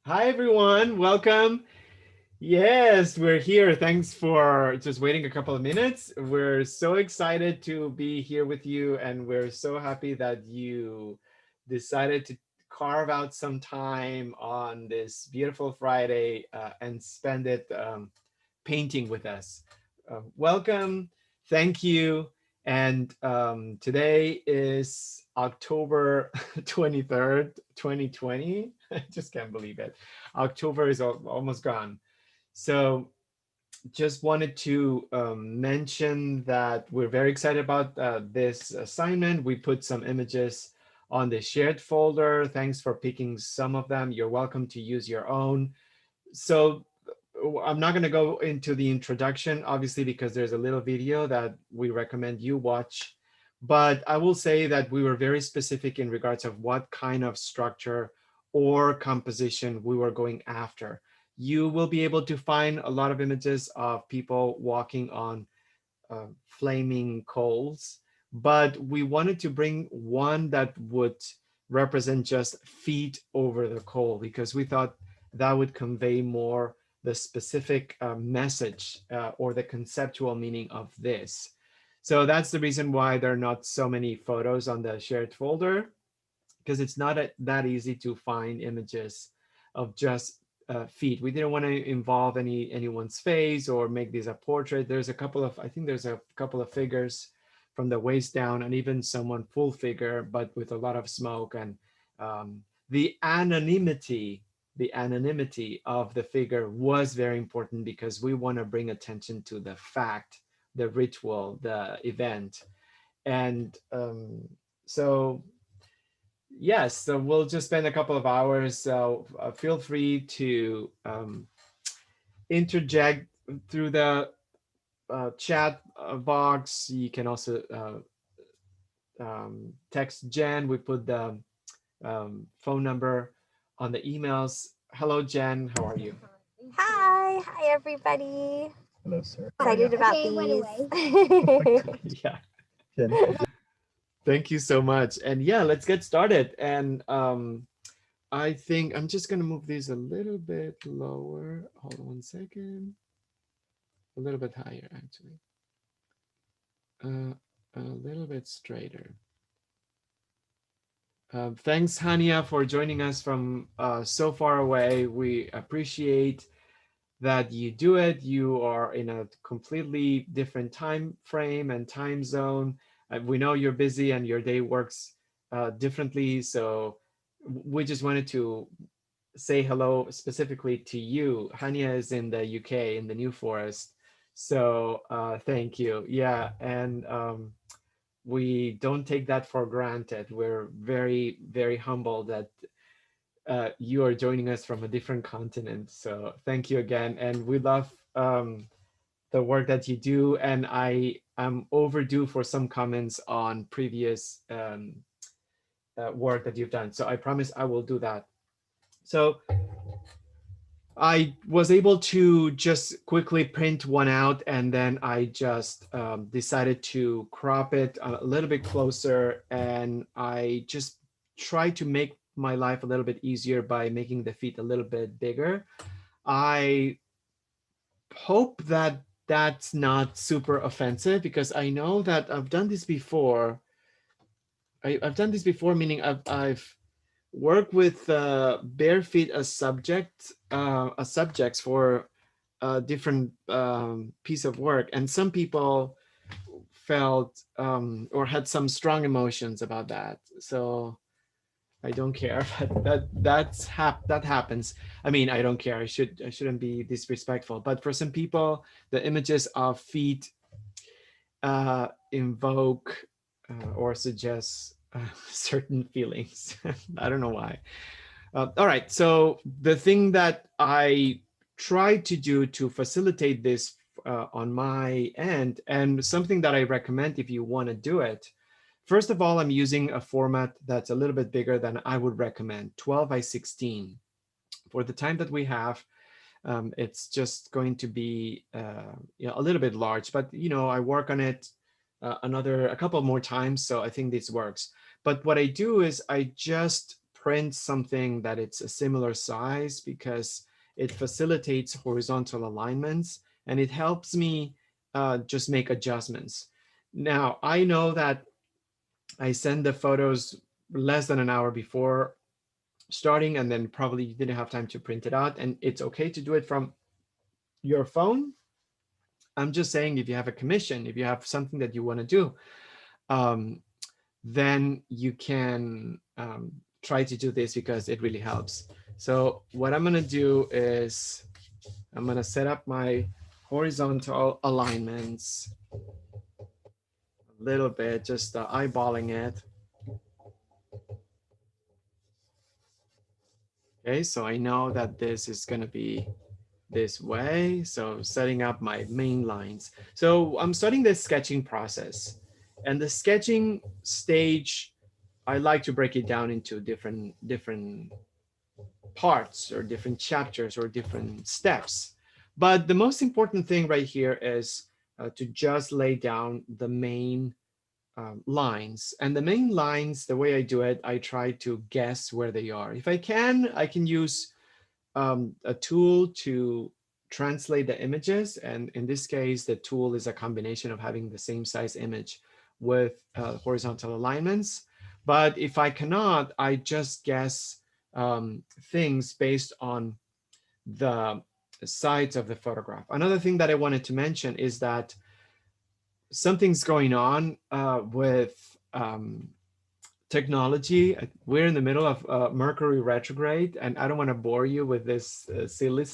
Hi, everyone. Welcome. Yes, we're here. Thanks for just waiting a couple of minutes. We're so excited to be here with you, and we're so happy that you decided to carve out some time on this beautiful Friday and spend it painting with us. Welcome. Thank you. And today is October 23rd, 2020. I just can't believe it. October is almost gone. So just wanted to mention that we're very excited about this assignment. We put some images on the shared folder. Thanks for picking some of them. You're welcome to use your own. So I'm not going to go into the introduction, obviously, because there's a little video that we recommend you watch. But I will say that we were very specific in regards of what kind of structure or composition we were going after. You will be able to find a lot of images of people walking on flaming coals, but we wanted to bring one that would represent just feet over the coal because we thought that would convey more the specific message or the conceptual meaning of this. So that's the reason why there are not so many photos on the shared folder, because it's not that easy to find images of just feet. We didn't want to involve anyone's face or make this a portrait. There's a couple of, I think there's a couple of figures from the waist down, and even someone full figure, but with a lot of smoke. And um, the anonymity, the anonymity of the figure was very important because we want to bring attention to the fact, the ritual, the event. And so yes, so we'll just spend a couple of hours. So feel free to interject through the chat box. You can also text Jen. We put the phone number on the emails. Hello, Jen. How are you? Hi everybody. Hello, sir. Excited about Okay, by the these. way. Yeah, Jen, thank you so much. And yeah, let's get started. And I think I'm just gonna move these a little bit lower. Hold on 1 second. A little bit higher, actually. Uh, a little bit straighter. Thanks, Hania, for joining us from so far away. We appreciate that you do it. You are in a completely different time frame and time zone. We know you're busy and your day works differently. So we just wanted to say hello specifically to you. Hania is in the UK, in the New Forest. So thank you. Yeah, and we don't take that for granted. We're very, very humbled that you are joining us from a different continent. So thank you again. And we love the work that you do. And I am overdue for some comments on previous work that you've done. So I promise I will do that. So I was able to just quickly print one out, and then I just decided to crop it a little bit closer, and I just tried to make my life a little bit easier by making the feet a little bit bigger. I hope that that's not super offensive because I know that I've done this before. I've done this before, meaning I've worked with bare feet as subjects for a different piece of work, and some people felt or had some strong emotions about that. So I don't care, but that happens. I mean, I don't care. I shouldn't be disrespectful. But for some people, the images of feet invoke or suggest certain feelings. I don't know why. All right. So the thing that I tried to do to facilitate this on my end, and something that I recommend if you want to do it, first of all, I'm using a format that's a little bit bigger than I would recommend, 12 by 16. For the time that we have, it's just going to be a little bit large, but I work on it a couple more times, so I think this works. But what I do is I just print something that it's a similar size because it facilitates horizontal alignments and it helps me just make adjustments. Now, I know that I send the photos less than an hour before starting, and then probably you didn't have time to print it out, and it's okay to do it from your phone. I'm just saying, if you have a commission, if you have something that you want to do, um, then you can try to do this because it really helps. So what I'm going to do is I'm going to set up my horizontal alignments a little bit, just eyeballing it. Okay, so I know that this is going to be this way. So setting up my main lines. So I'm starting this sketching process. And the sketching stage, I like to break it down into different parts or different chapters or different steps. But the most important thing right here is to just lay down the main lines. And the main lines, the way I do it, I try to guess where they are. If I can use a tool to translate the images. And in this case, the tool is a combination of having the same size image with horizontal alignments. But if I cannot, I just guess things based on the sides of the photograph. Another thing that I wanted to mention is that something's going on with technology. We're in the middle of Mercury retrograde, and I don't want to bore you with this silly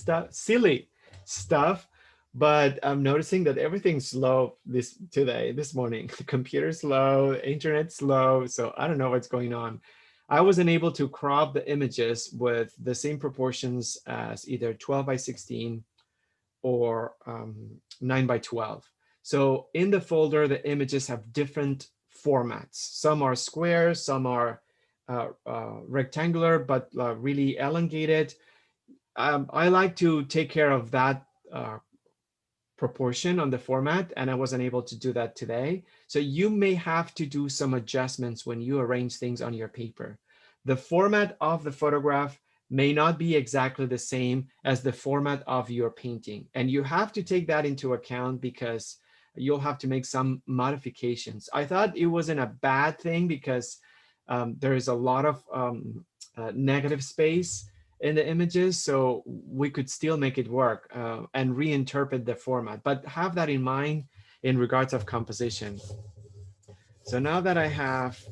stuff, but I'm noticing that everything's slow this morning. The computer's slow, the internet's slow, so I don't know what's going on. I wasn't able to crop the images with the same proportions as either 12 by 16 or 9 by 12. So in the folder, the images have different formats. Some are square, some are rectangular, but really elongated. I like to take care of that proportion on the format, and I wasn't able to do that today. So you may have to do some adjustments when you arrange things on your paper. The format of the photograph may not be exactly the same as the format of your painting. And you have to take that into account because you'll have to make some modifications. I thought it wasn't a bad thing because there is a lot of negative space in the images, so we could still make it work and reinterpret the format, but have that in mind in regards of composition. So now that I have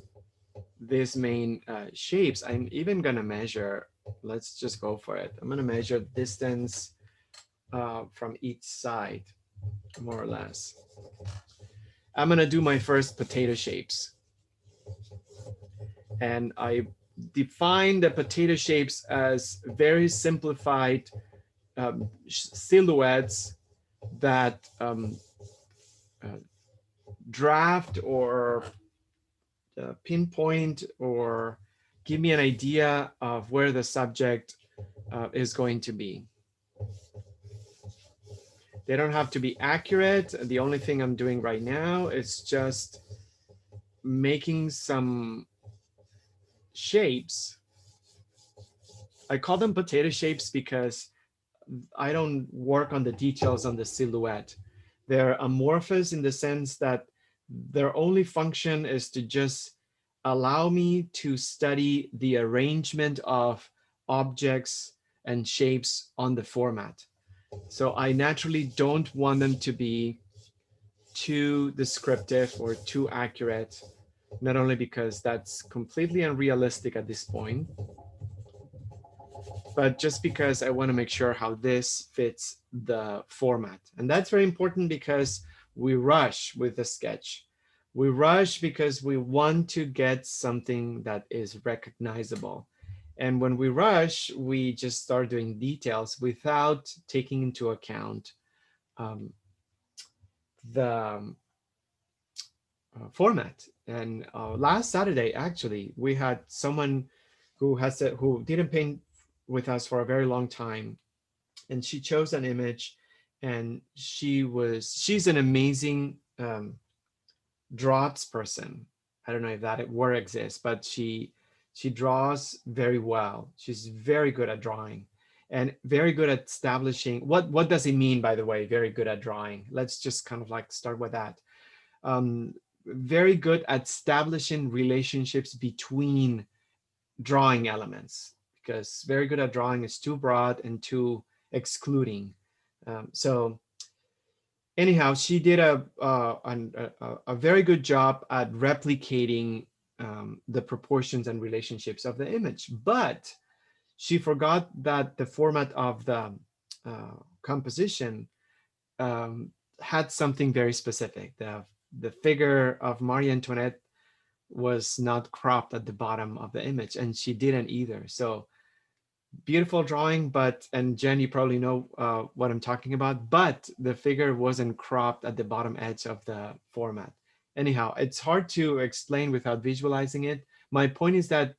these main shapes, I'm even gonna measure, let's just go for it. I'm gonna measure distance from each side, more or less. I'm gonna do my first potato shapes. And I define the potato shapes as very simplified silhouettes that draft or pinpoint or give me an idea of where the subject is going to be. They don't have to be accurate. The only thing I'm doing right now is just making some shapes. I call them potato shapes because I don't work on the details on the silhouette. They're amorphous in the sense that their only function is to just allow me to study the arrangement of objects and shapes on the format. So I naturally don't want them to be too descriptive or too accurate, not only because that's completely unrealistic at this point, but just because I want to make sure how this fits the format. And that's very important because we rush with the sketch. We rush because we want to get something that is recognizable. And when we rush, we just start doing details without taking into account the format. And last Saturday, actually, we had someone who didn't paint with us for a very long time, and she chose an image, and she's an amazing drops person. I don't know if that word exists, but She draws very well. She's very good at drawing and very good at establishing. What does it mean, by the way, very good at drawing? Let's just kind of like start with that. Very good at establishing relationships between drawing elements, because very good at drawing is too broad and too excluding. So anyhow, she did a very good job at replicating the proportions and relationships of the image, but she forgot that the format of the composition um, had something very specific. The figure of Marie Antoinette was not cropped at the bottom of the image, and she didn't either. So beautiful drawing, but, and Jen, you probably know what I'm talking about, but the figure wasn't cropped at the bottom edge of the format. Anyhow, it's hard to explain without visualizing it. My point is that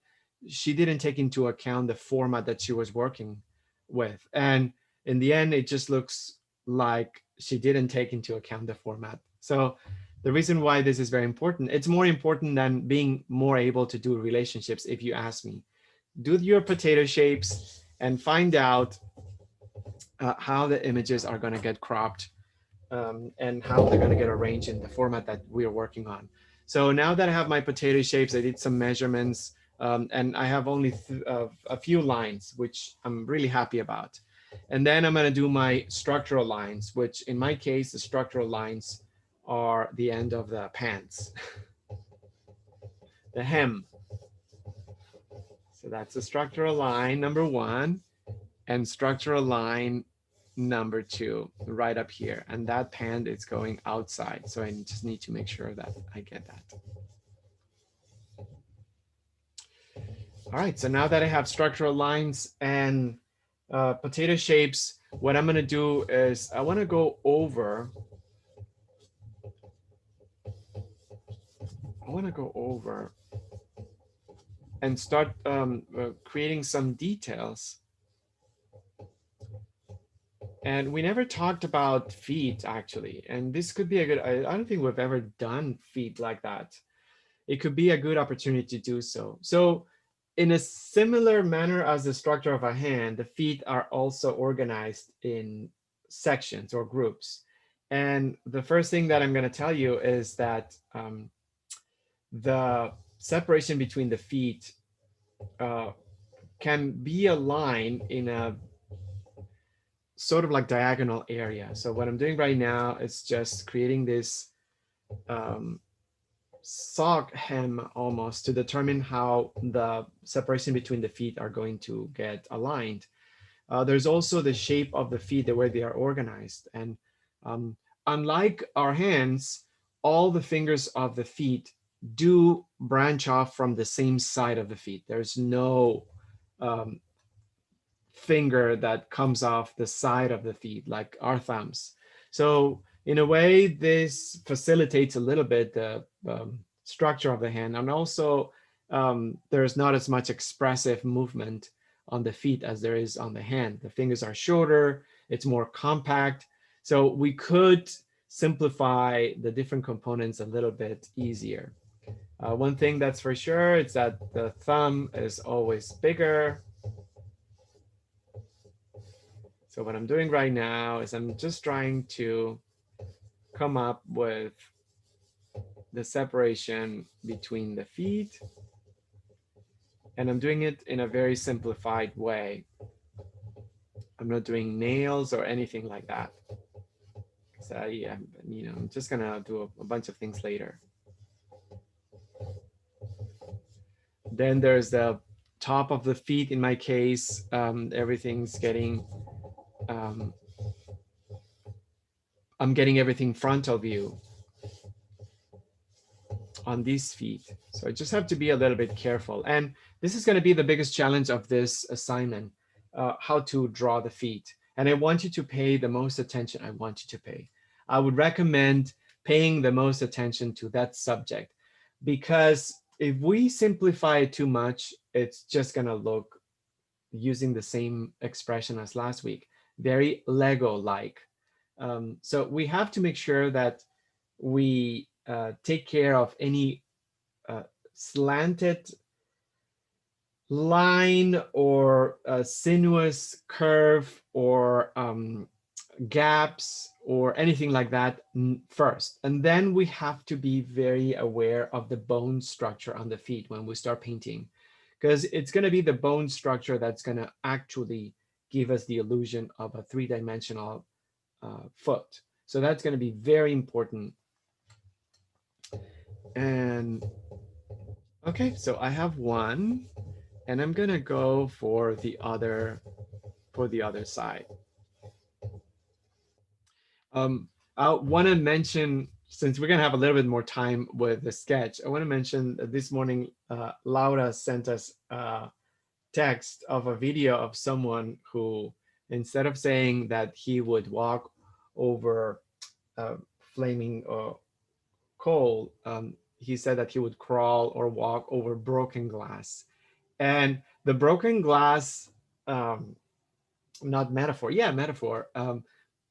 she didn't take into account the format that she was working with. And in the end, it just looks like she didn't take into account the format. So the reason why this is very important, it's more important than being more able to do relationships, if you ask me. Do your potato shapes and find out how the images are going to get cropped and how they're going to get arranged in the format that we're working on. So now that I have my potato shapes, I did some measurements and I have only a few lines, which I'm really happy about. And then I'm going to do my structural lines, which in my case, the structural lines are the end of the pants, the hem. So that's a structural line number one, and structural line number two right up here. And that pant is going outside. So I just need to make sure that I get that. All right, so now that I have structural lines and potato shapes, what I'm gonna do is I wanna go over, and start creating some details. And we never talked about feet actually. And this could be a good, I don't think we've ever done feet like that. It could be a good opportunity to do so. So in a similar manner as the structure of a hand, the feet are also organized in sections or groups. And the first thing that I'm going to tell you is that the separation between the feet uh, can be a line in a sort of like diagonal area. So what I'm doing right now is just creating this sock hem almost to determine how the separation between the feet are going to get aligned. There's also the shape of the feet, the way they are organized. And unlike our hands, all the fingers of the feet do branch off from the same side of the feet. There's no finger that comes off the side of the feet like our thumbs. So in a way, this facilitates a little bit the structure of the hand. And also there's not as much expressive movement on the feet as there is on the hand. The fingers are shorter, it's more compact. So we could simplify the different components a little bit easier. One thing that's for sure is that the thumb is always bigger. So what I'm doing right now is I'm just trying to come up with the separation between the feet. And I'm doing it in a very simplified way. I'm not doing nails or anything like that. So yeah, I'm just gonna do a bunch of things later. Then there's the top of the feet. In my case, everything's getting, I'm getting everything frontal view on these feet. So I just have to be a little bit careful. And this is going to be the biggest challenge of this assignment, how to draw the feet. And I want you to pay the most attention I want you to pay. I would recommend paying the most attention to that subject, because if we simplify it too much, it's just going to look, using the same expression as last week, very Lego-like. So we have to make sure that we take care of any slanted line or a sinuous curve or gaps or anything like that first. And then we have to be very aware of the bone structure on the feet when we start painting, because it's going to be the bone structure that's going to actually give us the illusion of a three-dimensional foot. So that's going to be very important. And okay, so I have one, and I'm going to go for the other side. I want to mention, since we're going to have a little bit more time with the sketch, I want to mention that this morning, Laura sent us a text of a video of someone who, instead of saying that he would walk over flaming coal, he said that he would crawl or walk over broken glass. And the broken glass, not metaphor, yeah, metaphor,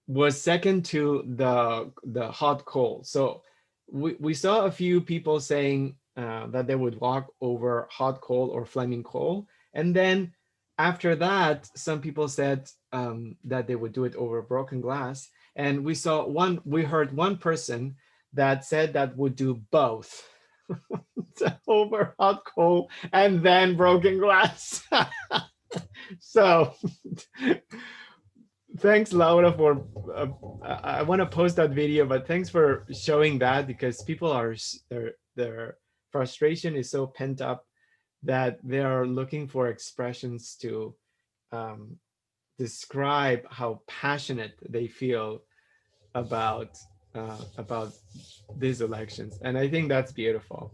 was second to the hot coal. So we saw a few people saying that they would walk over hot coal or flaming coal, and then after that, some people said that they would do it over broken glass. And we heard one person that said that would do both. Over hot coal and then broken glass. So thanks, Laura, for I want to post that video, but thanks for showing that, because people are their frustration is so pent up that they are looking for expressions to um, describe how passionate they feel about about these elections, and I think that's beautiful.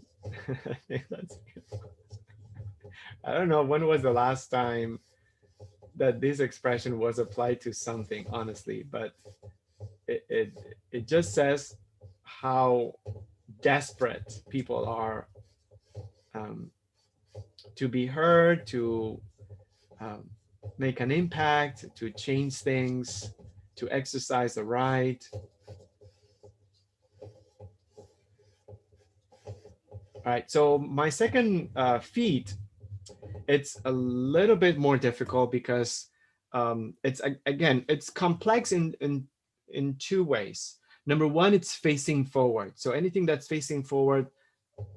I think that's beautiful. I don't know when was the last time that this expression was applied to something, honestly, but it, it, it just says how desperate people are um, to be heard, to um, make an impact, to change things, to exercise the right. All right, so my second feat, it's a little bit more difficult because it's again, it's complex in two ways. Number one, it's facing forward. So anything that's facing forward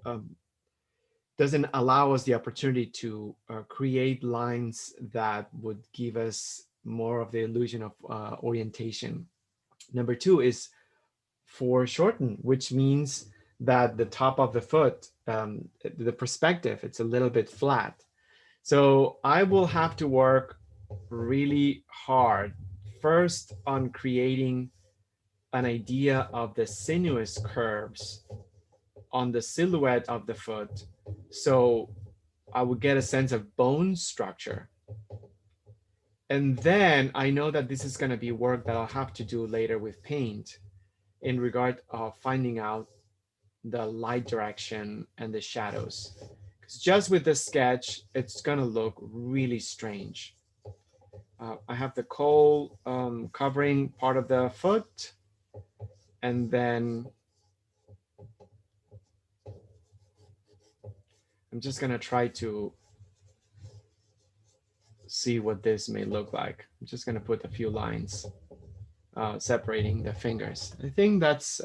um, doesn't allow us the opportunity to create lines that would give us more of the illusion of orientation. Number two is foreshorten, which means that the top of the foot, the perspective, it's a little bit flat. So I will have to work really hard first on creating an idea of the sinuous curves on the silhouette of the foot. So I would get a sense of bone structure. And then I know that this is going to be work that I'll have to do later with paint in regard of finding out the light direction and the shadows. Because just with the sketch, it's going to look really strange. I have the coal covering part of the foot, and then I'm just gonna try to see what this may look like. I'm just gonna put a few lines separating the fingers. I think that's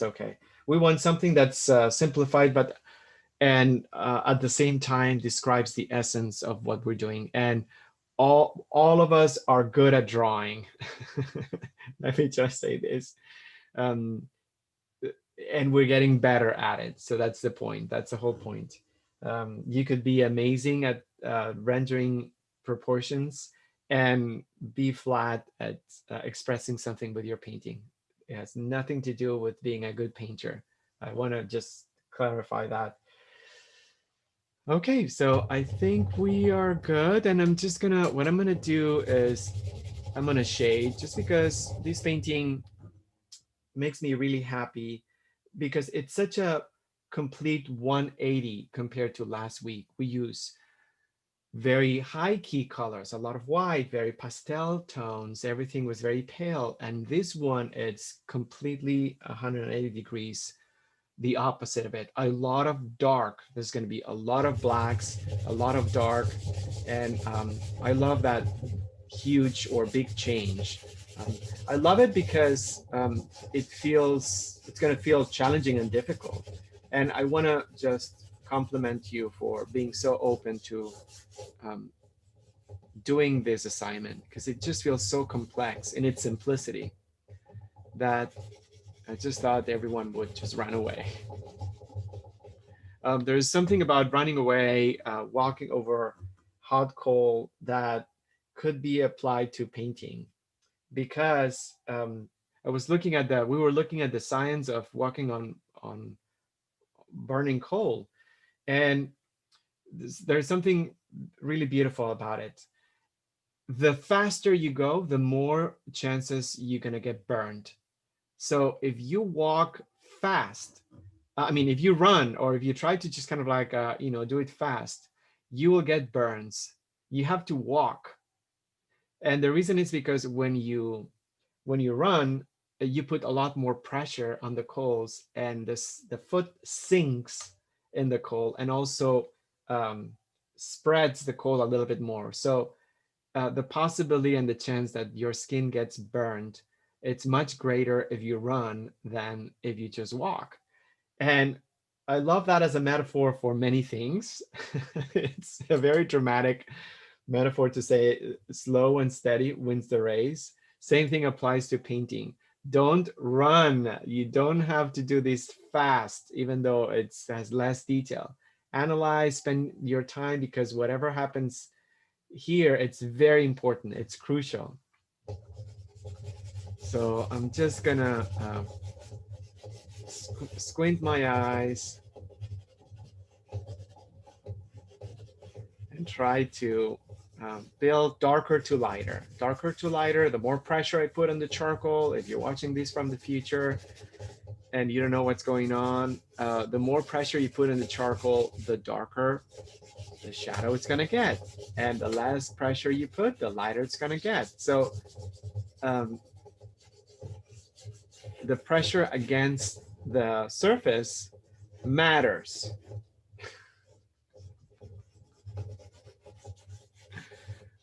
okay. We want something that's simplified, but and at the same time describes the essence of what we're doing. And all of us are good at drawing. Let me just say this. Um, and we're getting better at it. So that's the point. That's the whole point. You could be amazing at rendering proportions and be flat at expressing something with your painting. It has nothing to do with being a good painter. I want to just clarify that. Okay, so I think we are good. And what I'm gonna do is I'm gonna shade, just because this painting makes me really happy, because it's such a complete 180 compared to last week. We use very high key colors, a lot of white, very pastel tones. Everything was very pale. And this one, it's completely 180 degrees the opposite of it. A lot of dark. There's going to be a lot of blacks, a lot of dark, and I love that huge or big change. Um, I love it because it's going to feel challenging and difficult. And I want to just compliment you for being so open to um, doing this assignment because it just feels so complex in its simplicity that I just thought everyone would just run away. There's something about running away, walking over hot coal that could be applied to painting because we were looking at the science of walking on burning coal, and there's something really beautiful about it. The faster you go, the more chances you're gonna get burned. So if you walk fast, I mean, if you run or if you try to just kind of like, do it fast, you will get burns. You have to walk. And the reason is because when you run, you put a lot more pressure on the coals and the foot sinks in the coal and also um, spreads the coal a little bit more. So the possibility and the chance that your skin gets burned, it's much greater if you run than if you just walk. And I love that as a metaphor for many things. It's a very dramatic metaphor to say slow and steady wins the race. Same thing applies to painting. Don't run. You don't have to do this fast, even though it has less detail. Analyze, spend your time because whatever happens here, it's very important. It's crucial. So I'm just gonna squint my eyes and try to build darker to lighter. Darker to lighter, the more pressure I put on the charcoal, if you're watching this from the future and you don't know what's going on, the more pressure you put in the charcoal, the darker the shadow it's gonna get. And the less pressure you put, the lighter it's gonna get. So um, the pressure against the surface matters.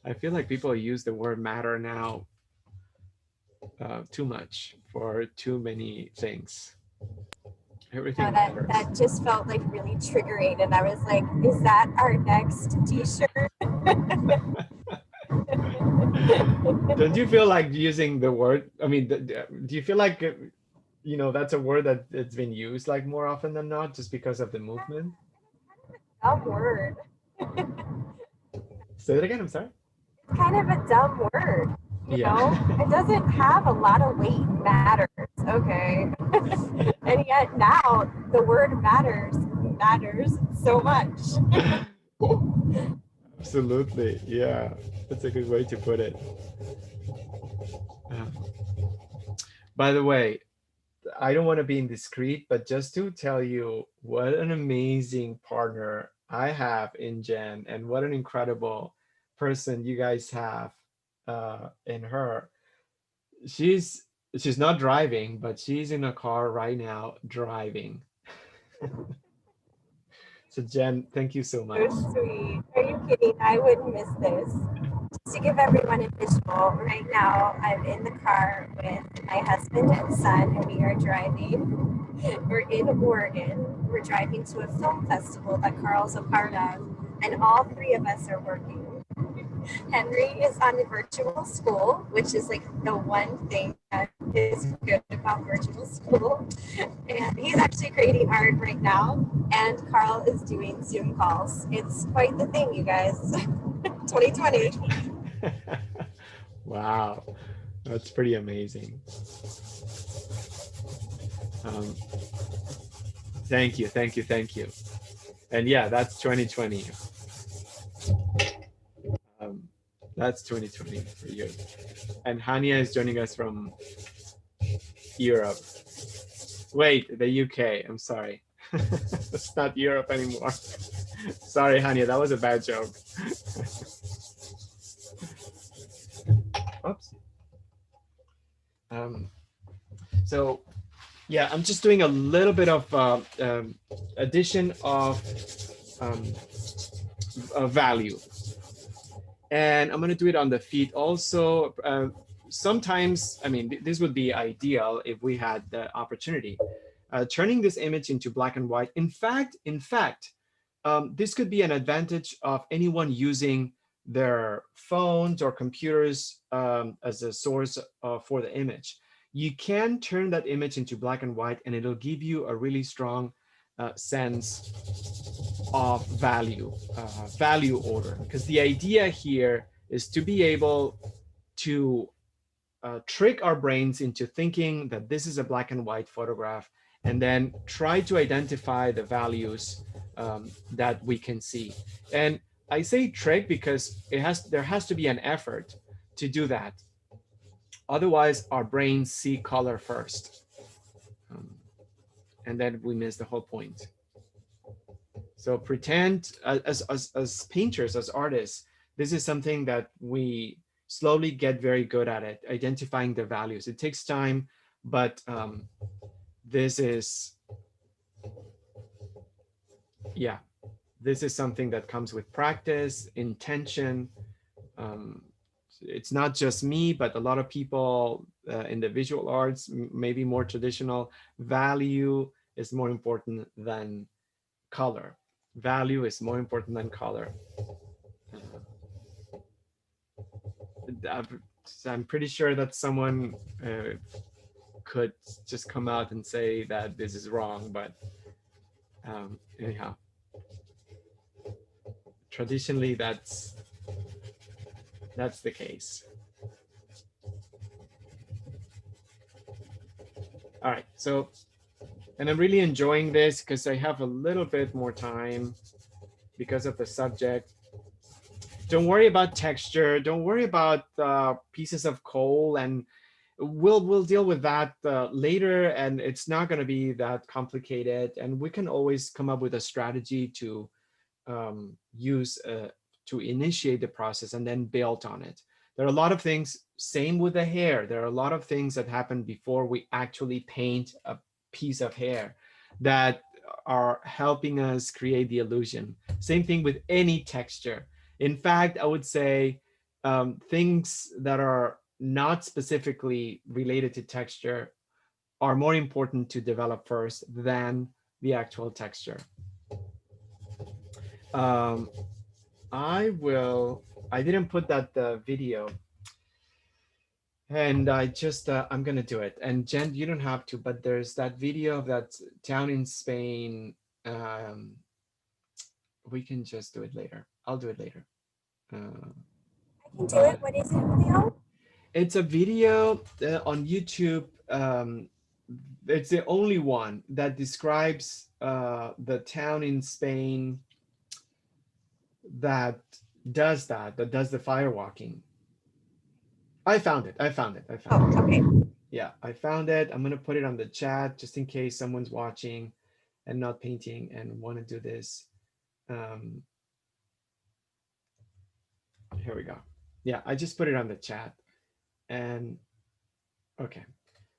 I feel like people use the word matter now too much for too many things. No, Everything that matters. just felt like really triggering, and I was like, "Is that our next T-shirt?" Don't you feel like using the word? I mean, do you feel like that's a word that it's been used like more often than not, just because of the movement? Dumb word. Say that again. I'm sorry. It's kind of a dumb word. Yeah. It doesn't have a lot of weight. Matters, okay, and yet now the word matters so much. Absolutely. Yeah. That's a good way to put it. Uh, by the way, I don't want to be indiscreet, but just to tell you what an amazing partner I have in Jen and what an incredible person you guys have in her. She's she's not driving, but she's in a car right now driving. So Jen, thank you so So much. sweet. Are you kidding? I wouldn't miss this. Just to give everyone a visual, right now I'm in the car with my husband and son, and we are driving. We're in Oregon. We're driving to a film festival that Carl's a part of, and all three of us are working. Henry is on virtual school, which is like the one thing that is good about virtual school. And he's actually creating art right now. And Carl is doing Zoom calls. It's quite the thing, you guys. 2020. Wow, that's pretty amazing. Um, thank you, thank you, thank you. And yeah, that's 2020. Um, that's 2020 for you. And Hania is joining us from Europe. Wait, the UK. I'm sorry. It's not Europe anymore. Sorry, Hania, that was a bad joke. Oops. Um, so Yeah, I'm just doing a little bit of addition of um, value, and I'm going to do it on the feet also. Sometimes, I mean, this would be ideal if we had the opportunity. Turning this image into black and white. In fact, this could be an advantage of anyone using their phones or computers as a source for the image. You can turn that image into black and white, and it'll give you a really strong sense of value order. Because the idea here is to be able to trick our brains into thinking that this is a black and white photograph, and then try to identify the values that we can see. And I say trick because there has to be an effort to do that. Otherwise, our brains see color first, um, and then we miss the whole point. So pretend as painters, as artists, this is something that we slowly get very good at it, identifying the values. It takes time, but this is, yeah, this is something that comes with practice, intention. Um, it's not just me, but a lot of people in the visual arts, maybe more traditional, value is more important than color. Value is more important than color. I'm pretty sure that someone could just come out and say that this is wrong, but anyhow, traditionally that's the case. All right, so, and I'm really enjoying this because I have a little bit more time because of the subject. Don't worry about texture. Don't worry about pieces of coal, and we'll deal with that later. And it's not going to be that complicated. And we can always come up with a strategy to use to initiate the process and then build on it. There are a lot of things. Same with the hair. There are a lot of things that happen before we actually paint a piece of hair that are helping us create the illusion. Same thing with any texture. In fact, I would say things that are not specifically related to texture are more important to develop first than the actual texture. Um, I didn't put that video, and I'm gonna do it. And Jen, you don't have to, but there's that video of that town in Spain. Um, we can just do it later. I'll do it later. Uh, I can do it. but What is it, Leo? it's a video on YouTube. It's the only one that describes the town in Spain that that does the firewalking. I found it. I found it. I found Oh, it. okay. Yeah, I found it. I'm gonna put it on the chat just in case someone's watching and not painting and want to do this. Um, Here we go. Yeah, I just put it on the chat. And okay,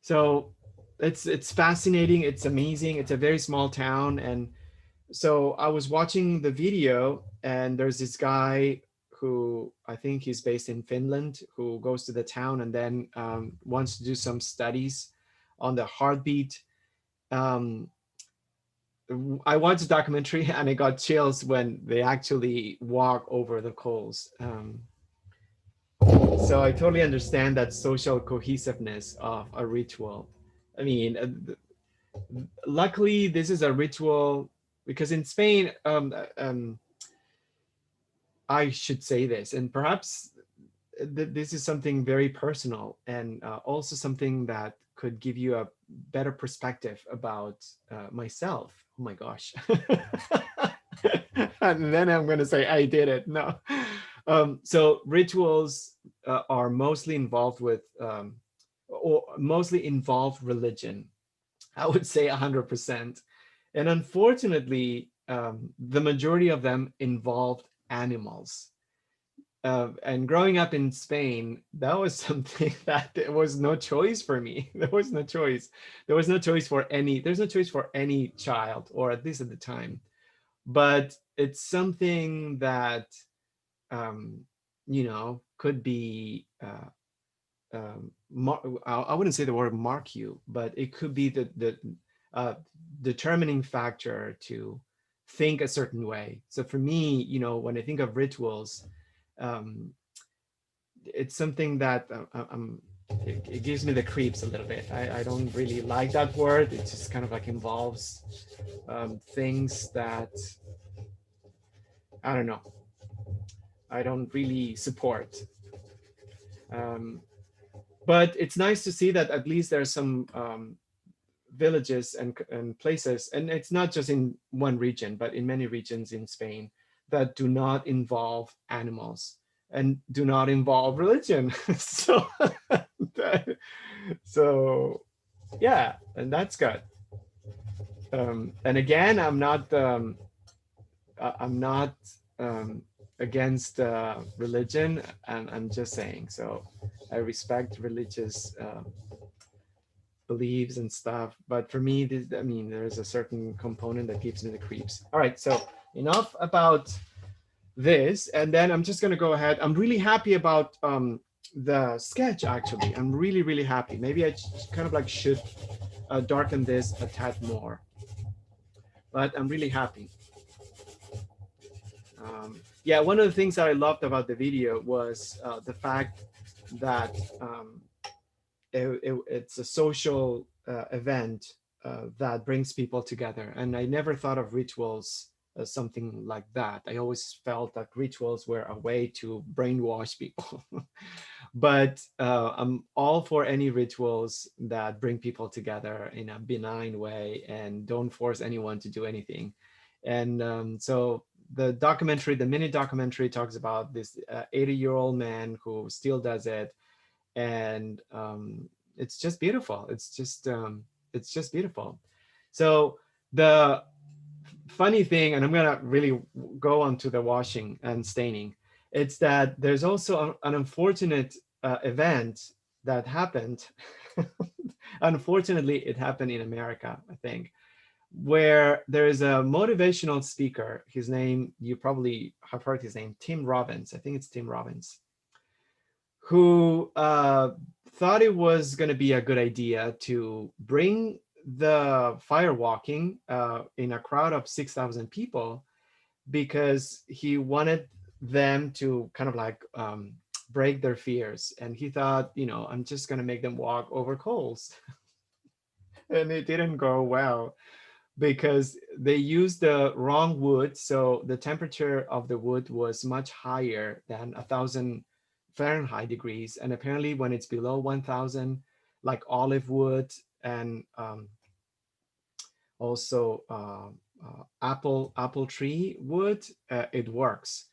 so it's fascinating. It's amazing. It's a very small town, and so I was watching the video, and there's this guy who I think he's based in Finland who goes to the town and then wants to do some studies on the heartbeat. Um, I watched a documentary and I got chills when they actually walk over the coals. So I totally understand that social cohesiveness of a ritual. I mean, luckily this is a ritual because in Spain, I should say this, and perhaps this is something very personal and also something that could give you a better perspective about myself. Oh my gosh. And then I'm going to say, I did it. No. So rituals are mostly involved with, or mostly involve religion. I would say 100%. And unfortunately, the majority of them involved animals. And growing up in Spain, that was something that there was no choice for me. There was no choice. There was no choice for any. There's no choice for any child, or at least at the time. But it's something that um, could be. I wouldn't say the word mark you, but it could be the uh, determining factor to think a certain way. So for me, when I think of rituals, um, it's something that it gives me the creeps a little bit. I don't really like that word. It just kind of like involves things that I don't know. I don't really support. Um, but it's nice to see that at least there's some villages and places, and it's not just in one region, but in many regions in Spain that do not involve animals and do not involve religion. So, that, so yeah, and that's good. And again, I'm not um, against religion, and I'm just saying. So, I respect religious beliefs and stuff. But for me, I mean, there's a certain component that gives me the creeps. All right, so enough about this, and then I'm just gonna go ahead. I'm really happy about the sketch. Actually, I'm really really happy. Maybe I kind of like should darken this a tad more, but I'm really happy. Yeah, one of the things that I loved about the video was the fact that it's a social event that brings people together. And I never thought of rituals as something like that. I always felt that rituals were a way to brainwash people. But I'm all for any rituals that bring people together in a benign way and don't force anyone to do anything. And so the mini documentary talks about this 80-year-old man who still does it, and it's just beautiful. It's just beautiful. So the funny thing, and I'm gonna really go on to the washing and staining, it's that there's also an unfortunate event that happened. Unfortunately, it happened in America, I think, where there is a motivational speaker. His name, you probably have heard his name, Tim Robbins. I think it's Tim Robbins, who thought it was going to be a good idea to bring the firewalking in a crowd of 6,000 people, because he wanted them to kind of like break their fears. And he thought, I'm just going to make them walk over coals. And it didn't go well because they used the wrong wood. So the temperature of the wood was much higher than 1,000 Fahrenheit degrees. And apparently when it's below 1,000, like olive wood and also apple tree wood, it works.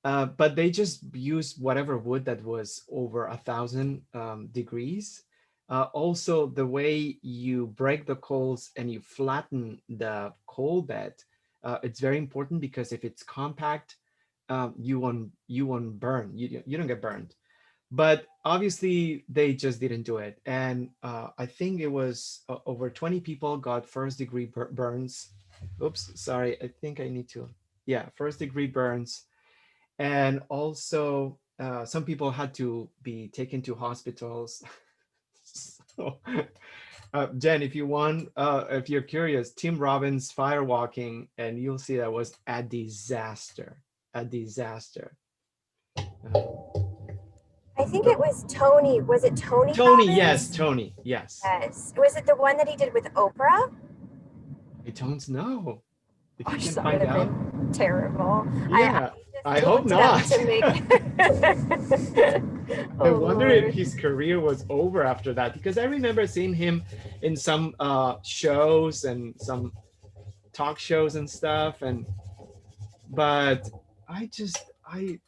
But they just used whatever wood that was over 1,000 degrees. Also, the way you break the coals and you flatten the coal bed, it's very important, because if it's compact, you won't burn. You don't get burned. But obviously, they just didn't do it, and I think it was over 20 people got first-degree burns. Oops, sorry. I think I need to. Yeah, first-degree burns, and also some people had to be taken to hospitals. So, Jen, if you want, if you're curious, Tim Robbins firewalking, and you'll see that was a disaster, a disaster. I think it was Tony. Was it Tony Tony, yes, Robbins? Tony, yes. Yes. Was it the one that he did with Oprah? I don't know if you Gosh, can that would find have out. been terrible. Yeah, I Just hope looked it up not. to make. I Oh wonder if Lord. his career was over after that, because I remember seeing him in some shows and some talk shows and stuff, and but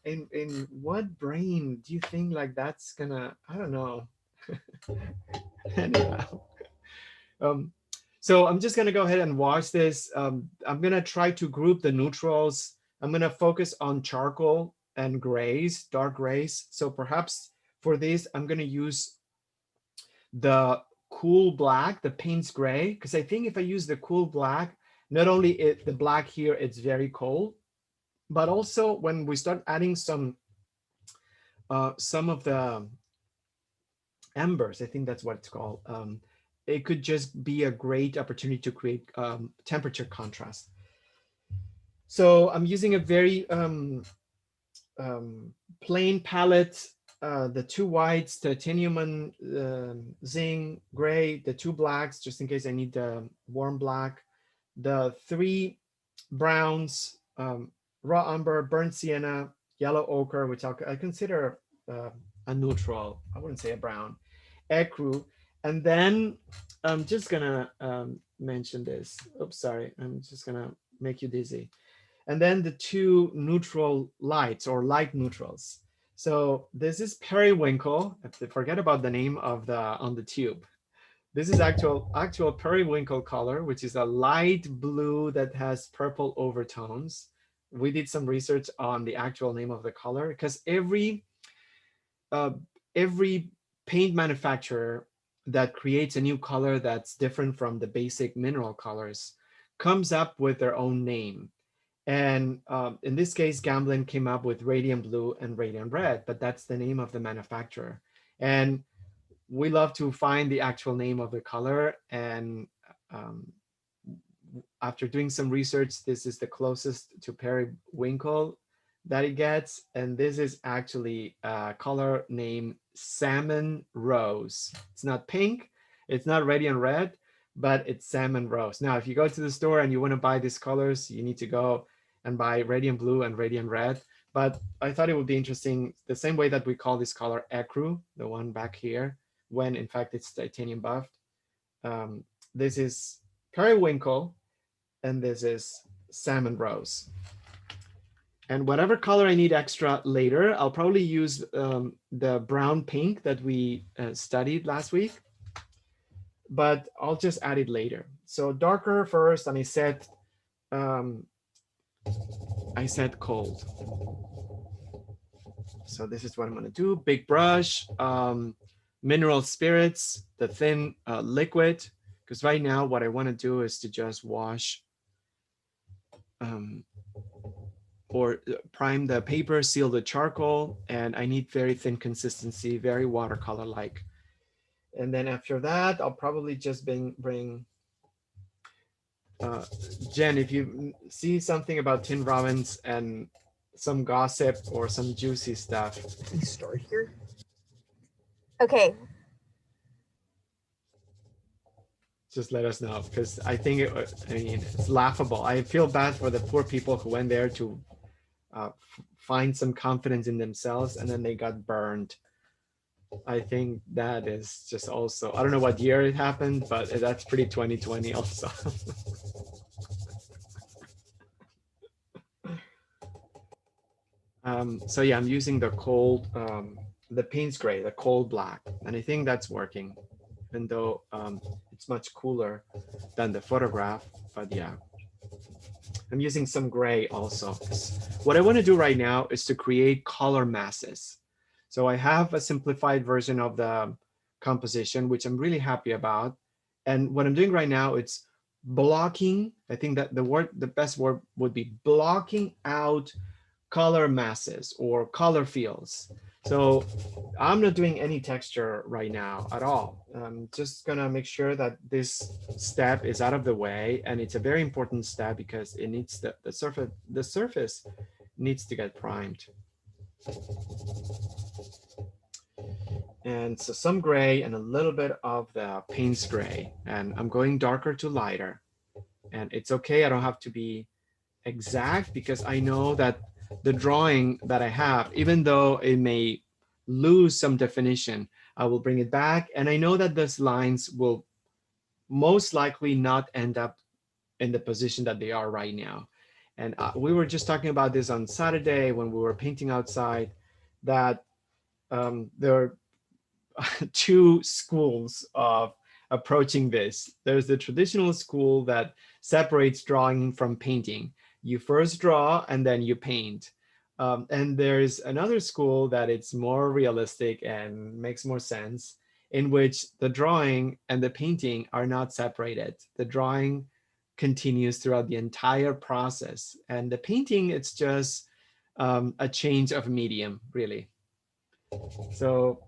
in what brain do you think like that's gonna, I don't know. Anyhow, um so I'm just gonna go ahead and wash this. I'm gonna try to group the neutrals. I'm gonna focus on charcoal and grays, dark grays. So perhaps for this, I'm going to use the cool black, the Payne's gray, because I think if I use the cool black, not only the black here, it's very cold, but also when we start adding some of the embers, I think that's what it's called. It could just be a great opportunity to create temperature contrast. So I'm using a very plain palette, the two whites, titanium and zinc, gray, the two blacks, just in case I need the warm black, the three browns, raw umber, burnt sienna, yellow ochre, which I consider a neutral, I wouldn't say a brown, ecru. And then I'm just gonna mention this. Oops, sorry, I'm just gonna make you dizzy. And then the two neutral lights or light neutrals. So this is periwinkle. Forget about the name of the on the tube. This is actual periwinkle color, which is a light blue that has purple overtones. We did some research on the actual name of the color because uh, every paint manufacturer that creates a new color that's different from the basic mineral colors comes up with their own name. And in this case, Gamblin came up with radiant blue and radiant red, but that's the name of the manufacturer. And we love to find the actual name of the color. And um, after doing some research, this is the closest to periwinkle that it gets. And this is actually a color named salmon rose. It's not pink, it's not radiant red, but it's salmon rose. Now, if you go to the store and you want to buy these colors, you need to go and buy radiant blue and radiant red. But I thought it would be interesting, the same way that we call this color ecru, the one back here, when in fact it's titanium buffed. This is periwinkle, and this is salmon rose. And whatever color I need extra later, I'll probably use the brown pink that we studied last week, but I'll just add it later. So darker first, and I said cold. So this is what I'm gonna do. Big brush, mineral spirits, the thin liquid, because right now what I wanna do is to just wash or prime the paper, seal the charcoal, and I need very thin consistency, very watercolor-like. And then after that, I'll probably just bring Jen, if you see something about Tim Robbins and some gossip or some juicy stuff. Can we start here? Okay. Just let us know, because I think I mean, it's laughable. I feel bad for the poor people who went there to find some confidence in themselves and then they got burned. I think that is just also, I don't know what year it happened, but that's pretty 2020 also. So yeah, I'm using the cold, the Payne's gray, the cold black, and I think that's working, even though it's much cooler than the photograph, but yeah. I'm using some gray also. What I want to do right now is to create color masses. So I have a simplified version of the composition, which I'm really happy about. And what I'm doing right now, it's blocking. I think that the best word would be blocking out color masses or color fields. So I'm not doing any texture right now at all. I'm just gonna make sure that this step is out of the way, and it's a very important step because it needs the surface needs to get primed. And so some gray and a little bit of the Payne's gray, and I'm going darker to lighter. And it's okay, I don't have to be exact because I know that the drawing that I have, even though it may lose some definition, I will bring it back. And I know that those lines will most likely not end up in the position that they are right now. And we were just talking about this on Saturday when we were painting outside, that there are two schools of approaching this. There's the traditional school that separates drawing from painting. You first draw and then you paint. And there's another school that it's more realistic and makes more sense, in which the drawing and the painting are not separated. The drawing continues throughout the entire process. And the painting, it's just a change of medium, really. So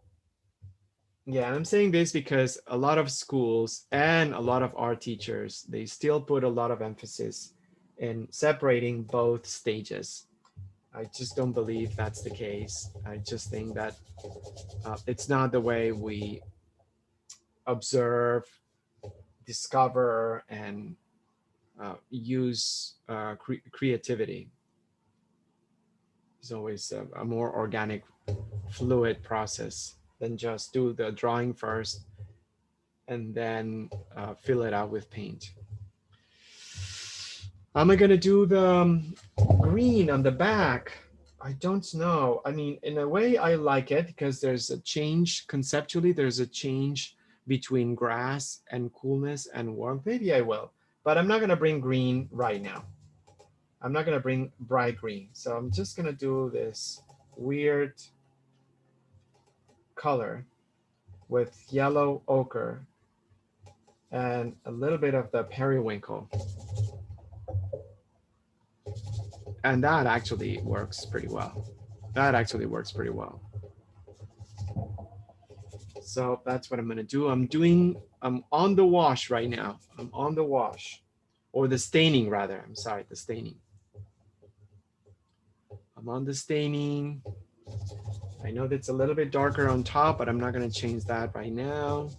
yeah, I'm saying this because a lot of schools and a lot of art teachers, they still put a lot of emphasis in separating both stages. I just don't believe that's the case. I just think that it's not the way we observe, discover, and use creativity. It's always a more organic, fluid process than just do the drawing first and then fill it out with paint. Am I gonna do the green on the back? I don't know. I mean, in a way, I like it because there's a change conceptually. There's a change between grass and coolness and warmth. Maybe I will, but I'm not gonna bring green right now. I'm not gonna bring bright green. So I'm just gonna do this weird color with yellow ochre and a little bit of the periwinkle. And that actually works pretty well. That actually works pretty well. So that's what I'm gonna do. I'm on the wash right now. I'm on the wash, or the staining rather. I'm sorry, the staining. I'm on the staining. I know that's a little bit darker on top, but I'm not gonna change that right now.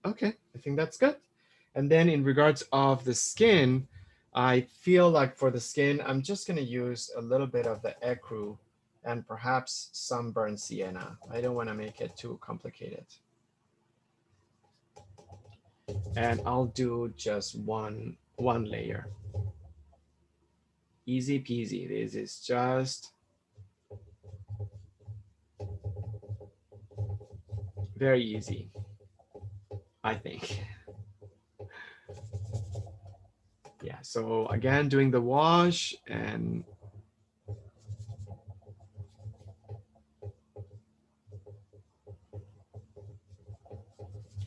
Okay, I think that's good. And then in regards of the skin, I feel like for the skin, I'm just gonna use a little bit of the ecru and perhaps some burnt sienna. I don't wanna make it too complicated. And I'll do just one layer. Easy peasy. This is just very easy, I think. Yeah, so again, doing the wash and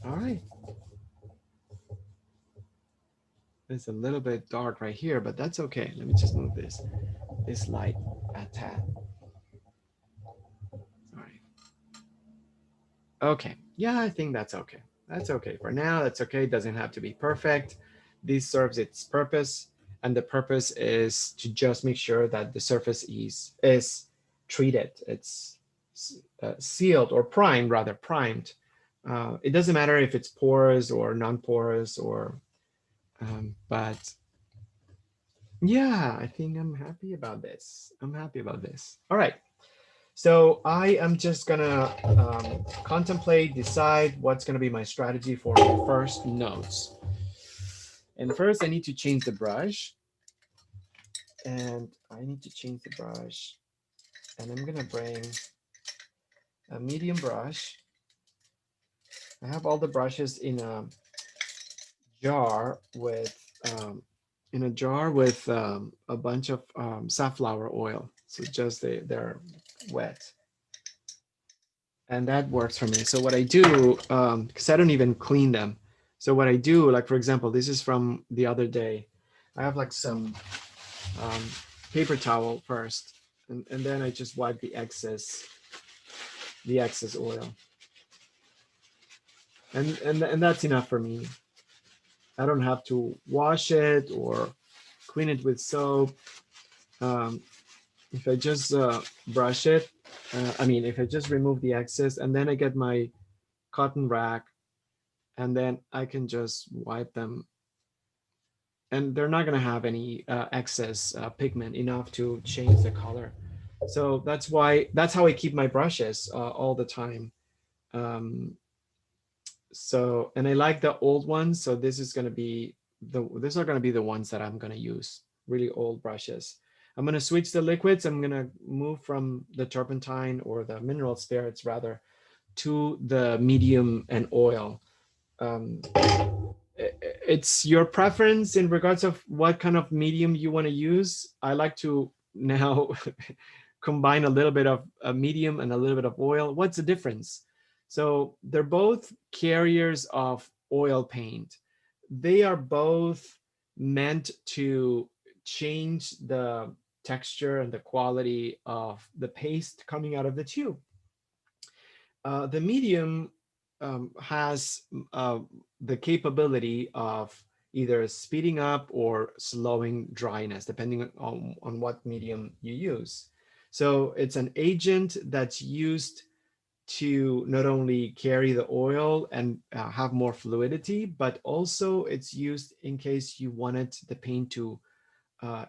all right. It's a little bit dark right here, but that's okay. Let me just move this light a tad. All right. Okay. Yeah, I think that's okay. That's okay for now. That's okay. It doesn't have to be perfect. This serves its purpose, and the purpose is to just make sure that the surface is treated. It's sealed or primed, rather primed. It doesn't matter if it's porous or non-porous or, but yeah, I think I'm happy about this. I'm happy about this. All right. So I am just gonna contemplate, decide what's gonna be my strategy for my first notes. And first I need to change the brush. And I need to change the brush. And I'm gonna bring a medium brush. I have all the brushes in a jar with a bunch of safflower oil. So just they're wet. And that works for me. So what I do, because I don't even clean them. So what I do, like for example, this is from the other day. I have like some paper towel first, and then I just wipe the excess oil. And that's enough for me. I don't have to wash it or clean it with soap. If I just brush it, if I just remove the excess and then I get my cotton rag and then I can just wipe them, and they're not going to have any excess pigment enough to change the color. So that's how I keep my brushes all the time. And I like the old ones. So these are going to be the ones that I'm going to use, really old brushes. I'm going to switch the liquids. I'm going to move from the turpentine or the mineral spirits rather to the medium and oil. it's your preference in regards of what kind of medium you want to use. I like to now combine a little bit of a medium and a little bit of oil. What's the difference? So they're both carriers of oil paint. They are both meant to change the texture and the quality of the paste coming out of the tube. The medium has the capability of either speeding up or slowing dryness, depending on what medium you use. So it's an agent that's used to not only carry the oil and have more fluidity, but also it's used in case you wanted the paint to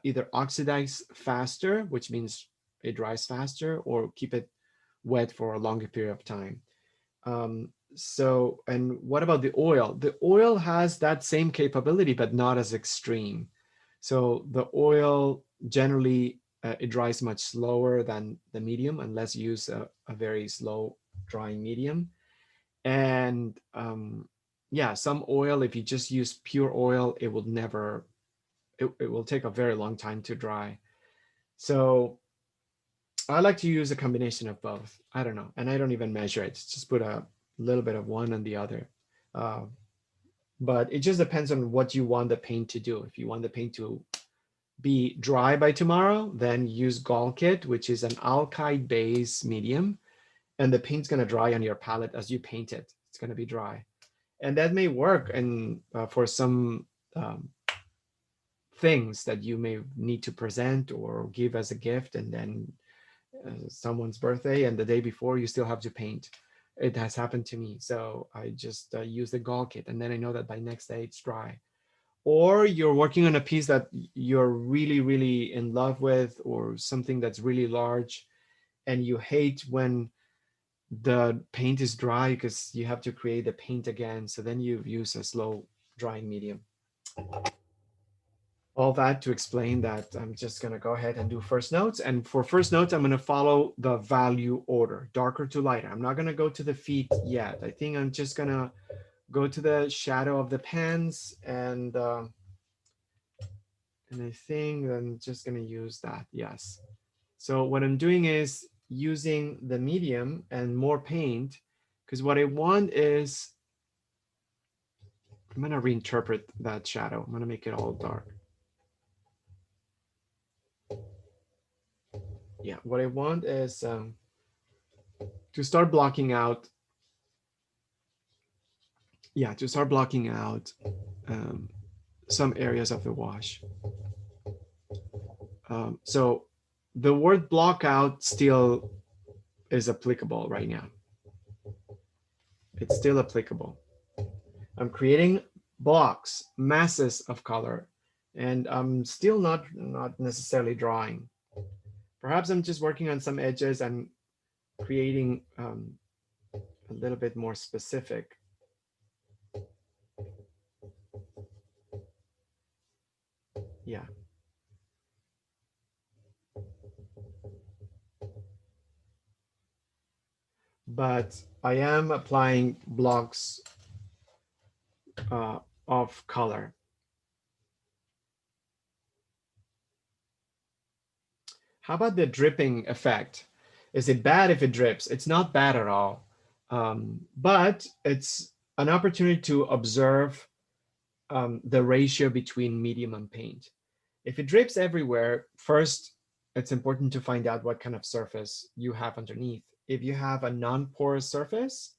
either oxidize faster, which means it dries faster, or keep it wet for a longer period of time. So, and what about the oil? The oil has that same capability, but not as extreme. So the oil generally, it dries much slower than the medium unless you use a very slow drying medium. And yeah, some oil, if you just use pure oil, it will never, it will take a very long time to dry. So I like to use a combination of both. I don't know. And I don't even measure it. Just put a little bit of one on the other. Uh, but it just depends on what you want the paint to do. If you want the paint to be dry by tomorrow, then use Gall Kit, which is an alkyd base medium. And the paint's going to dry on your palette as you paint it. It's going to be dry. And that may work and for some things that you may need to present or give as a gift, and then someone's birthday and the day before you still have to paint. It has happened to me. So I just use the Gall Kit, and then I know that by next day it's dry. Or you're working on a piece that you're really, really in love with, or something that's really large, and you hate when the paint is dry because you have to create the paint again. So then you use a slow drying medium. All that to explain that I'm just going to go ahead and do first notes. And for first notes, I'm going to follow the value order, darker to lighter. I'm not going to go to the feet yet. I think I'm just going to go to the shadow of the pants, and I think I'm just going to use that. Yes. So what I'm doing is using the medium and more paint, because what I want is, I'm going to reinterpret that shadow. I'm going to make it all dark. Yeah, what I want is to start blocking out, to start blocking out some areas of the wash. So the word block out still is applicable right now. It's still applicable. I'm creating blocks, masses of color, and I'm still not necessarily drawing. Perhaps I'm just working on some edges and creating a little bit more specific. Yeah. But I am applying blocks of color. How about the dripping effect? Is it bad if it drips? It's not bad at all, but it's an opportunity to observe the ratio between medium and paint. If it drips everywhere, first, it's important to find out what kind of surface you have underneath. If you have a non-porous surface,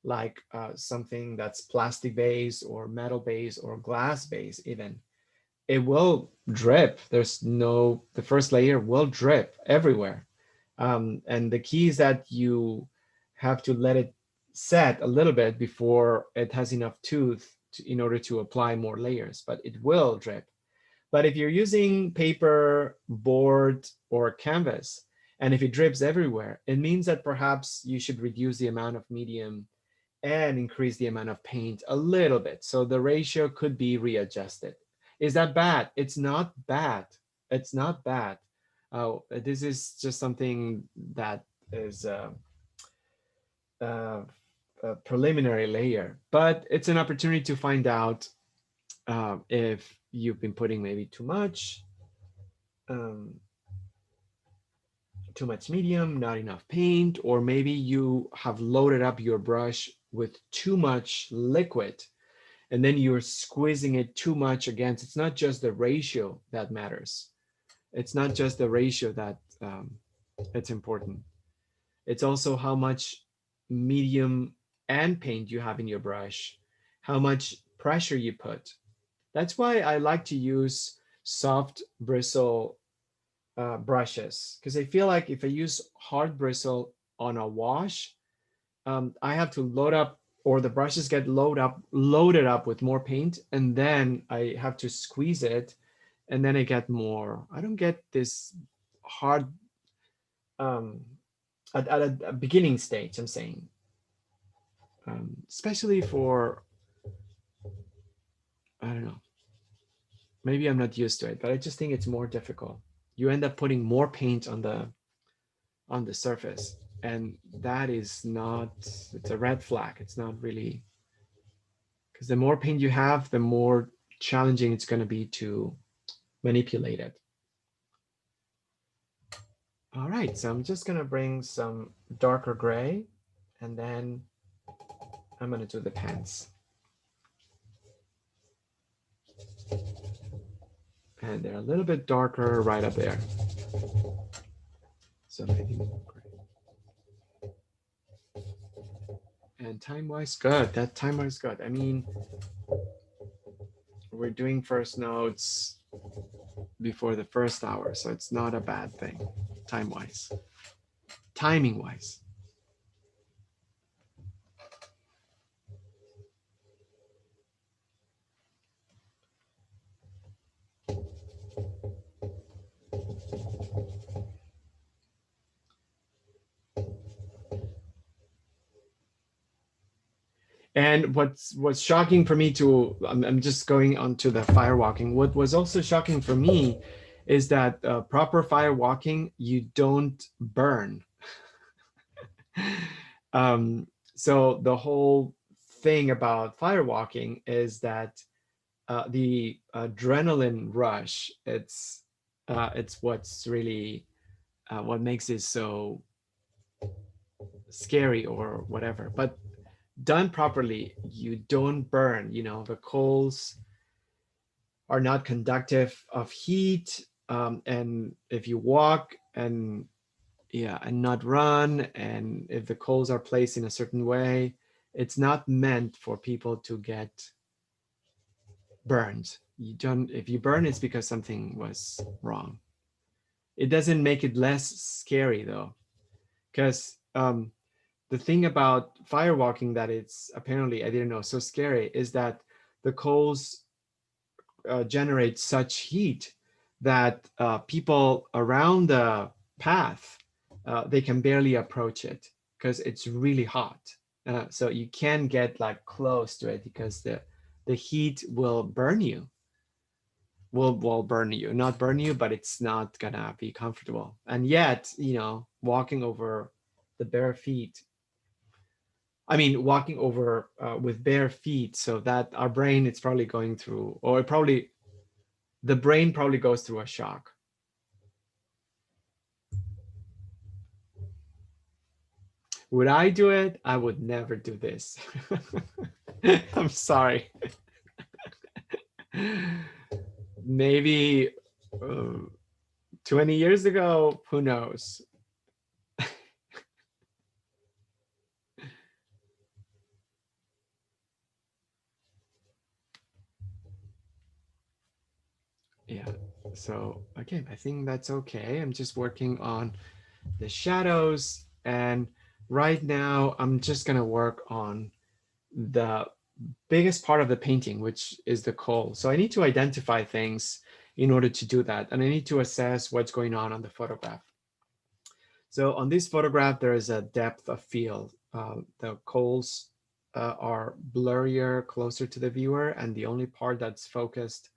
like something that's plastic base or metal base or glass base even, it will drip. The first layer will drip everywhere. And the key is that you have to let it set a little bit before it has enough tooth in order to apply more layers, but it will drip. But if you're using paper, board, or canvas, and if it drips everywhere, it means that perhaps you should reduce the amount of medium and increase the amount of paint a little bit. So the ratio could be readjusted. Is that bad? It's not bad. It's not bad. This is just something that is a preliminary layer, but it's an opportunity to find out If you've been putting maybe um, too much medium, not enough paint, or maybe you have loaded up your brush with too much liquid and then you're squeezing it too much against. It's not just the ratio that matters. It's not just the ratio that it's important. It's also how much medium and paint you have in your brush, how much pressure you put. That's why I like to use soft bristle brushes, because I feel like if I use hard bristle on a wash, I have to load up, or the brushes get loaded up with more paint, and then I have to squeeze it, and then I get more. I don't get this hard um, at a beginning stage. I'm saying, especially for, I don't know, maybe I'm not used to it, but I just think it's more difficult. You end up putting more paint on the surface, and that is not. It's a red flag. It's not really, because the more paint you have, the more challenging it's going to be to manipulate it. All right, so I'm just going to bring some darker gray, and then I'm going to do the pants. And they're a little bit darker right up there. So maybe more gray. And time-wise, good. That time-wise, good. I mean, we're doing first notes before the first hour, so it's not a bad thing, time-wise, timing-wise. And what's shocking for me too, I'm just going on to the firewalking. What was also shocking for me is that proper firewalking, you don't burn. So the whole thing about firewalking is that the adrenaline rush, it's what's really what makes it so scary or whatever. But done properly, you don't burn. You know, the coals are not conductive of heat, and if you walk and yeah, and not run, and if the coals are placed in a certain way, it's not meant for people to get burned. You don't. If you burn, it's because something was wrong. It doesn't make it less scary though, because the thing about firewalking that it's apparently, I didn't know, so scary is that the coals generate such heat that people around the path, they can barely approach it because it's really hot. So you can get like close to it because the heat will burn you. Will burn you, not burn you, but it's not gonna be comfortable. And yet, you know, walking over the bare feet, I mean, walking over with bare feet, so that our brain, it's probably going through, or it probably, the brain probably goes through a shock. Would I do it? I would never do this. I'm sorry. Maybe 20 years ago, who knows? Yeah, so again, I think that's okay. I'm just working on the shadows, and right now I'm just gonna work on the biggest part of the painting, which is the coal. So I need to identify things in order to do that, and I need to assess what's going on the photograph. So on this photograph, there is a depth of field. The coals are blurrier, closer to the viewer, and the only part that's focused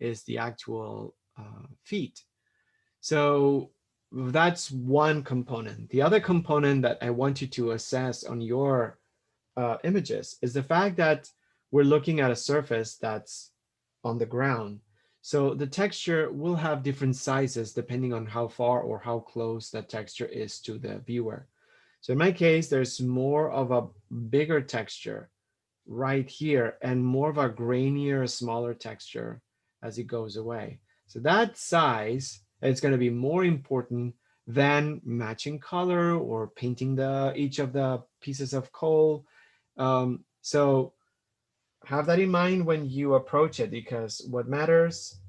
is the actual feet. So that's one component. The other component that I want you to assess on your images is the fact that we're looking at a surface that's on the ground. So the texture will have different sizes depending on how far or how close that texture is to the viewer. So in my case, there's more of a bigger texture right here and more of a grainier, smaller texture as it goes away. So that size is going to be more important than matching color or painting each of the pieces of coal. So have that in mind when you approach it, because what matters,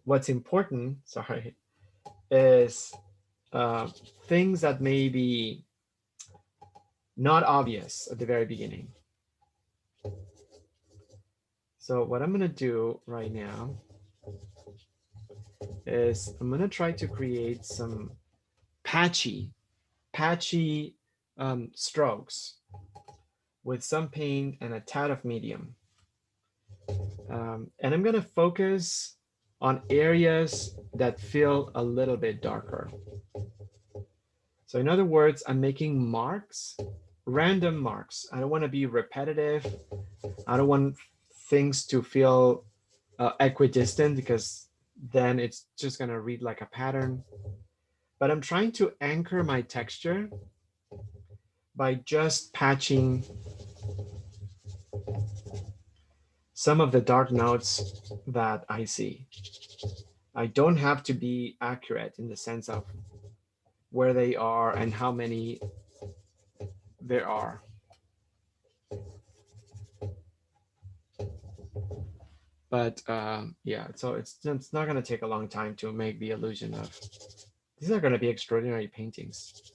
what's important, sorry, is uh, things that may be not obvious at the very beginning. So what I'm gonna do right now is I'm gonna try to create some patchy strokes with some paint and a tad of medium. And I'm gonna focus on areas that feel a little bit darker. So in other words, I'm making marks, random marks. I don't want to be repetitive. I don't want things to feel equidistant, because then it's just going to read like a pattern. But I'm trying to anchor my texture by just patching some of the dark notes that I see. I don't have to be accurate in the sense of where they are and how many there are. But yeah, so it's not going to take a long time to make the illusion of these are going to be extraordinary paintings.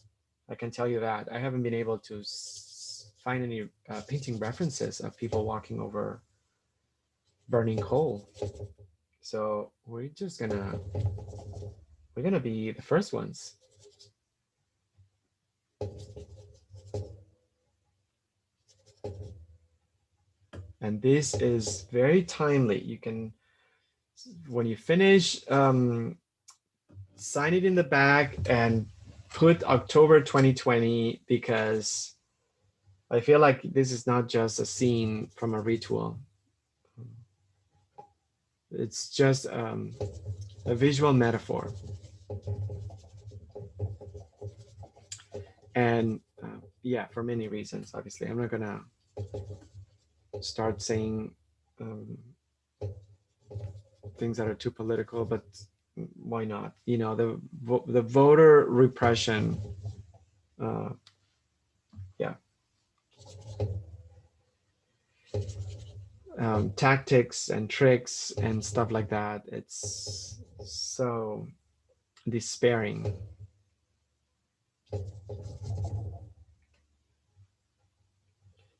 I can tell you that. I haven't been able to find any painting references of people walking over burning coal. So we're gonna be the first ones. And this is very timely. You can, when you finish, sign it in the back and put October 2020, because I feel like this is not just a scene from a ritual. It's just a visual metaphor. And yeah, for many reasons, obviously. I'm not gonna start saying things that are too political, but why not? You know, the voter repression, yeah, tactics and tricks and stuff like that. It's so despairing.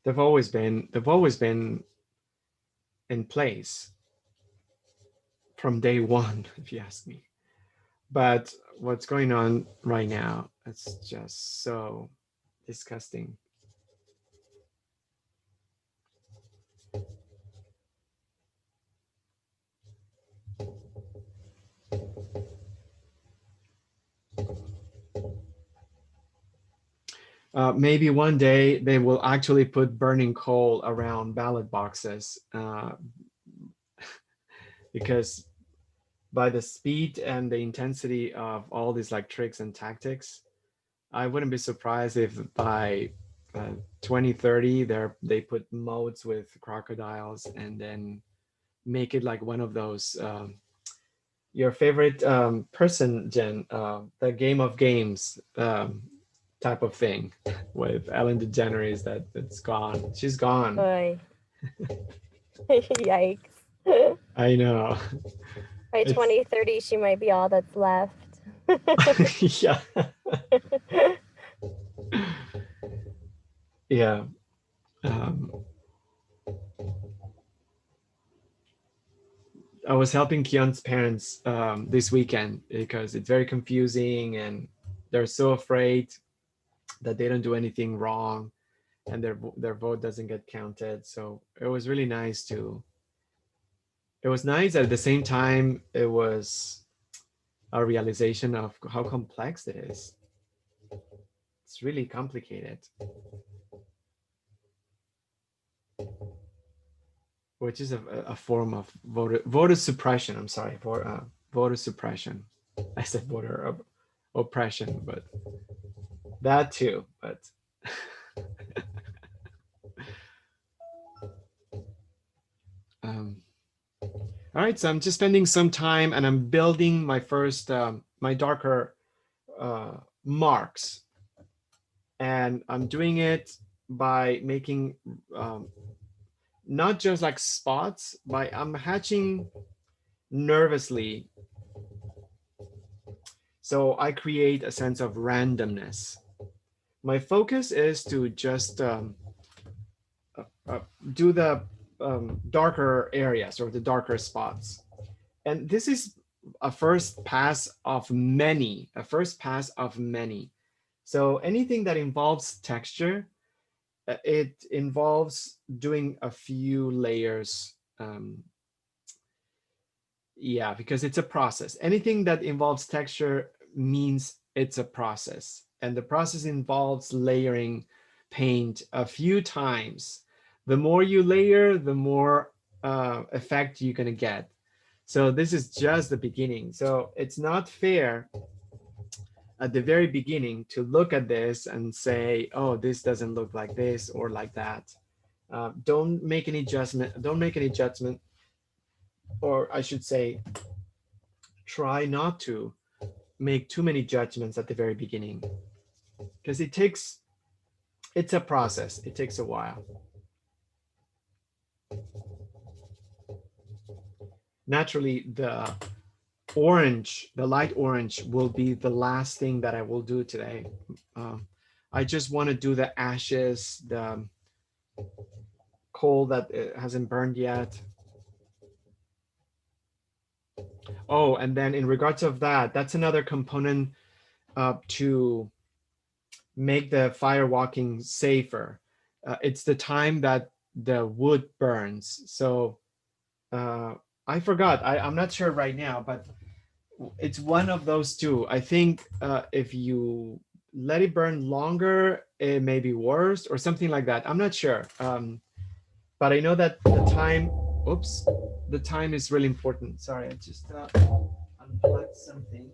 They've always been in place from day one, if you ask me. But what's going on right now, it's just so disgusting. Maybe one day they will actually put burning coal around ballot boxes, because by the speed and the intensity of all these like tricks and tactics, I wouldn't be surprised if by 2030 they put modes with crocodiles and then make it like one of those your favorite person, Jen, the Game of Games type of thing with Ellen DeGeneres that's gone. She's gone. Boy. Yikes. I know. By It's 2030, she might be all that's left. yeah. Yeah. Um, I was helping Kion's parents this weekend because it's very confusing and they're so afraid that they don't do anything wrong and their vote doesn't get counted. So it was really nice to. It was nice at the same time. It was a realization of how complex it is. It's really complicated. which is a form of voter suppression. I'm sorry, for voter suppression. I said voter oppression, but that too. But um, all right, so I'm just spending some time and I'm building my first my darker uh, marks, and I'm doing it by making not just like spots, but I'm hatching nervously. So I create a sense of randomness. My focus is to just uh, do the darker areas or the darker spots. And this is a first pass of many, a first pass of many. So anything that involves texture, it involves doing a few layers. Yeah, because it's a process. Anything that involves texture means it's a process. And the process involves layering paint a few times. The more you layer, the more effect you're going to get. So this is just the beginning. So it's not fair at the very beginning to look at this and say, oh, this doesn't look like this or like that. Don't make any judgment. Don't make any judgment, or I should say, try not to make too many judgments at the very beginning, because it's a process. It takes a while. Naturally, the light orange will be the last thing that I will do today. I just want to do the ashes, the coal that hasn't burned yet. Oh, and then in regards of that, that's another component to make the fire walking safer. It's the time that the wood burns. So uh, I forgot. I'm not sure right now, but it's one of those two. I think if you let it burn longer, it may be worse or something like that. I'm not sure. But I know that the time, oops, the time is really important. Sorry, I just unplugged something.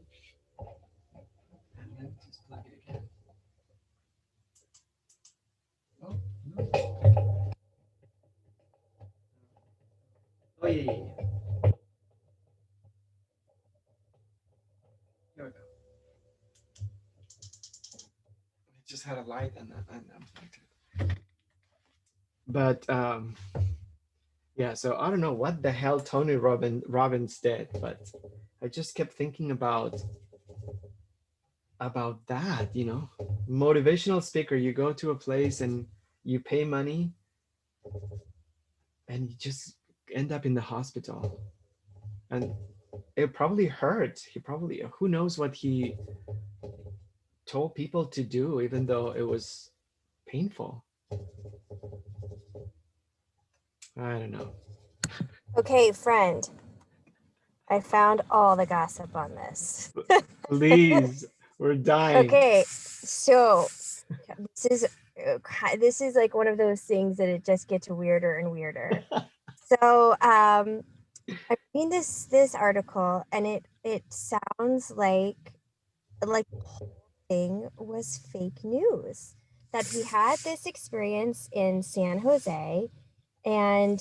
And then just plug it again. Oh, no. Oh, yeah, yeah, yeah. Here we go. I just had a light and unplugged it. But yeah, so I don't know what the hell Tony Robbins did, but I just kept thinking about that, motivational speaker. You go to a place and you pay money and you just end up in the hospital, and it probably hurt. He probably, who knows what he told people to do, even though it was painful. I don't know. Okay, friend, I found all the gossip on this. Please, we're dying. Okay, so this is like one of those things that it just gets weirder and weirder. So I read this article, and it sounds like the whole thing was fake news. That he had this experience in San Jose, and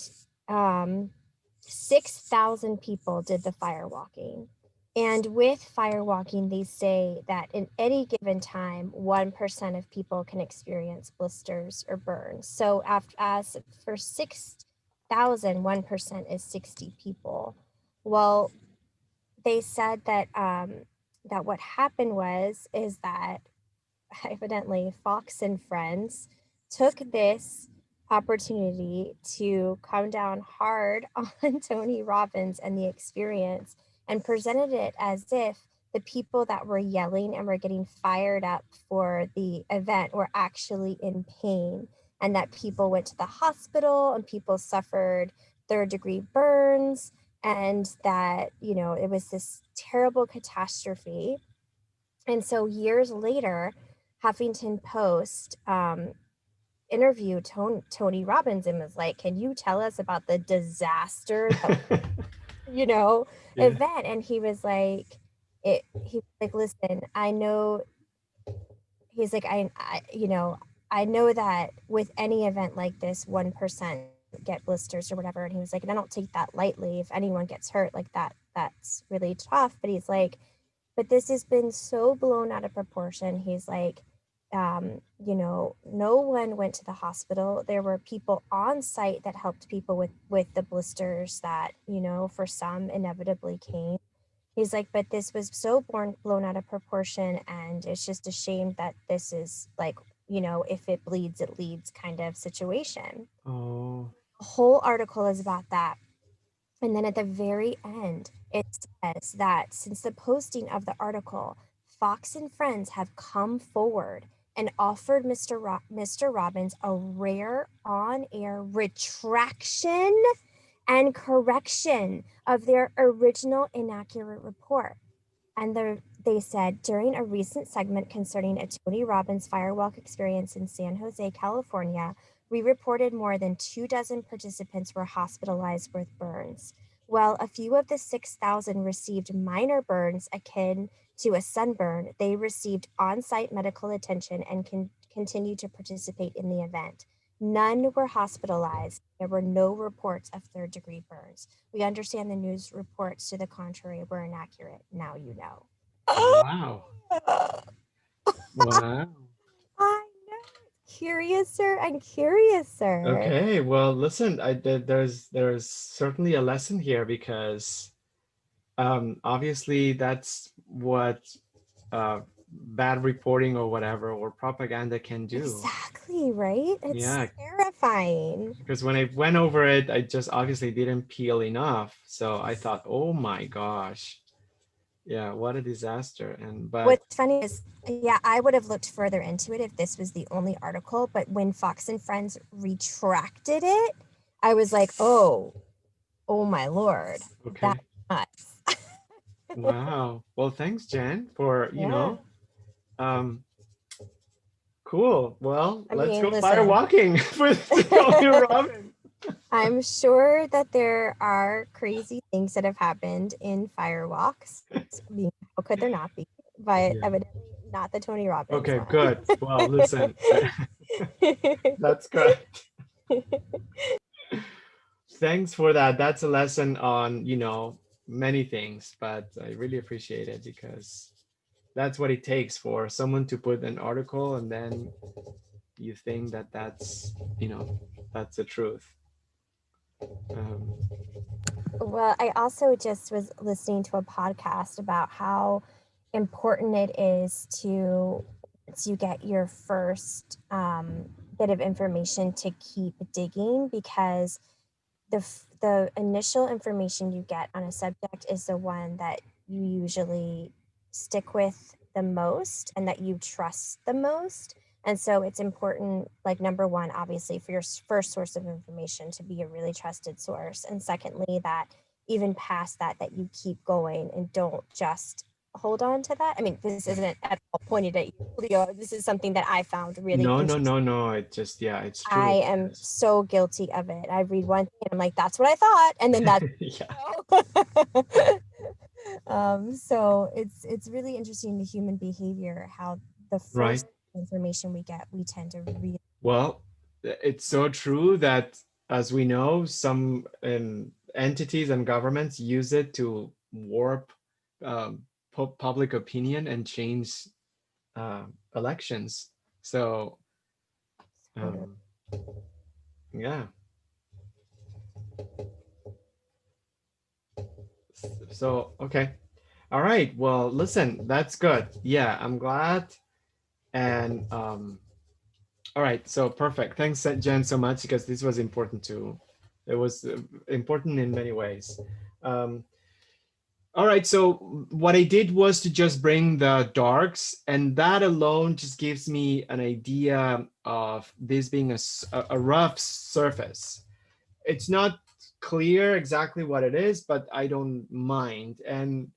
6,000 people did the firewalking. And with firewalking, they say that in any given time, 1% of people can experience blisters or burns. So as for 6,000, 1% is 60 people. Well, they said that that what happened is that evidently Fox and Friends took this opportunity to come down hard on Tony Robbins and the experience, and presented it as if the people that were yelling and were getting fired up for the event were actually in pain, and that people went to the hospital and people suffered third-degree burns, and that, it was this terrible catastrophe. And so years later, Huffington Post interviewed Tony Robbins and was like, "Can you tell us about the disaster that Yeah. event?" And he was like, he was like, "Listen, I know." He's like, I know that with any event like this, 1% get blisters or whatever." And he was like, "And I don't take that lightly. If anyone gets hurt like that, that's really tough." But he's like, "But this has been so blown out of proportion." He's like, no one went to the hospital. There were people on site that helped people with the blisters that, for some inevitably came. He's like, "But this was so blown out of proportion, and it's just a shame that this is like, if it bleeds, it leads kind of situation." Oh. The whole article is about that. And then at the very end, it says that since the posting of the article, Fox and Friends have come forward and offered Mr. Robbins a rare on air retraction and correction of their original inaccurate report. And they said, "During a recent segment concerning a Tony Robbins firewalk experience in San Jose, California, we reported more than 24 participants were hospitalized with burns. While a few of the 6,000 received minor burns akin to a sunburn, they received on site medical attention and can continue to participate in the event. None were hospitalized. There were no reports of third-degree burns. We understand the news reports to the contrary were inaccurate. Now you know." Wow. Wow. I know. Curiouser and curiouser. Okay, well, listen, there's certainly a lesson here because obviously that's what bad reporting or whatever or propaganda can do. Exactly, right? It's Yeah, terrifying. because when I went over it, I just obviously didn't peel enough. So I thought, oh my gosh, yeah, what a disaster. And but What's funny is, yeah, I would have looked further into it if this was the only article, but when Fox and Friends retracted it, I was like, oh my lord, that's okay, nuts. wow. Well, thanks, Jen, for Yeah. um, cool. Well, I let's mean, go fire listen, walking with Tony Robbins. I'm sure that there are crazy things that have happened in firewalks. I mean, how could there not be? But Yeah. evidently not the Tony Robbins Okay, one. good. Well, listen, that's good. Thanks for that. That's a lesson on, many things, but I really appreciate it because that's what it takes for someone to put an article and then you think that that's the truth. Um, Well, I also just was listening to a podcast about how important it is to once you get your first bit of information to keep digging, because the initial information you get on a subject is the one that you usually stick with the most and that you trust the most. And so it's important, like, number one, obviously, for your first source of information to be a really trusted source. And secondly, that even past that, that you keep going and don't just hold on to that. I mean, this isn't at all pointed at you, Leo. This is something that I found really no, no, interesting. no, no. It just, yeah, it's true I am because, so guilty of it. I read one thing and I'm like, "That's what I thought," and then that's yeah, so it's really interesting, the human behavior, how the right. first information we get, we tend to read. Well, it's so true that, as we know, some entities and governments use it to warp public opinion and change elections. So, Totally. um, yeah. So, okay. All right. Well, listen, that's good. Yeah, I'm glad. And all right. So perfect. Thanks, Jen, so much because this was important too. It was important in many ways. Um, all right. So what I did was to just bring the darks, and that alone just gives me an idea of this being a rough surface. It's not clear exactly what it is, but I don't mind. And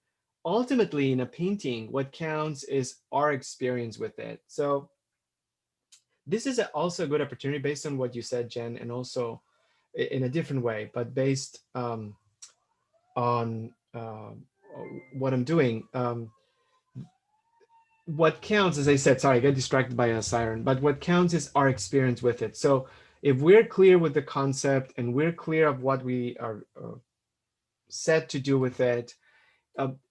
ultimately, in a painting, what counts is our experience with it. So this is also a good opportunity based on what you said, Jen, and also in a different way, but based on what I'm doing. What counts, as I said, sorry, I got distracted by a siren, but what counts is our experience with it. So if we're clear with the concept and we're clear of what we are set to do with it,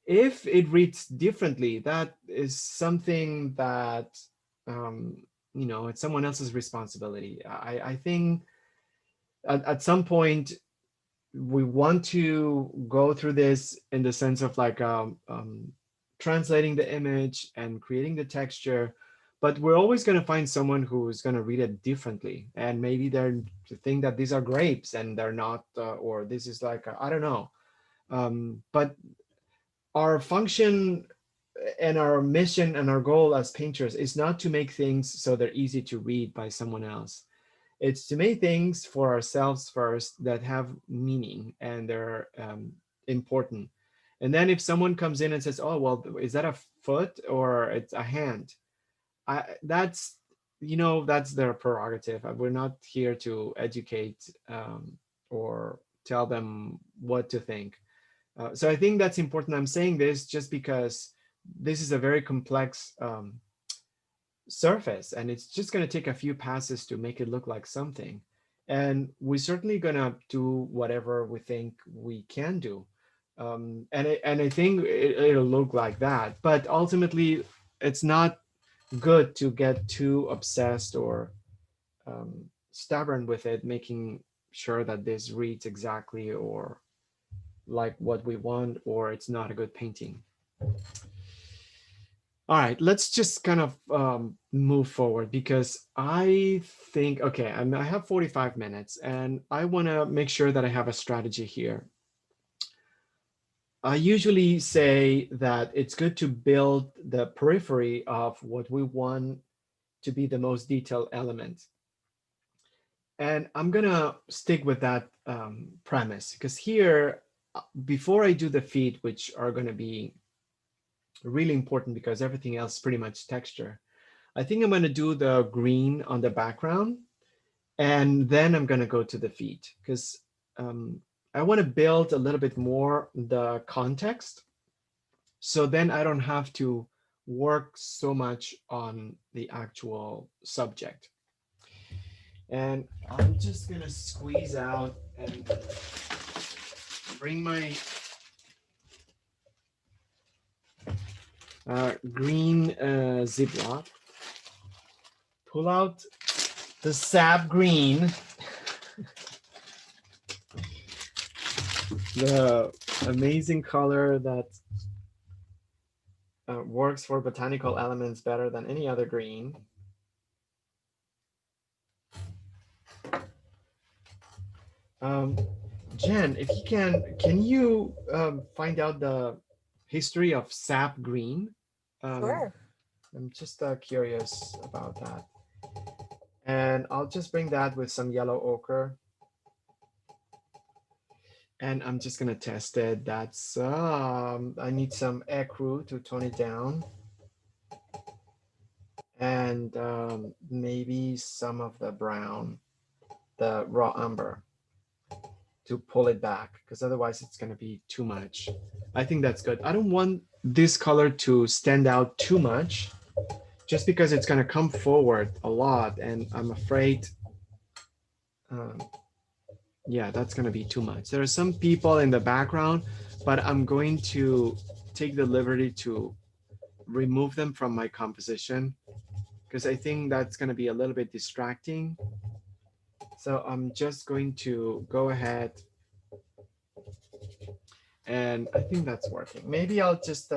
if it reads differently, that is something that, it's someone else's responsibility. I think at some point we want to go through this in the sense of like translating the image and creating the texture, but we're always going to find someone who's going to read it differently, and maybe they're to think that these are grapes and they're not, or this is like I don't know. But our function and our mission and our goal as painters is not to make things so they're easy to read by someone else. It's to make things for ourselves first that have meaning and they're important. And then if someone comes in and says, "Oh, well, is that a foot or it's a hand?" That's that's their prerogative. We're not here to educate or tell them what to think. So I think that's important. I'm saying this just because this is a very complex surface, and it's just going to take a few passes to make it look like something. And we're certainly going to do whatever we think we can do. And I think it'll look like that. But ultimately, it's not good to get too obsessed or stubborn with it, making sure that this reads exactly or like what we want, or it's not a good painting. All right, let's just kind of move forward because I think, okay, I have 45 minutes and I want to make sure that I have a strategy here. I usually say that it's good to build the periphery of what we want to be the most detailed element. And I'm going to stick with that premise because here, before I do the feet, which are going to be really important because everything else is pretty much texture, I think I'm going to do the green on the background, and then I'm going to go to the feet because I want to build a little bit more the context. So then I don't have to work so much on the actual subject. And I'm just going to squeeze out and bring my green Ziploc, pull out the sap green, the amazing color that works for botanical elements better than any other green. Um, Jen, if you can you find out the history of sap green? Um, Sure. I'm just curious about that. And I'll just bring that with some yellow ochre. And I'm just gonna test it. That's I need some ecru to tone it down, and maybe some of the brown, the raw umber, to pull it back, because otherwise it's gonna be too much. I think that's good. I don't want this color to stand out too much, just because it's gonna come forward a lot, and I'm afraid. Um, yeah, that's gonna be too much. There are some people in the background, but I'm going to take the liberty to remove them from my composition because I think that's gonna be a little bit distracting. So I'm just going to go ahead, and I think that's working. Maybe I'll just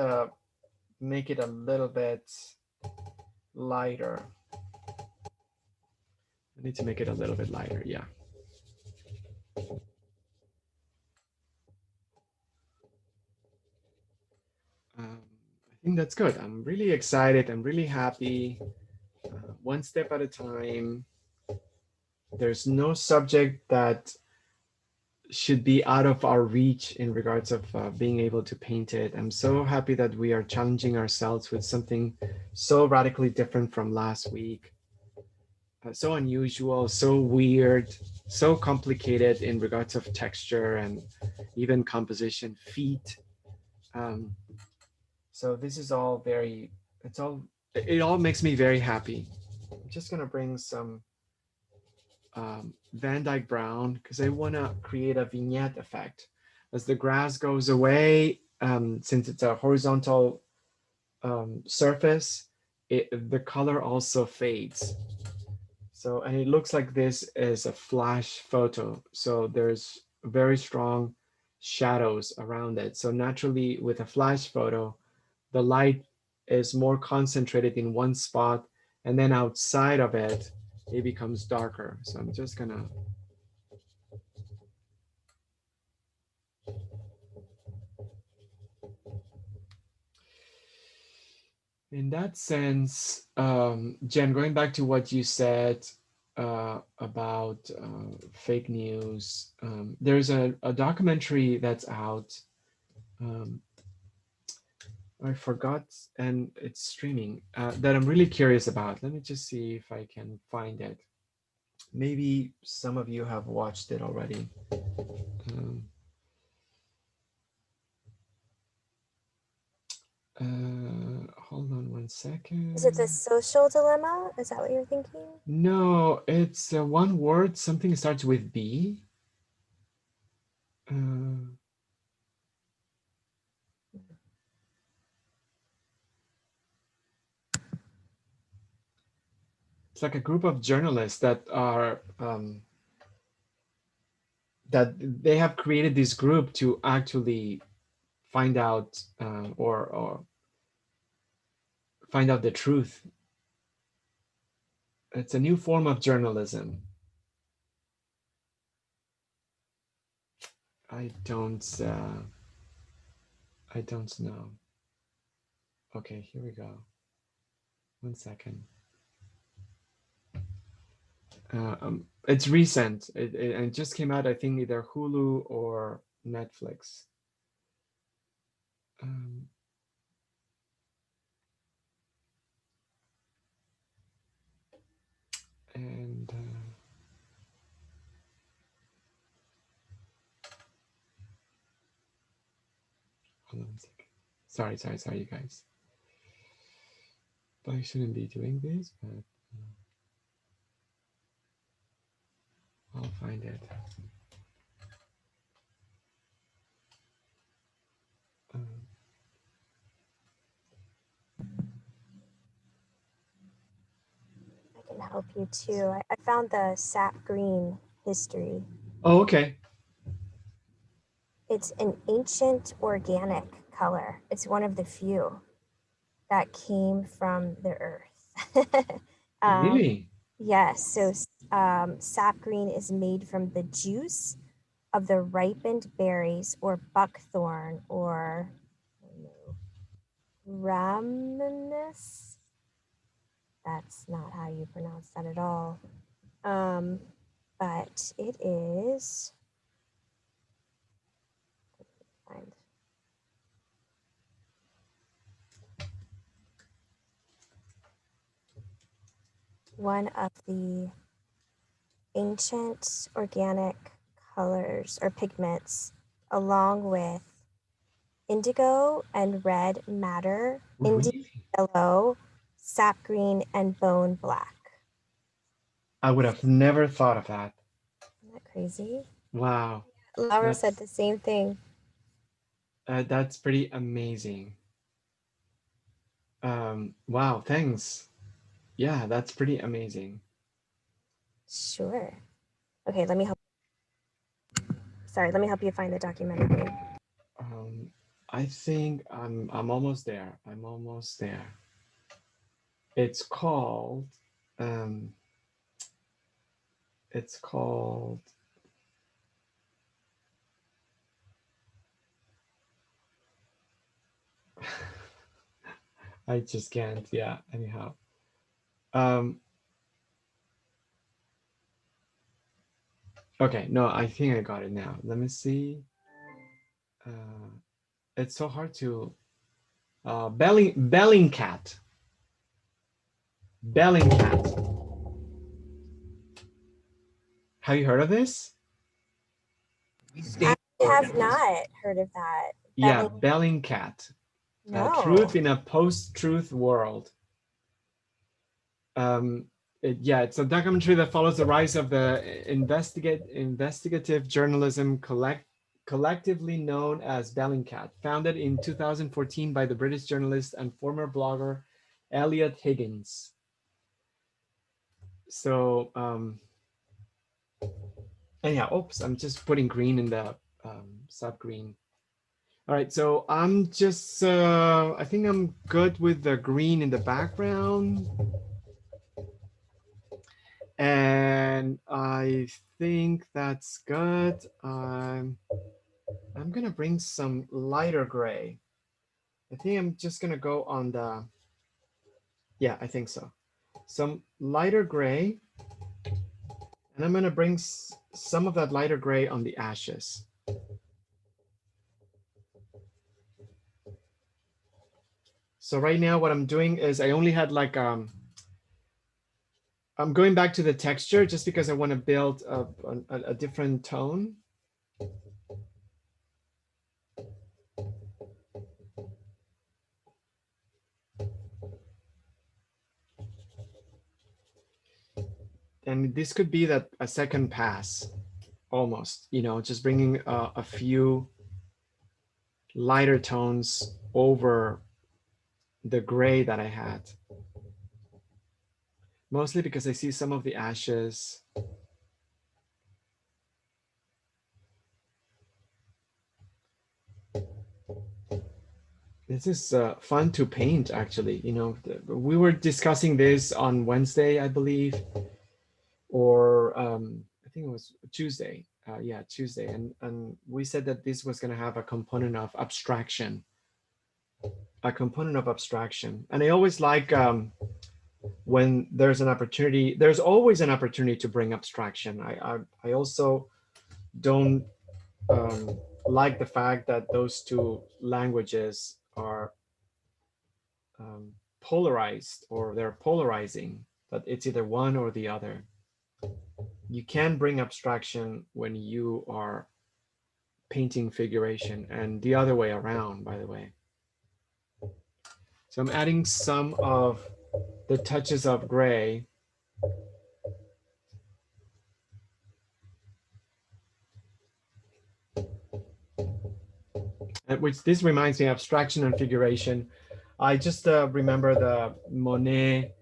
make it a little bit lighter. I need to make it a little bit lighter, yeah. I think that's good. I'm really excited. I'm really happy. One step at a time. There's no subject that should be out of our reach in regards of being able to paint it. I'm so happy that we are challenging ourselves with something so radically different from last week. so unusual, so weird, so complicated in regards of texture and even composition, feet. Um, so this is all very, it all makes me very happy. I'm just gonna bring some Van Dyke Brown because I wanna create a vignette effect. As the grass goes away, since it's a horizontal surface, the color also fades. So, and it looks like this is a flash photo. So there's very strong shadows around it. So naturally with a flash photo, the light is more concentrated in one spot, and then outside of it, it becomes darker. So I'm just gonna, in that sense, Jen, going back to what you said about fake news, there's a documentary that's out. Um, I forgot, and it's streaming, that I'm really curious about. Let me just see if I can find it. Maybe some of you have watched it already. Um, Hold on one Is it the second. social dilemma? Is that what you're thinking? No, it's one word. Something starts with B. Uh, it's like a group of journalists that are that they have created this group to actually find out or find out the truth. It's a new form of journalism. I don't I don't know. Okay, here we go. One second. It's recent. It just came out, I think, either Hulu or Netflix. Um, and hold on a second. Sorry, you guys. But I shouldn't be doing this, but I'll find it. Um, I can help you too. I found the sap green history. oh, okay. It's an ancient organic color. It's one of the few that came from the earth. um, Really? yes, so sap green is made from the juice of the ripened berries or buckthorn or rhamnus. That's not how you pronounce that at all. But it is. Find one of the ancient organic colors or pigments, along with indigo and red madder, indigo Really? yellow, sap green, and bone black. I would have never thought of that. Isn't that crazy? Wow. Laura said That's the same thing. that's pretty amazing. Wow, thanks. Yeah, that's pretty amazing. Sure. Okay, let me help. Sorry, let me help you find the documentary. Um, I think I'm almost there. I'm almost there. It's called um, it's called I just can't. Yeah. Anyhow. Um, okay. No, I think I got it now. Let me see. Uh, it's so hard to Bellingcat. Bellingcat. Have you heard of this? I have not heard of that. Yeah, Bellingcat. No. Truth in a post-truth world. Yeah, it's a documentary that follows the rise of the investigative journalism collectively known as Bellingcat, founded in 2014 by the British journalist and former blogger Elliot Higgins. So, anyhow, oops, I'm just putting green in the sub green. All right, so I'm just, I think I'm good with the green in the background. And I think that's good. I'm gonna bring some lighter gray. I think I'm just gonna go on the, yeah, I think so. Some lighter gray. And I'm gonna bring some of that lighter gray on the ashes. So right now what I'm doing is I only had like, I'm going back to the texture just because I want to build a different tone. And this could be that a second pass almost, you know, just bringing a few lighter tones over the gray that I had. Mostly because I see some of the ashes. This is fun to paint, actually. You know, we were discussing this on Wednesday, I believe, or I think it was Tuesday. Yeah, Tuesday. And we said that this was going to have a component of abstraction. And I always like when there's an opportunity, there's always an opportunity to bring abstraction. I also don't like the fact that those two languages are polarized, or they're polarizing, that it's either one or the other. You can bring abstraction when you are painting figuration, and the other way around, by the way. So I'm adding some of the touches of gray. Which this reminds me of abstraction and figuration. I just remember the Monet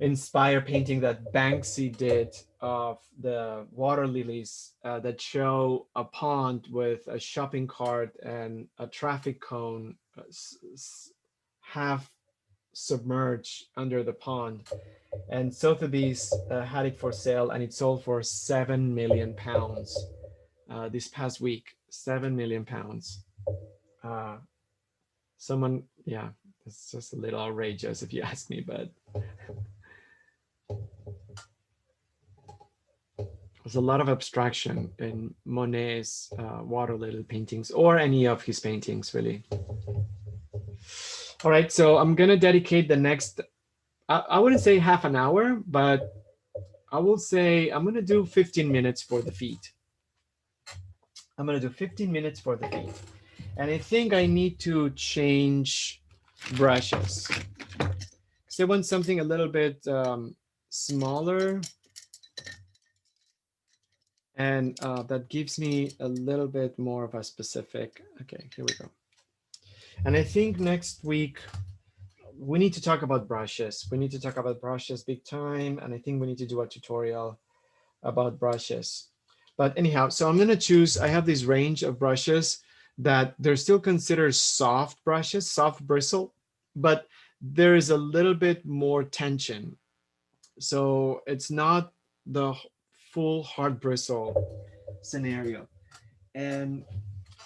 inspired painting that Banksy did of the water lilies that show a pond with a shopping cart and a traffic cone half submerged under the pond. And Sotheby's had it for sale, and it sold for £7 million this past week. £7 million. Someone, yeah, it's just a little outrageous if you ask me, but there's a lot of abstraction in Monet's water lily paintings, or any of his paintings, really. All right, so I'm gonna dedicate the next, I wouldn't say half an hour, but I will say I'm gonna do 15 minutes for the feet. I'm gonna do 15 minutes for the feet. And I think I need to change brushes, because I want something a little bit smaller, and that gives me a little bit more of a specific, okay, here we go. And I think next week we need to talk about brushes. We need to talk about brushes big time, and I think we need to do a tutorial about brushes. But anyhow, so I'm gonna choose, I have this range of brushes that they're still considered soft brushes, soft bristle, but there is a little bit more tension. So it's not the full hard bristle scenario. And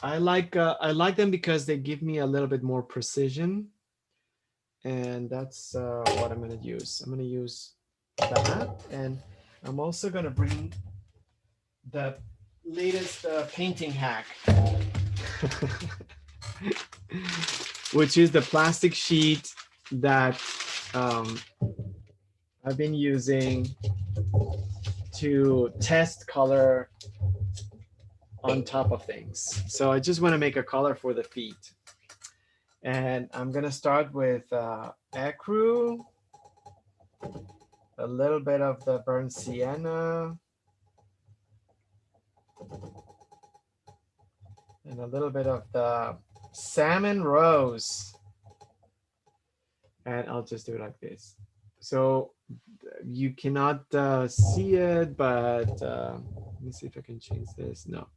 I like them because they give me a little bit more precision. And that's what I'm gonna use. I'm gonna use that. And I'm also gonna bring the latest painting hack, which is the plastic sheet that I've been using to test color on top of things. So I just want to make a color for the feet. And I'm going to start with ecru, a little bit of the burnt sienna, and a little bit of the salmon rose. And I'll just do it like this. So you cannot see it, but let me see if I can change this. No,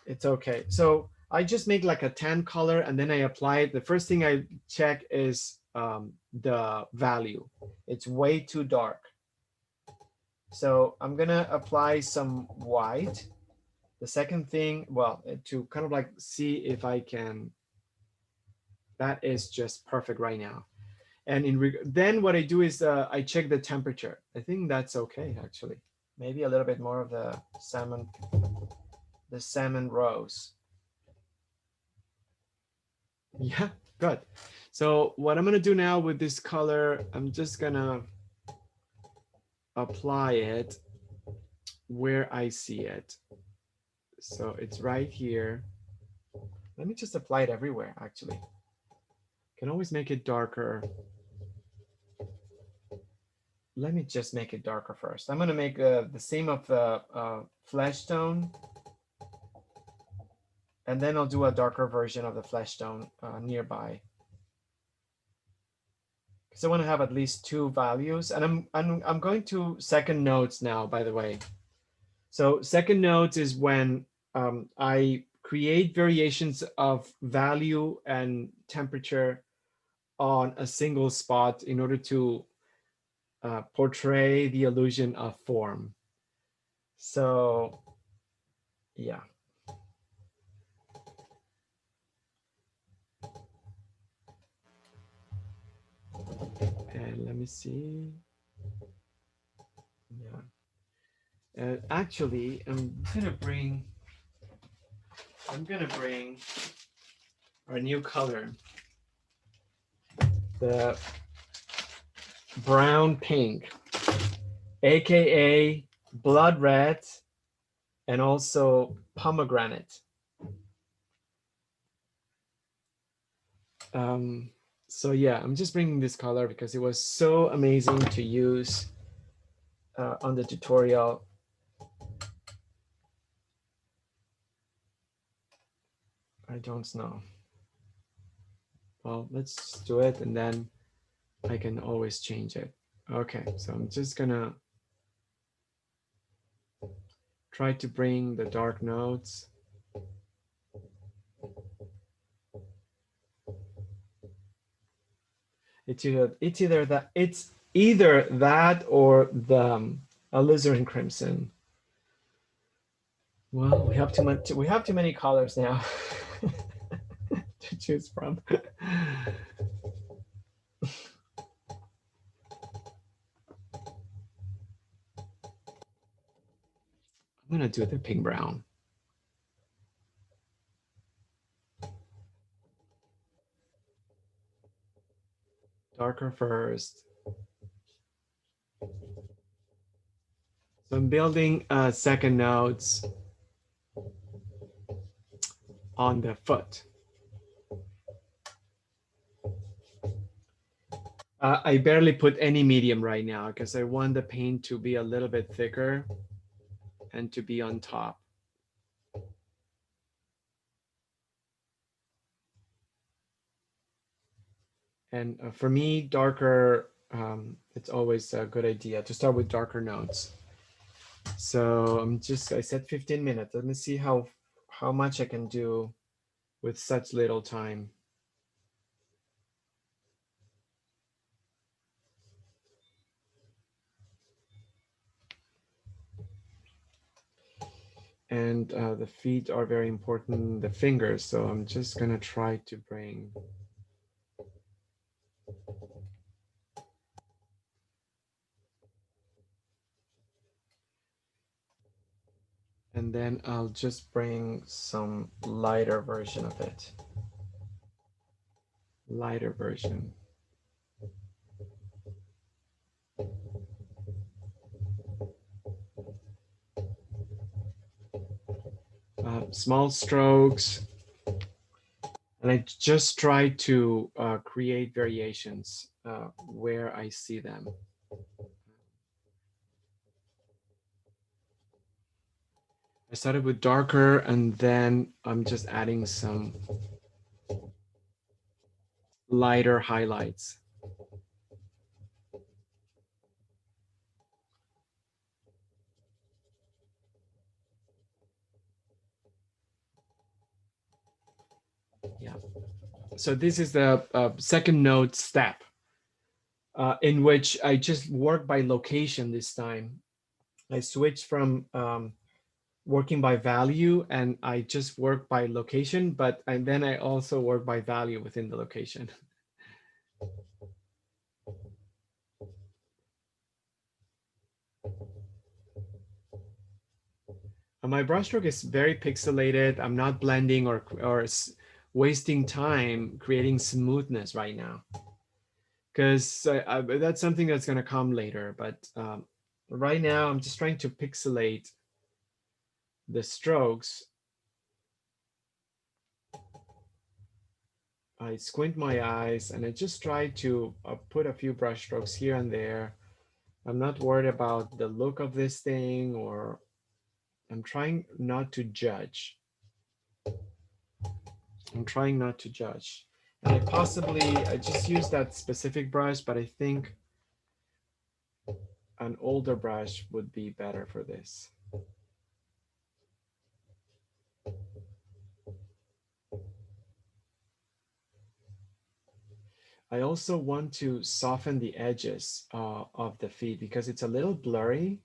it's okay. So I just make like a tan color and then I apply it. The first thing I check is the value. It's way too dark. So I'm gonna apply some white. The second thing, well, to kind of like see if I can, that is just perfect right now. And then what I do is I check the temperature. I think that's okay, actually. Maybe a little bit more of the salmon rose. Yeah, good. So what I'm gonna do now with this color, I'm just gonna apply it where I see it. So it's right here. Let me just apply it everywhere, actually. Can always make it darker. Let me just make it darker first. I'm gonna make the same of the flesh tone. And then I'll do a darker version of the flesh tone nearby. Because I want to have at least two values. And I'm going to second notes now, by the way. So second notes is when I create variations of value and temperature on a single spot in order to portray the illusion of form. So yeah. And let me see. Yeah. Actually, I'm gonna bring our new color, the brown pink, aka blood red, and also pomegranate. So yeah, I'm just bringing this color because it was so amazing to use on the tutorial. I don't know. Well, let's do it and then I can always change it. Okay, so I'm just gonna try to bring the dark notes. It's either that or the alizarin crimson. Well, we have too much. We have too many colors now to choose from. I'm gonna do the pink brown. Darker first. So I'm building second notes on the foot. I barely put any medium right now because I want the paint to be a little bit thicker and to be on top. And for me, darker, it's always a good idea to start with darker notes. So I said 15 minutes. Let me see how much I can do with such little time. And the feet are very important, the fingers. So I'm just gonna try to bring and then I'll just bring some lighter version of it. Lighter version. small strokes, and I just try to create variations where I see them. I started with darker, and then I'm just adding some lighter highlights. Yeah. So this is the second note step in which I just work by location this time. I switched from working by value, and I just work by location, but and then I also work by value within the location. And my brushstroke is very pixelated. I'm not blending or wasting time creating smoothness right now, because that's something that's going to come later. But right now, I'm just trying to pixelate the strokes. I squint my eyes and I just try to put a few brush strokes here and there. I'm not worried about the look of this thing, or I'm trying not to judge. I'm trying not to judge. And I just use that specific brush, but I think an older brush would be better for this. I also want to soften the edges of the feet because it's a little blurry.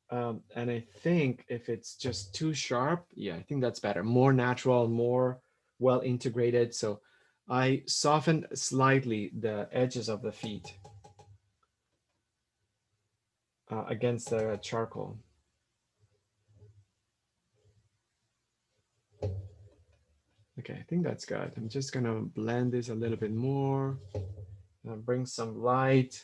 And I think if it's just too sharp, yeah, I think that's better. More natural, more well integrated. So I softened slightly the edges of the feet against the charcoal. Okay, I think that's good. I'm just gonna blend this a little bit more. Bring some light.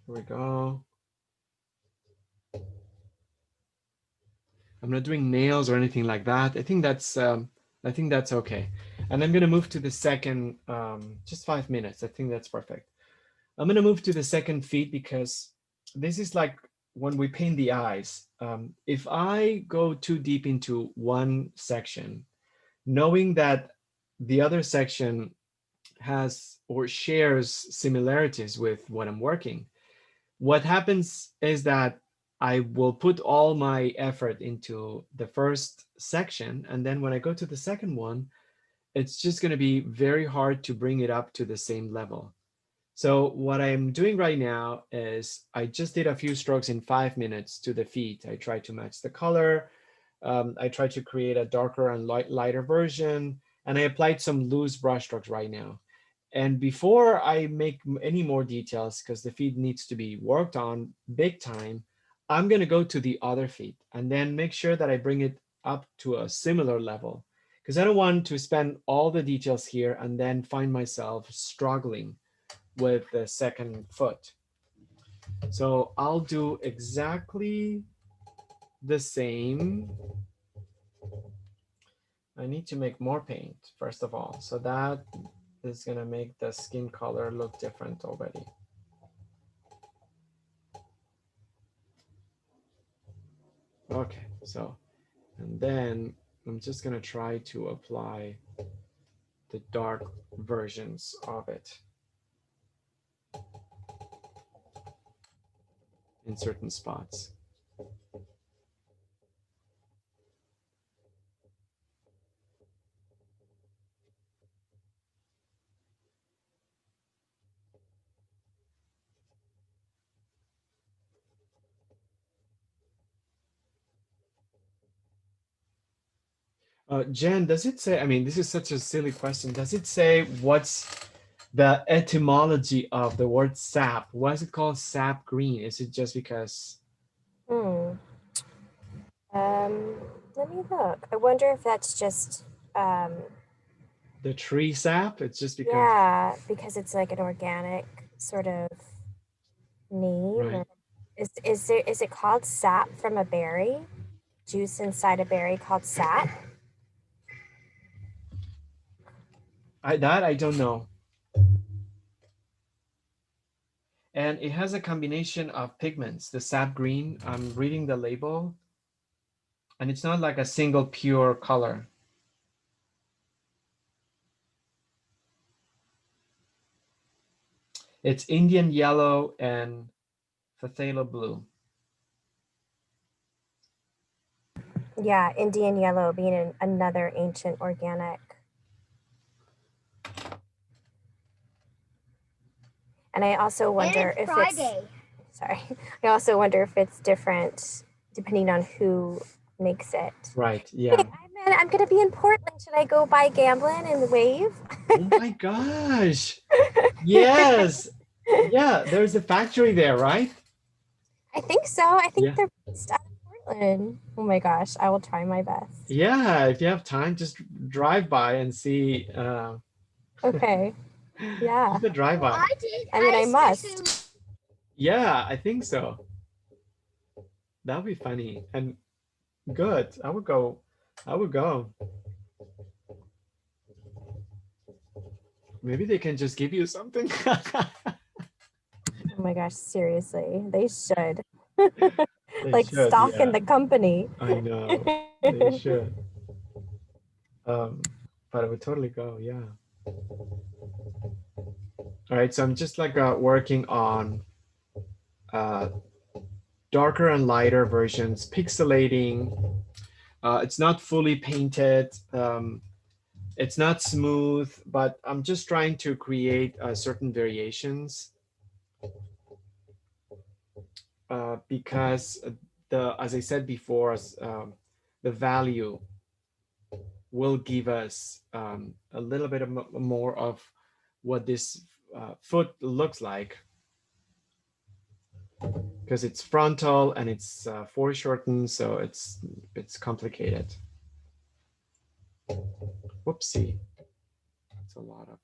Here we go. I'm not doing nails or anything like that. I think that's okay. And I'm gonna move to the second, just 5 minutes. I think that's perfect. I'm gonna move to the second feet because this is like when we paint the eyes. If I go too deep into one section, knowing that the other section has or shares similarities with what I'm working, what happens is that I will put all my effort into the first section, and then when I go to the second one, it's just going to be very hard to bring it up to the same level. So what I'm doing right now is I just did a few strokes in 5 minutes to the feet. I tried to match the color. I tried to create a darker and lighter version, and I applied some loose brush strokes right now. And before I make any more details, because the feet needs to be worked on big time, I'm going to go to the other feet and then make sure that I bring it up to a similar level, because I don't want to spend all the details here and then find myself struggling with the second foot. So I'll do exactly the same. I need to make more paint, first of all. So that is going to make the skin color look different already. Okay, so, and then I'm just going to try to apply the dark versions of it in certain spots. Jen, does it say, I mean, this is such a silly question. Does it say what's the etymology of the word sap? Why is it called sap green? Is it just because? Hmm. Let me look. I wonder if that's just um, The tree sap, it's just because, Yeah, because it's like an organic sort of name. right. Or is it called sap from a berry? Juice inside a berry called sap? I don't know. And it has a combination of pigments, the sap green. I'm reading the label, and it's not like a single pure color. It's Indian yellow and phthalo blue. Yeah, Indian yellow being another ancient organic. And I also wonder if Friday. Sorry. I also wonder if it's different depending on who makes it. Right, Hey, yeah. I'm gonna be in Portland. Should I go by Gamblin and wave? Oh my gosh. Yes. Yeah, there's a factory there, right? I think so. I think Yeah. they're based out of Portland. Oh my gosh, I will try my best. Yeah, if you have time, just drive by and see. Okay. Yeah. Just a drive by. I did. I mean, I must. Yeah, I think so. That'd be funny and good. I would go. I would go. Maybe they can just give you something. Oh my gosh, seriously. They should. They Like should, stock in yeah. the company. I know. They should. But I would totally go, yeah. All right, so I'm just like working on uh, darker and lighter versions, pixelating. It's not fully painted. It's not smooth, but I'm just trying to create certain variations because as I said before, the value will give us a little bit of more of what this foot looks like, because it's frontal and it's foreshortened, so it's complicated. Whoopsie, it's a lot of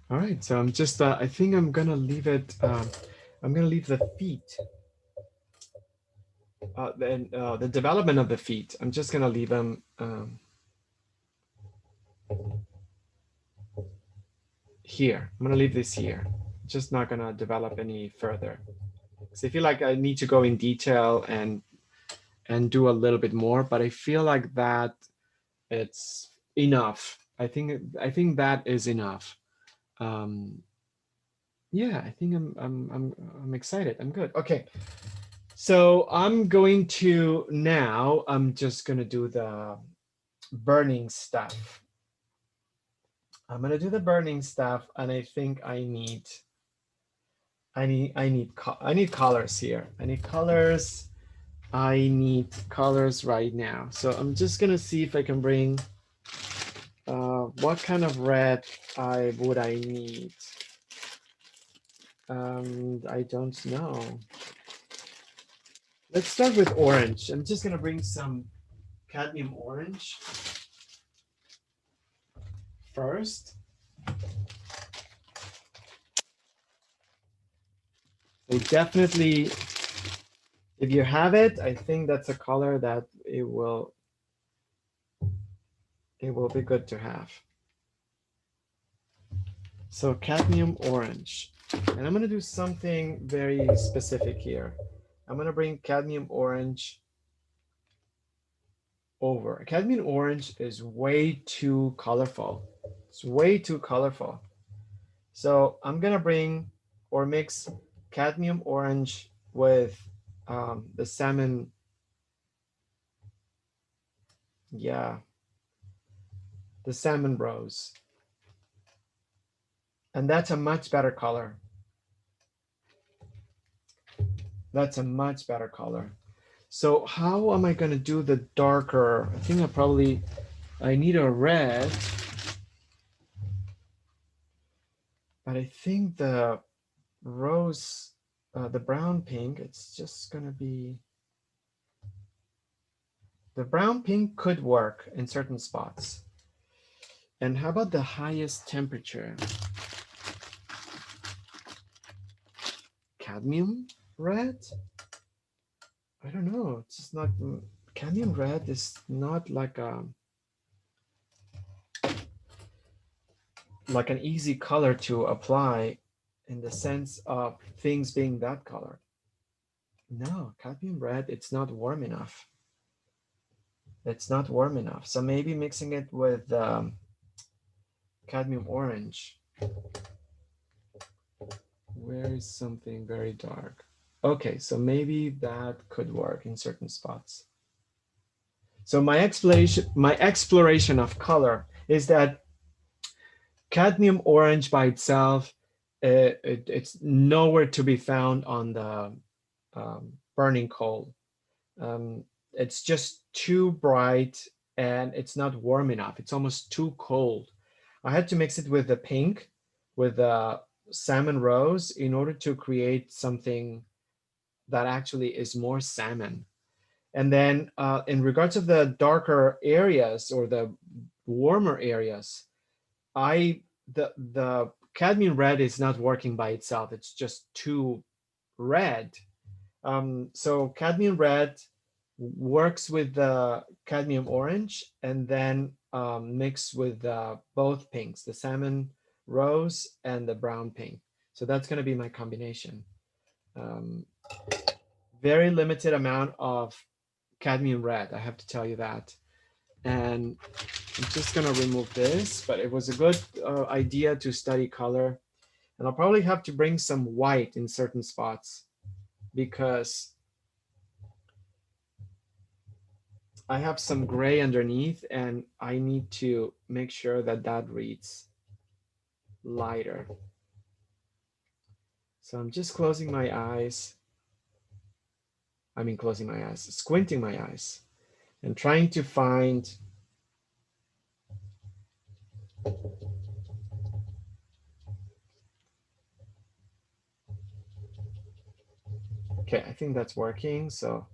all right, so I'm just I think I'm gonna leave it. I'm gonna leave the feet, the development of the feet. I'm just gonna leave them here. I'm gonna leave this here. Just not gonna develop any further. So I feel like I need to go in detail and do a little bit more, but I feel like that it's enough. I think that is enough. Yeah, I think I'm excited. I'm good. Okay. So I'm going to now, I'm just gonna do the burning stuff. I'm gonna do the burning stuff, and I think I need colors here. I need colors. I need colors right now. So I'm just gonna see if I can bring what kind of red would I need. I don't know. Let's start with orange. I'm just gonna bring some cadmium orange first. So definitely, if you have it, I think that's a color that it will be good to have. So cadmium orange. And I'm gonna do something very specific here. I'm gonna bring cadmium orange over. Cadmium orange is way too colorful. It's way too colorful. So I'm gonna bring or mix cadmium orange with the salmon. Yeah, the salmon rose. And that's a much better color. That's a much better color. So how am I going to do the darker? I think I need a red, but I think the rose, the brown pink, it's just going to be, the brown pink could work in certain spots. And how about the highest temperature? Cadmium red? I don't know. It's just not, cadmium red is not like an easy color to apply in the sense of things being that color. No, cadmium red, it's not warm enough. It's not warm enough. So maybe mixing it with cadmium orange. Where is something very dark? Okay, so maybe that could work in certain spots. So my exploration of color is that cadmium orange by itself, it's nowhere to be found on the burning coal. It's just too bright and it's not warm enough. It's almost too cold. I had to mix it with the pink, with the salmon rose in order to create something that actually is more salmon. And then in regards of the darker areas or the warmer areas, the cadmium red is not working by itself. It's just too red. So cadmium red works with the cadmium orange and then mixed with both pinks, the salmon rose and the brown pink. So that's going to be my combination. Um, very limited amount of cadmium red, I have to tell you that. And I'm just going to remove this, but it was a good idea to study color. And I'll probably have to bring some white in certain spots because I have some gray underneath and I need to make sure that that reads lighter. So I'm just closing my eyes. I mean, closing my eyes, squinting my eyes and trying to find okay, I think that's working. So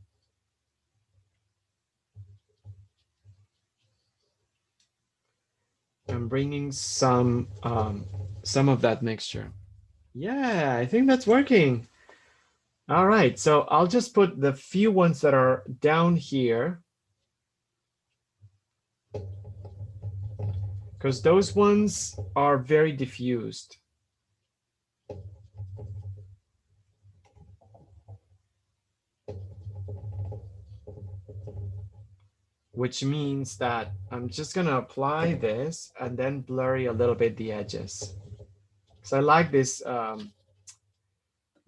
I'm bringing some of that mixture. Yeah, I think that's working. All right, so I'll just put the few ones that are down here because those ones are very diffused. Which means that I'm just gonna apply this and then blurry a little bit the edges. So I like this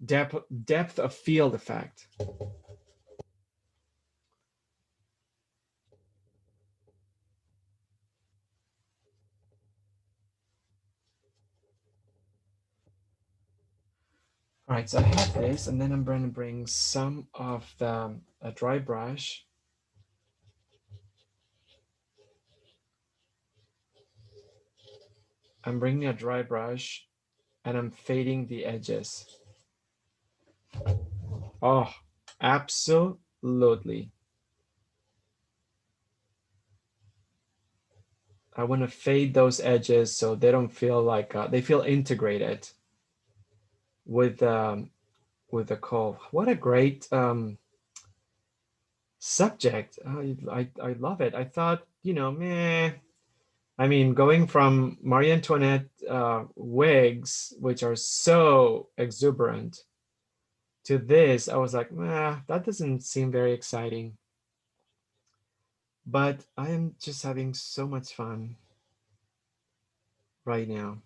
depth of field effect. All right, so I have this, and then I'm going to bring some of the a dry brush. I'm bringing a dry brush, and I'm fading the edges. Oh, absolutely. I want to fade those edges so they don't feel like they feel integrated with the coal. What a great subject. I love it. I thought, meh. I mean, going from Marie Antoinette wigs, which are so exuberant, to this, I was like, that doesn't seem very exciting. But I am just having so much fun right now.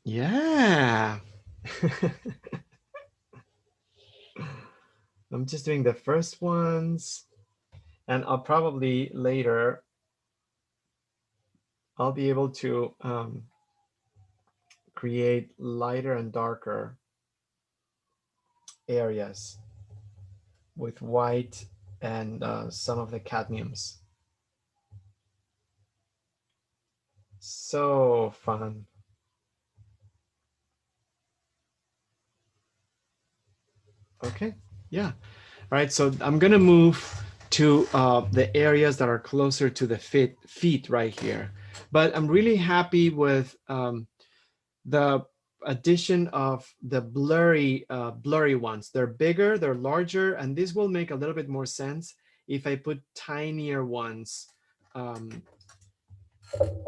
Yeah. I'm just doing the first ones, and I'll probably later, I'll be able to create lighter and darker areas with white and some of the cadmiums. So fun. Okay, yeah. All right, so I'm gonna move to the areas that are closer to the feet right here. But I'm really happy with the addition of the blurry ones. They're bigger, they're larger, and this will make a little bit more sense if I put tinier ones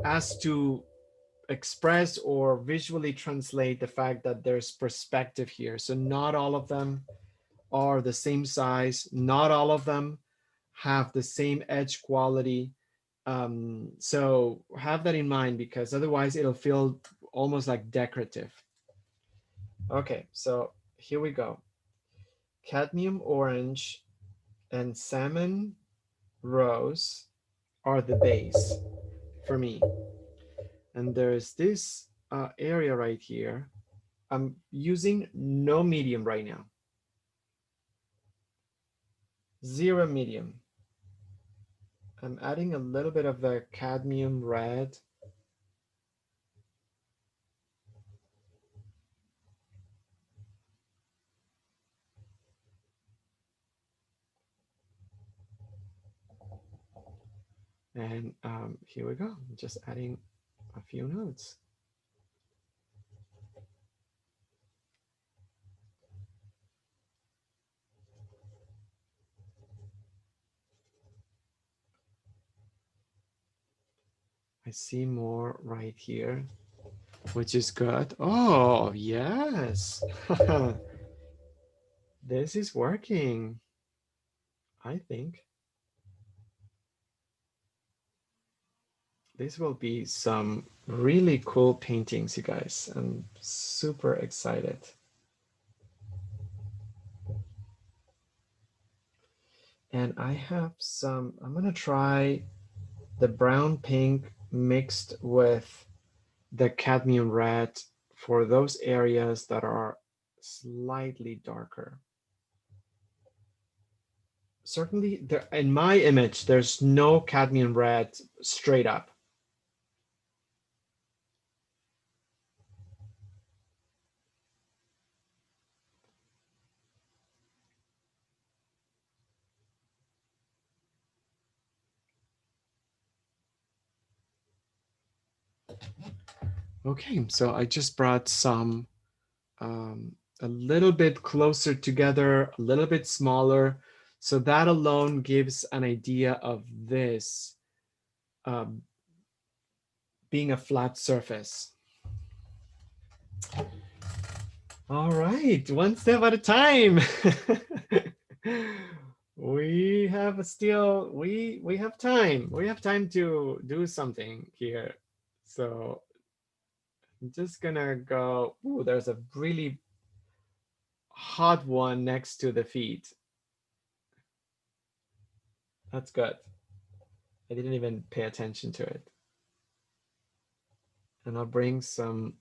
as to express or visually translate the fact that there's perspective here. So not all of them are the same size. Not all of them have the same edge quality. So have that in mind, because otherwise it'll feel almost like decorative. Okay, so here we go. Cadmium orange and salmon rose are the base for me. And there's this area right here. I'm using no medium right now. Zero medium. I'm adding a little bit of the cadmium red. And here we go. Just adding a few notes. I see more right here, which is good. Oh, yes. This is working, I think. This will be some really cool paintings, you guys. I'm super excited. And I have some, I'm gonna try the brown pink mixed with the cadmium red for those areas that are slightly darker. Certainly, there, in my image, there's no cadmium red straight up. Okay, so I just brought some a little bit closer together, a little bit smaller. So that alone gives an idea of this um, being a flat surface. All right, one step at a time. We have still, we have time. We have time to do something here. So I'm just gonna go, ooh, there's a really hot one next to the feet. That's good. I didn't even pay attention to it. And I'll bring some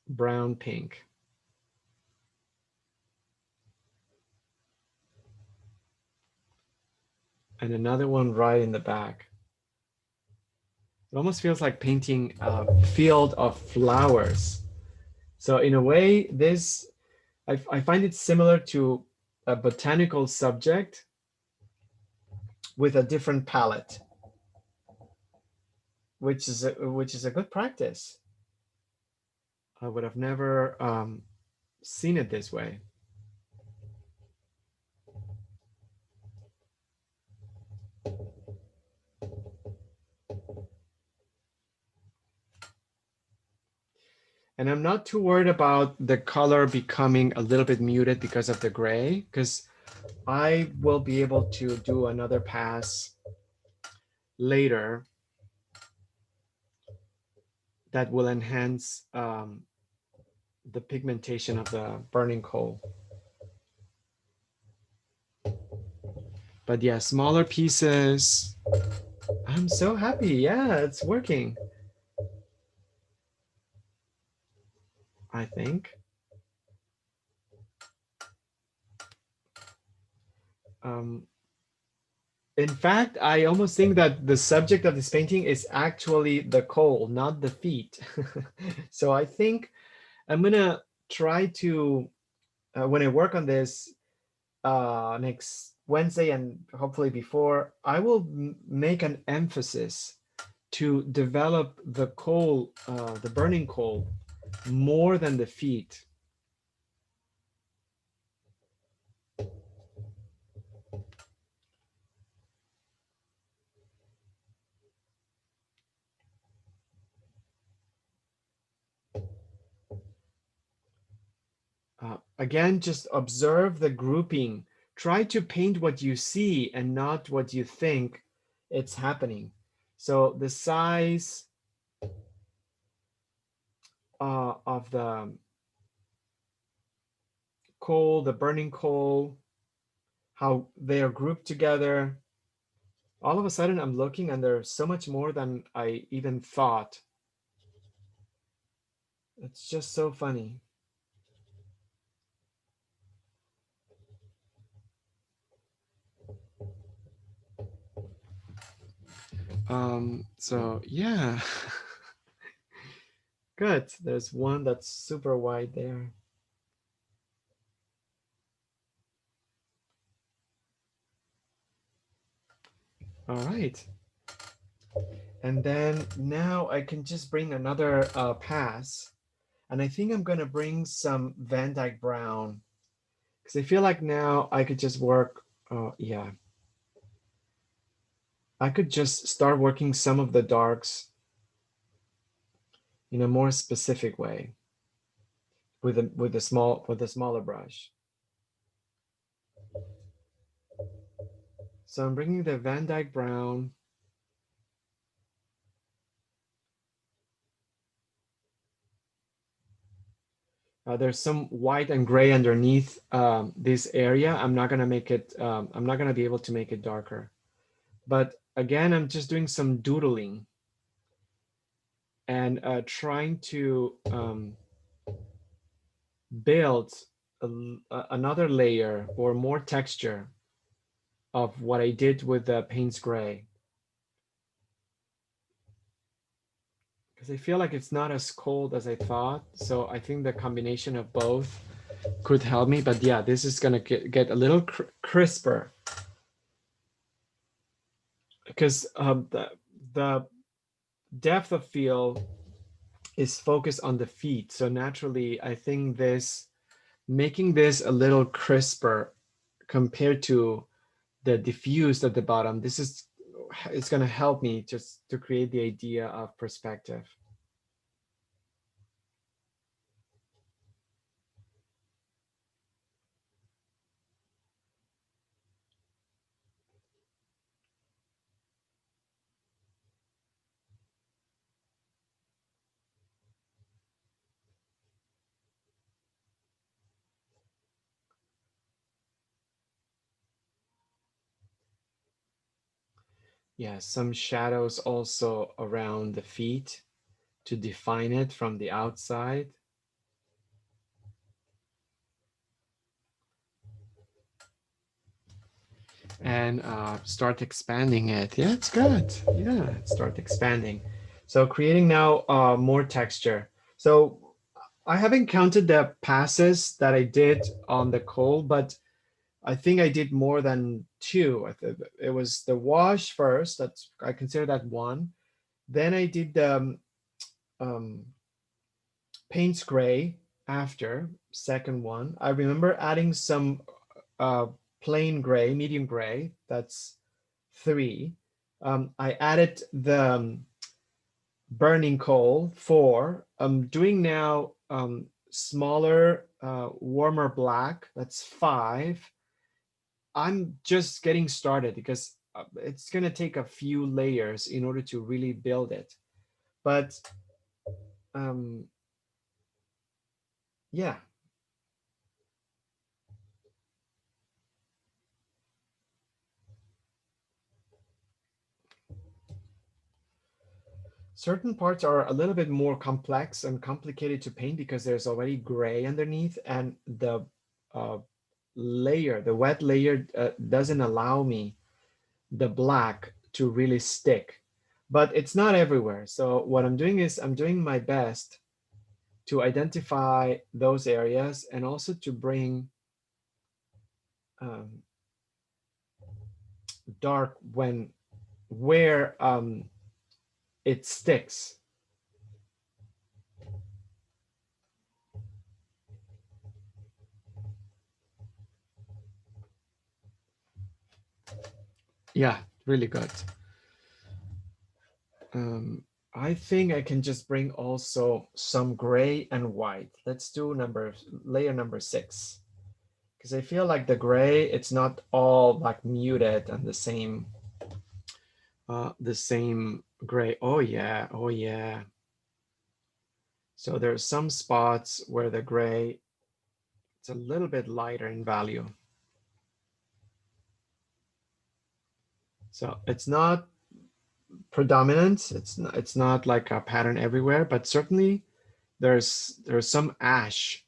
brown pink. And another one right in the back. It almost feels like painting a field of flowers. So in a way, this, I find it similar to a botanical subject with a different palette, which is a good practice. I would have never seen it this way. And I'm not too worried about the color becoming a little bit muted because of the gray, because I will be able to do another pass later that will enhance the pigmentation of the burning coal. But yeah, smaller pieces. I'm so happy. Yeah, it's working. I think. Um, in fact, I almost think that the subject of this painting is actually the coal, not the feet. So I think I'm gonna try to, when I work on this next Wednesday and hopefully before, I will make an emphasis to develop the coal, the burning coal, more than the feet. Again, just observe the grouping. Try to paint what you see and not what you think it's happening. So the size of the coal, the burning coal, how they are grouped together. All of a sudden, I'm looking and there's so much more than I even thought. It's just so funny. So yeah, good. There's one that's super wide there. All right. And then now I can just bring another pass. And I think I'm going to bring some Van Dyke Brown because I feel like now I could just work. Yeah, I could just start working some of the darks in a more specific way with a smaller brush. So I'm bringing the Van Dyke Brown. There's some white and gray underneath this area. I'm not gonna make it. I'm not gonna be able to make it darker. But again, I'm just doing some doodling and trying to build another layer or more texture of what I did with the Payne's Gray. Because I feel like it's not as cold as I thought. So I think the combination of both could help me. But yeah, this is gonna get a little crisper. Because the depth of field is focused on the feet. So naturally, I think this making this a little crisper compared to the diffused at the bottom, this is it's going to help me just to create the idea of perspective. Yeah, some shadows also around the feet to define it from the outside. And start expanding it. Yeah, it's good. Yeah, start expanding. So creating now more texture. So I haven't counted the passes that I did on the coal, but I think I did more than two. It was the wash first. That's I consider that one. Then I did the um, Payne's Gray after second one. I remember adding some uh, plain gray, medium gray. That's three. I added the burning coal, four. I'm doing now smaller, warmer black. That's five. I'm just getting started because it's going to take a few layers in order to really build it. But um, yeah, certain parts are a little bit more complex and complicated to paint because there's already gray underneath and the uh, layer, the wet layer doesn't allow me the black to really stick, but it's not everywhere. So what I'm doing is I'm doing my best to identify those areas and also to bring um, dark when where it sticks. Yeah, really good. Um, I think I can just bring also some gray and white. Let's do layer number 6, because I feel like the gray, it's not all like muted and the same gray. Oh yeah, oh yeah. So there's some spots where the gray, it's a little bit lighter in value. So it's not predominant. It's not like a pattern everywhere, but certainly there's some ash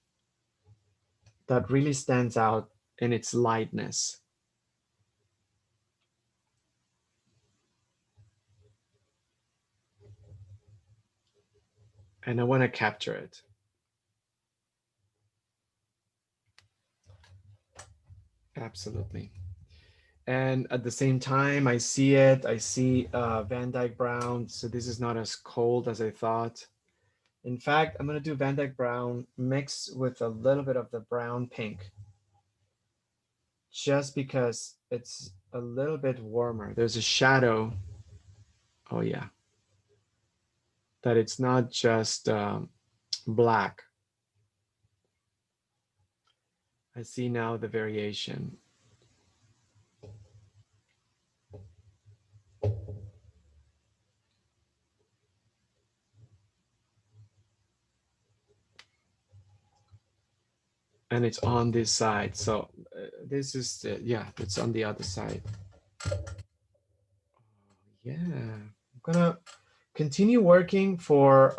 that really stands out in its lightness. And I want to capture it. Absolutely. And at the same time, I see it. I see Van Dyke Brown. So this is not as cold as I thought. In fact, I'm going to do Van Dyke Brown mixed with a little bit of the brown pink, just because it's a little bit warmer. There's a shadow. Oh, yeah. That it's not just black. I see now the variation. And it's on this side. So this is, yeah, it's on the other side. Yeah, I'm gonna continue working for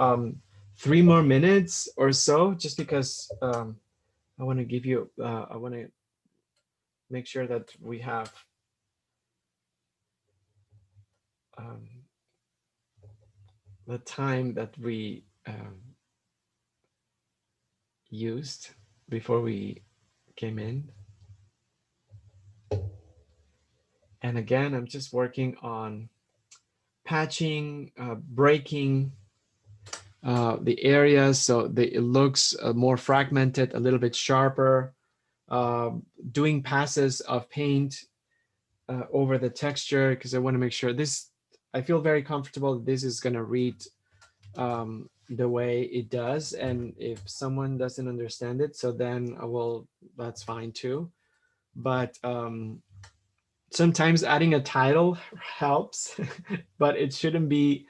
3 more minutes or so, just because I want to give you, I want to make sure that we have um, the time that we used before we came in. And again, I'm just working on patching, breaking the areas so that it looks more fragmented, a little bit sharper, uh, doing passes of paint over the texture, because I want to make sure this, I feel very comfortable that this is going to read the way it does. And if someone doesn't understand it, so then I will, that's fine too. But sometimes adding a title helps, but it shouldn't be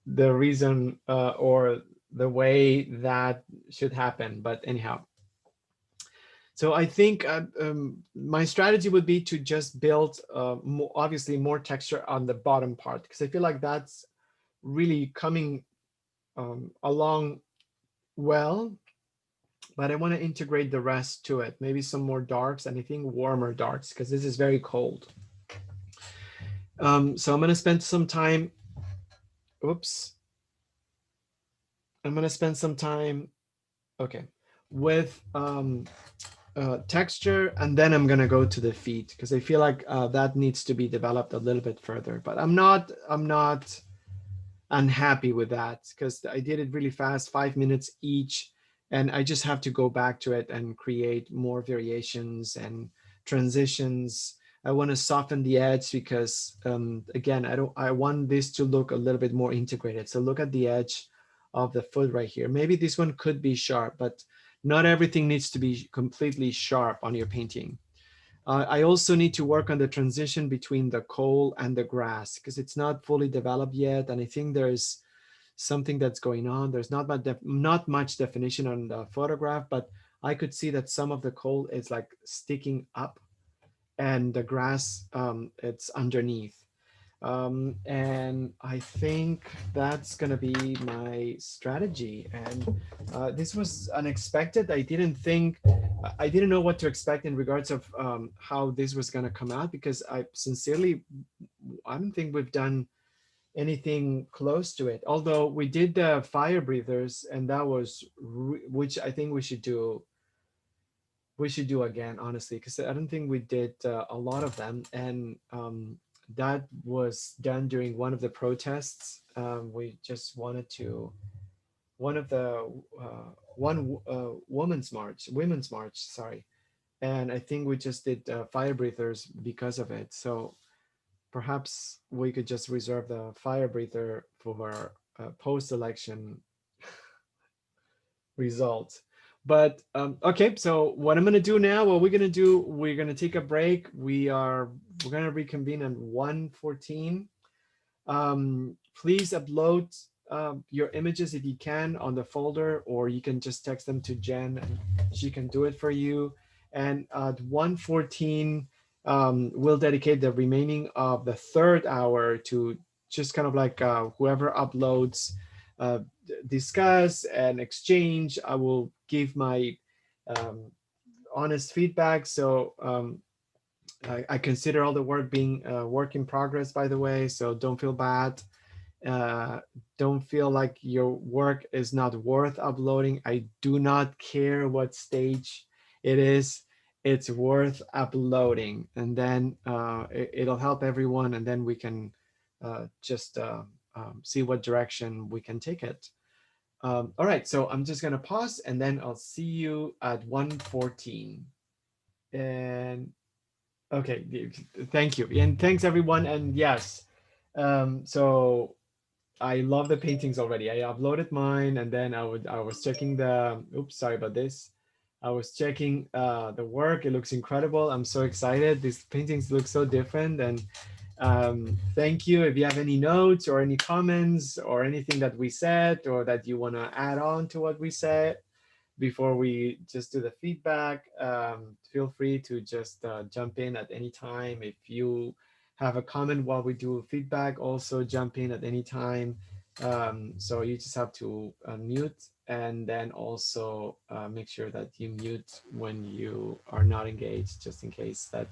the reason or the way that should happen. But anyhow, so I think my strategy would be to just build obviously more texture on the bottom part, because I feel like that's really coming along well, but I want to integrate the rest to it. Maybe some more darks, and I think warmer darks, because this is very cold. So I'm going to spend some time, oops. I'm going to spend some time, okay, with texture, and then I'm gonna go to the feet, because I feel like that needs to be developed a little bit further. But I'm not unhappy with that, because I did it really fast, 5 minutes each, and I just have to go back to it and create more variations and transitions. I want to soften the edge, because again, I want this to look a little bit more integrated. So look at the edge of the foot right here. Maybe this one could be sharp, but not everything needs to be completely sharp on your painting. I also need to work on the transition between the coal and the grass, because it's not fully developed yet. And I think there's something that's going on. There's not much definition on the photograph, but I could see that some of the coal is like sticking up, and the grass, it's underneath. And I think that's gonna be my strategy. And this was unexpected. I didn't think I didn't know what to expect in regards of how this was going to come out, because I don't think we've done anything close to it. Although we did the fire breathers, and that was which I think we should do again, honestly, because I don't think we did a lot of them. And that was done during one of the protests. We just wanted to one of the one women's march, sorry. And I think we just did fire breathers because of it. So perhaps we could just reserve the fire breather for post-election results. But okay, so what I'm gonna do now, what we're gonna do, we're gonna take a break. We're gonna reconvene at 1:14. Please upload your images if you can on the folder, or you can just text them to Jen and she can do it for you. And at 1:14, we'll dedicate the remaining of the third hour to just kind of like whoever uploads, uh, discuss and exchange. I will give my um, honest feedback. So I consider all the work being a work in progress, by the way, so don't feel bad. uh, don't feel like your work is not worth uploading. I do not care what stage it is. It's worth uploading, and then it'll help everyone, and then we can just see what direction we can take it. All right, so I'm just gonna pause, and then I'll see you at 1:14. And okay, thank you, and thanks everyone. And yes, so I love the paintings already. I uploaded mine, and then I was checking the, oops, sorry about this. I was checking the work. It looks incredible. I'm so excited. These paintings look so different. And thank you. If you have any notes or any comments or anything that we said, or that you want to add on to what we said before we just do the feedback, feel free to just jump in at any time. If you have a comment while we do feedback, also jump in at any time. So you just have to mute, and then also make sure that you mute when you are not engaged, just in case that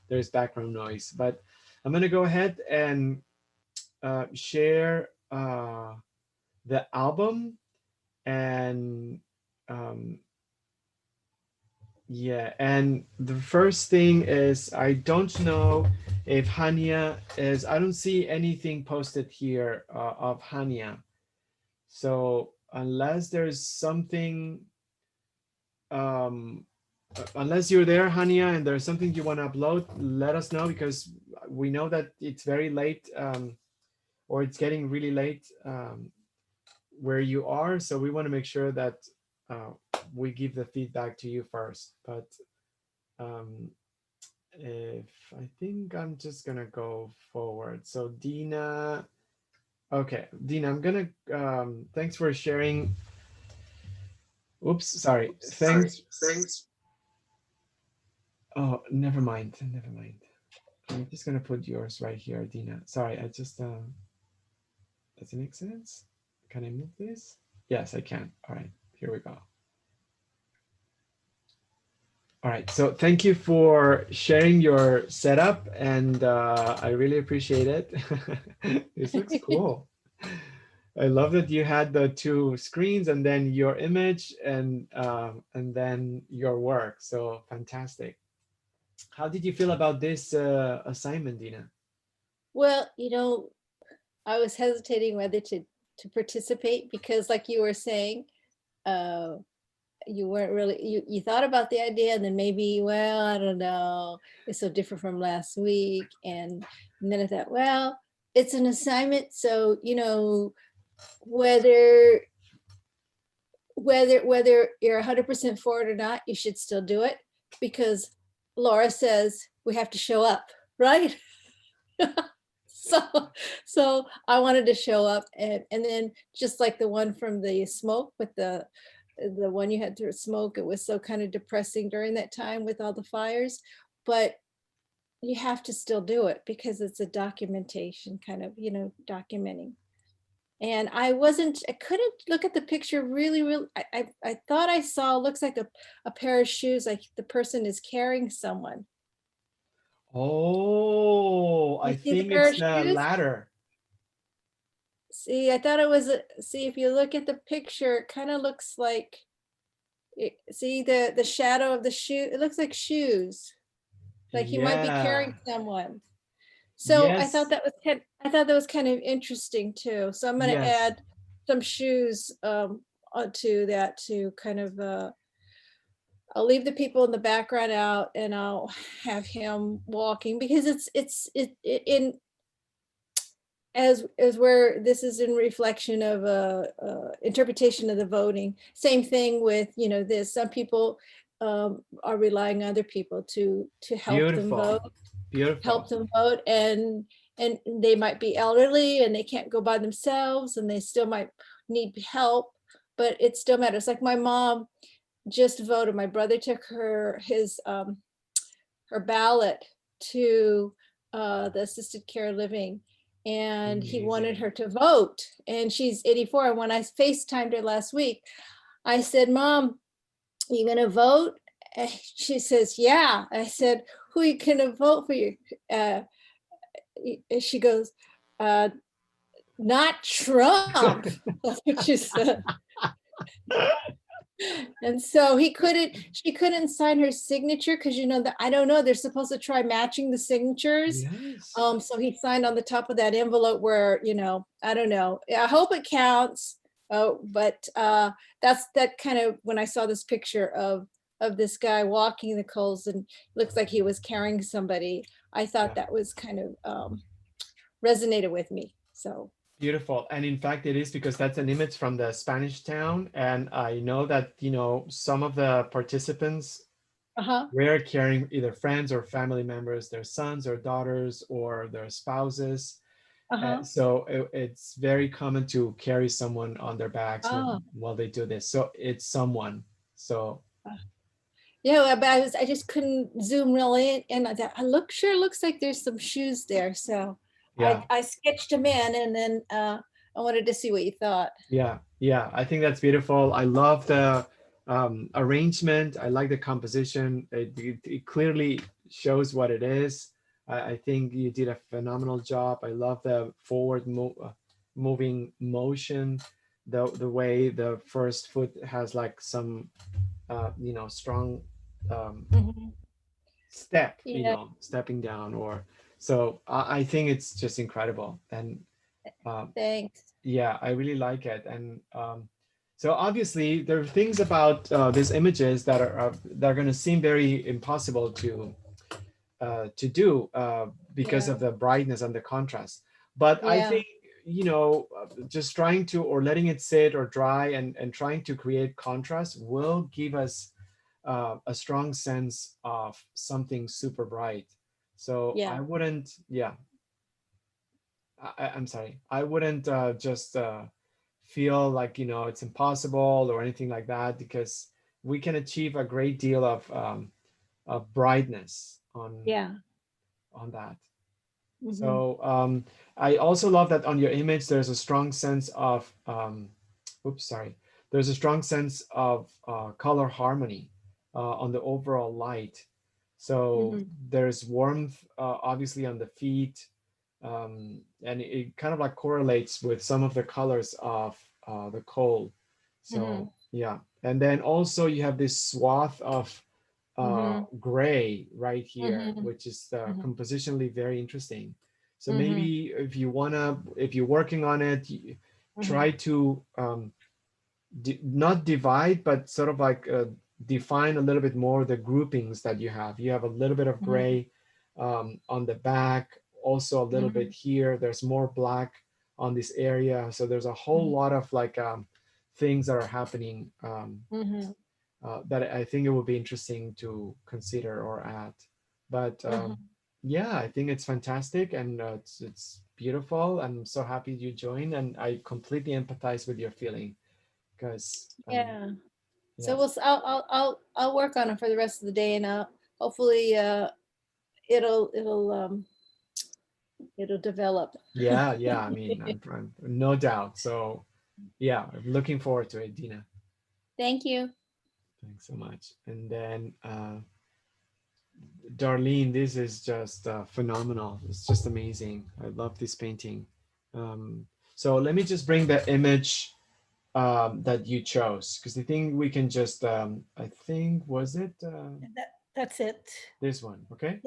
there's background noise. But I'm going to go ahead and share the album. And um, yeah, and the first thing is, I don't know if Hania is, I don't see anything posted here of Hania. So unless there's something, um, unless you're there, Hania, and there's something you want to upload, let us know, because we know that it's very late, or it's getting really late where you are. So we want to make sure that uh, we give the feedback to you first. But um, if I think I'm just gonna go forward. So Dina, okay, Dina, I'm gonna thanks for sharing. Oops, sorry. Thanks. Oh, never mind. Never mind. I'm just gonna put yours right here, Dina. Sorry, I just does it make sense? Can I move this? Yes, I can. All right, here we go. All right, so thank you for sharing your setup, and I really appreciate it. This looks cool. I love that you had the two screens, and then your image, and then your work. So fantastic. How did you feel about this assignment, Dina? Well, I was hesitating whether to participate because, like you were saying, uh, you weren't really you thought about the idea, and then maybe, well, I don't know, it's so different from last week, and then I thought, well, it's an assignment, so whether whether you're 100% for it or not, you should still do it, because Laura says we have to show up, right? so so I wanted to show up, and then, just like the one from the smoke, with the one you had to smoke, it was so kind of depressing during that time with all the fires, but you have to still do it because it's a documentation, kind of, documenting. And I couldn't look at the picture really. I thought I saw, looks like a pair of shoes, like the person is carrying someone. Oh, You I see the think pair it's of the shoes? ladder. See, I thought it was, see, if you look at the picture, it kind of looks like, see the shadow of the shoe, it looks like shoes, like he might be Yeah. carrying someone. So Yes. I thought that was kind of interesting too. So I'm going to Yes. add some shoes onto that to kind of I'll leave the people in the background out, and I'll have him walking, because it in as where this is in reflection of interpretation of the voting. Same thing with, this, some people are relying on other people to Beautiful. help Beautiful. them vote, and they might be elderly and they can't go by themselves, and they still might need help, but it still matters. Like my mom just voted. My brother took her ballot to the assisted care living, and he wanted Amazing. her to vote. And she's 84. And when I FaceTimed her last week, I said, "Mom, you gonna vote?" And she says, "Yeah." I said, "Who are you gonna vote for?" You? She goes, "Not Trump." That's what she said. And so she couldn't sign her signature, because that, I don't know, they're supposed to try matching the signatures. Yes. So he signed on the top of that envelope where, I don't know. I hope it counts. But that's that kind of, when I saw this picture of this guy walking the coals and looks like he was carrying somebody, I thought Yeah. that was kind of resonated with me. So Beautiful. And in fact, it is because that's an image from the Spanish town. And I know that, some of the participants uh-huh. were carrying either friends or family members, their sons or daughters or their spouses. Uh-huh. So it's very common to carry someone on their backs Oh. while they do this. So it's someone. So Yeah, but I just couldn't zoom really in, and I thought, sure looks like there's some shoes there. So yeah, I sketched them in, and then I wanted to see what you thought. yeah. I think that's beautiful. I love the arrangement. I like the composition. It clearly shows what it is. I think you did a phenomenal job. I love the moving motion, the way the first foot has like some strong Mhm. step, Yeah, stepping down, or so I think it's just incredible. And thanks. yeah, I really like it. And so obviously there are things about these images that are going to seem very impossible to do because Yeah, of the brightness and the contrast. But I yeah, think just trying to, or letting it sit or dry, and trying to create contrast will give us a strong sense of something super bright. So yeah, I wouldn't, yeah, I'm sorry, I wouldn't just feel like it's impossible or anything like that, because we can achieve a great deal of brightness yeah. on that. Hmm. So I also love that on your image there's a strong sense of oops, sorry, there's a strong sense of color harmony on the overall light. So Hmm. there's warmth obviously on the feet, and it kind of like correlates with some of the colors of the coal. Hmm. So yeah, and then also you have this swath of Hmm. gray right here, Hmm. which is Hmm. compositionally very interesting. So Hmm. maybe if you're working on it, try to not divide, but sort of like define a little bit more the groupings that you have. You have a little bit of Hmm. gray on the back, also a little bit Hmm. here. There's more black on this area. So there's a whole lot of like things that are happening Hmm. that I think it would be interesting to consider or add. But Hmm. yeah, I think it's fantastic, and it's beautiful. I'm so happy you joined, and I completely empathize with your feeling because Yeah. So yeah, I'll work on it for the rest of the day, and hopefully it'll It'll develop. Yeah, yeah. I mean, I'm no doubt. So yeah, I'm looking forward to it, Dina. Thank you. Thanks so much. And then Darlene, this is just phenomenal. It's just amazing. I love this painting. Um, so let me just bring the image that you chose, because I think we can just, I think, was it That's it. this one? Okay.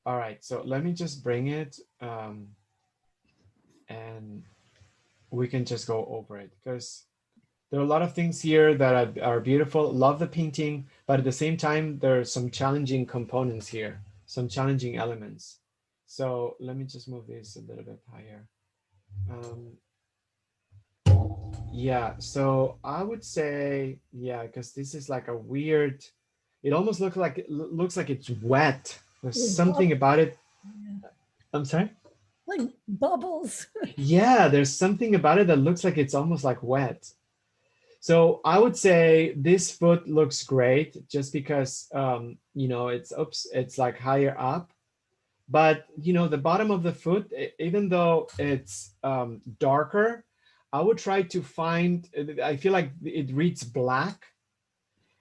All right. So let me just bring it and we can just go over it, because there are a lot of things here that are beautiful. Love the painting, but at the same time, there are some challenging components here, some challenging elements. So let me just move this a little bit higher. Um, yeah, so I would say, yeah, because this is like a weird, it almost looks like it's wet. There's something about it. I'm sorry? Like bubbles. Yeah, there's something about it that looks like it's almost like wet. So I would say this foot looks great just because, it's like higher up. But, the bottom of the foot, even though it's darker, I would try to find, I feel like it reads black.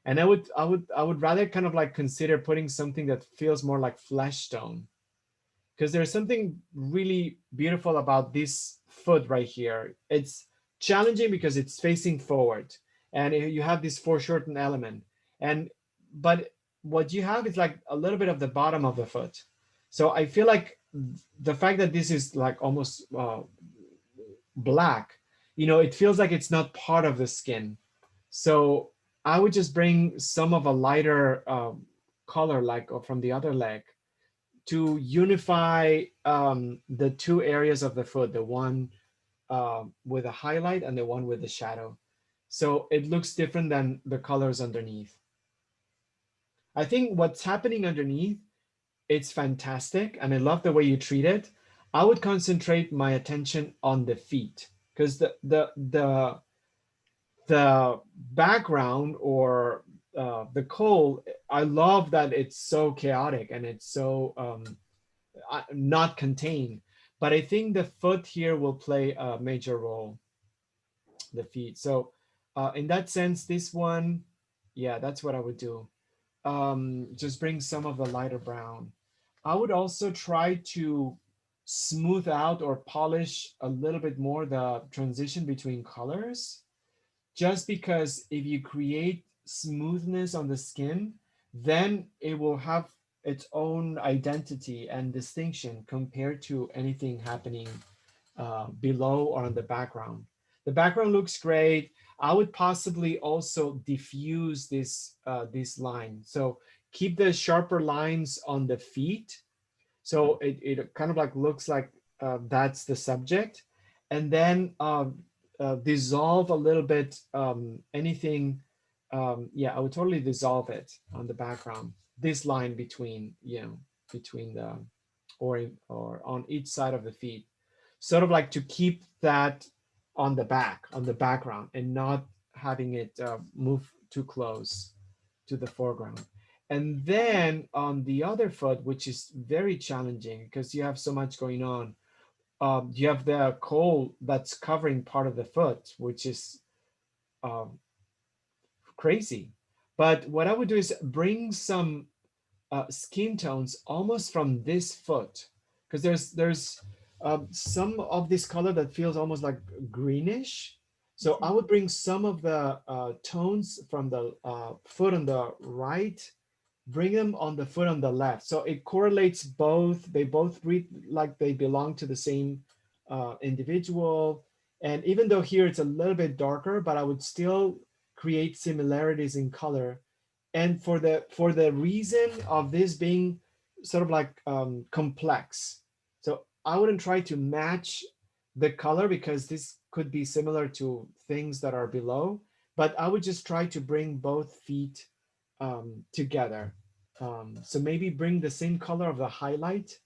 And I would rather kind of like consider putting something that feels more like flesh tone, because there's something really beautiful about this foot right here. It's challenging because it's facing forward and you have this foreshortened element. But what you have is like a little bit of the bottom of the foot. So I feel like the fact that this is like almost black, it feels like it's not part of the skin. So I would just bring some of a lighter color, like from the other leg, to unify the two areas of the foot, the one with a highlight and the one with the shadow. So it looks different than the colors underneath. I think what's happening underneath, it's fantastic. And I love the way you treat it. I would concentrate my attention on the feet, because the background, or the coal, I love that it's so chaotic and it's so not contained. But I think the foot here will play a major role, the feet. So in that sense, this one, yeah, that's what I would do. Just bring some of the lighter brown. I would also try to smooth out or polish a little bit more the transition between colors, just because if you create smoothness on the skin, then it will have its own identity and distinction compared to anything happening below or on the background. The background looks great. I would possibly also diffuse this line. So keep the sharper lines on the feet. So it kind of like looks like that's the subject. And then dissolve a little bit anything. Yeah, I would totally dissolve it on the background. This line between the, or on each side of the feet, sort of like to keep that on the background, and not having it move too close to the foreground. And then on the other foot, which is very challenging because you have so much going on, you have the coal that's covering part of the foot, which is um, crazy. But what I would do is bring some skin tones almost from this foot, because there's some of this color that feels almost like greenish. So I would bring some of the tones from the foot on the right, bring them on the foot on the left. So it correlates both. They both read like they belong to the same individual. And even though here it's a little bit darker, but I would still create similarities in color. And for the reason of this being sort of like complex. So I wouldn't try to match the color, because this could be similar to things that are below, but I would just try to bring both feet together. So maybe bring the same color of the highlight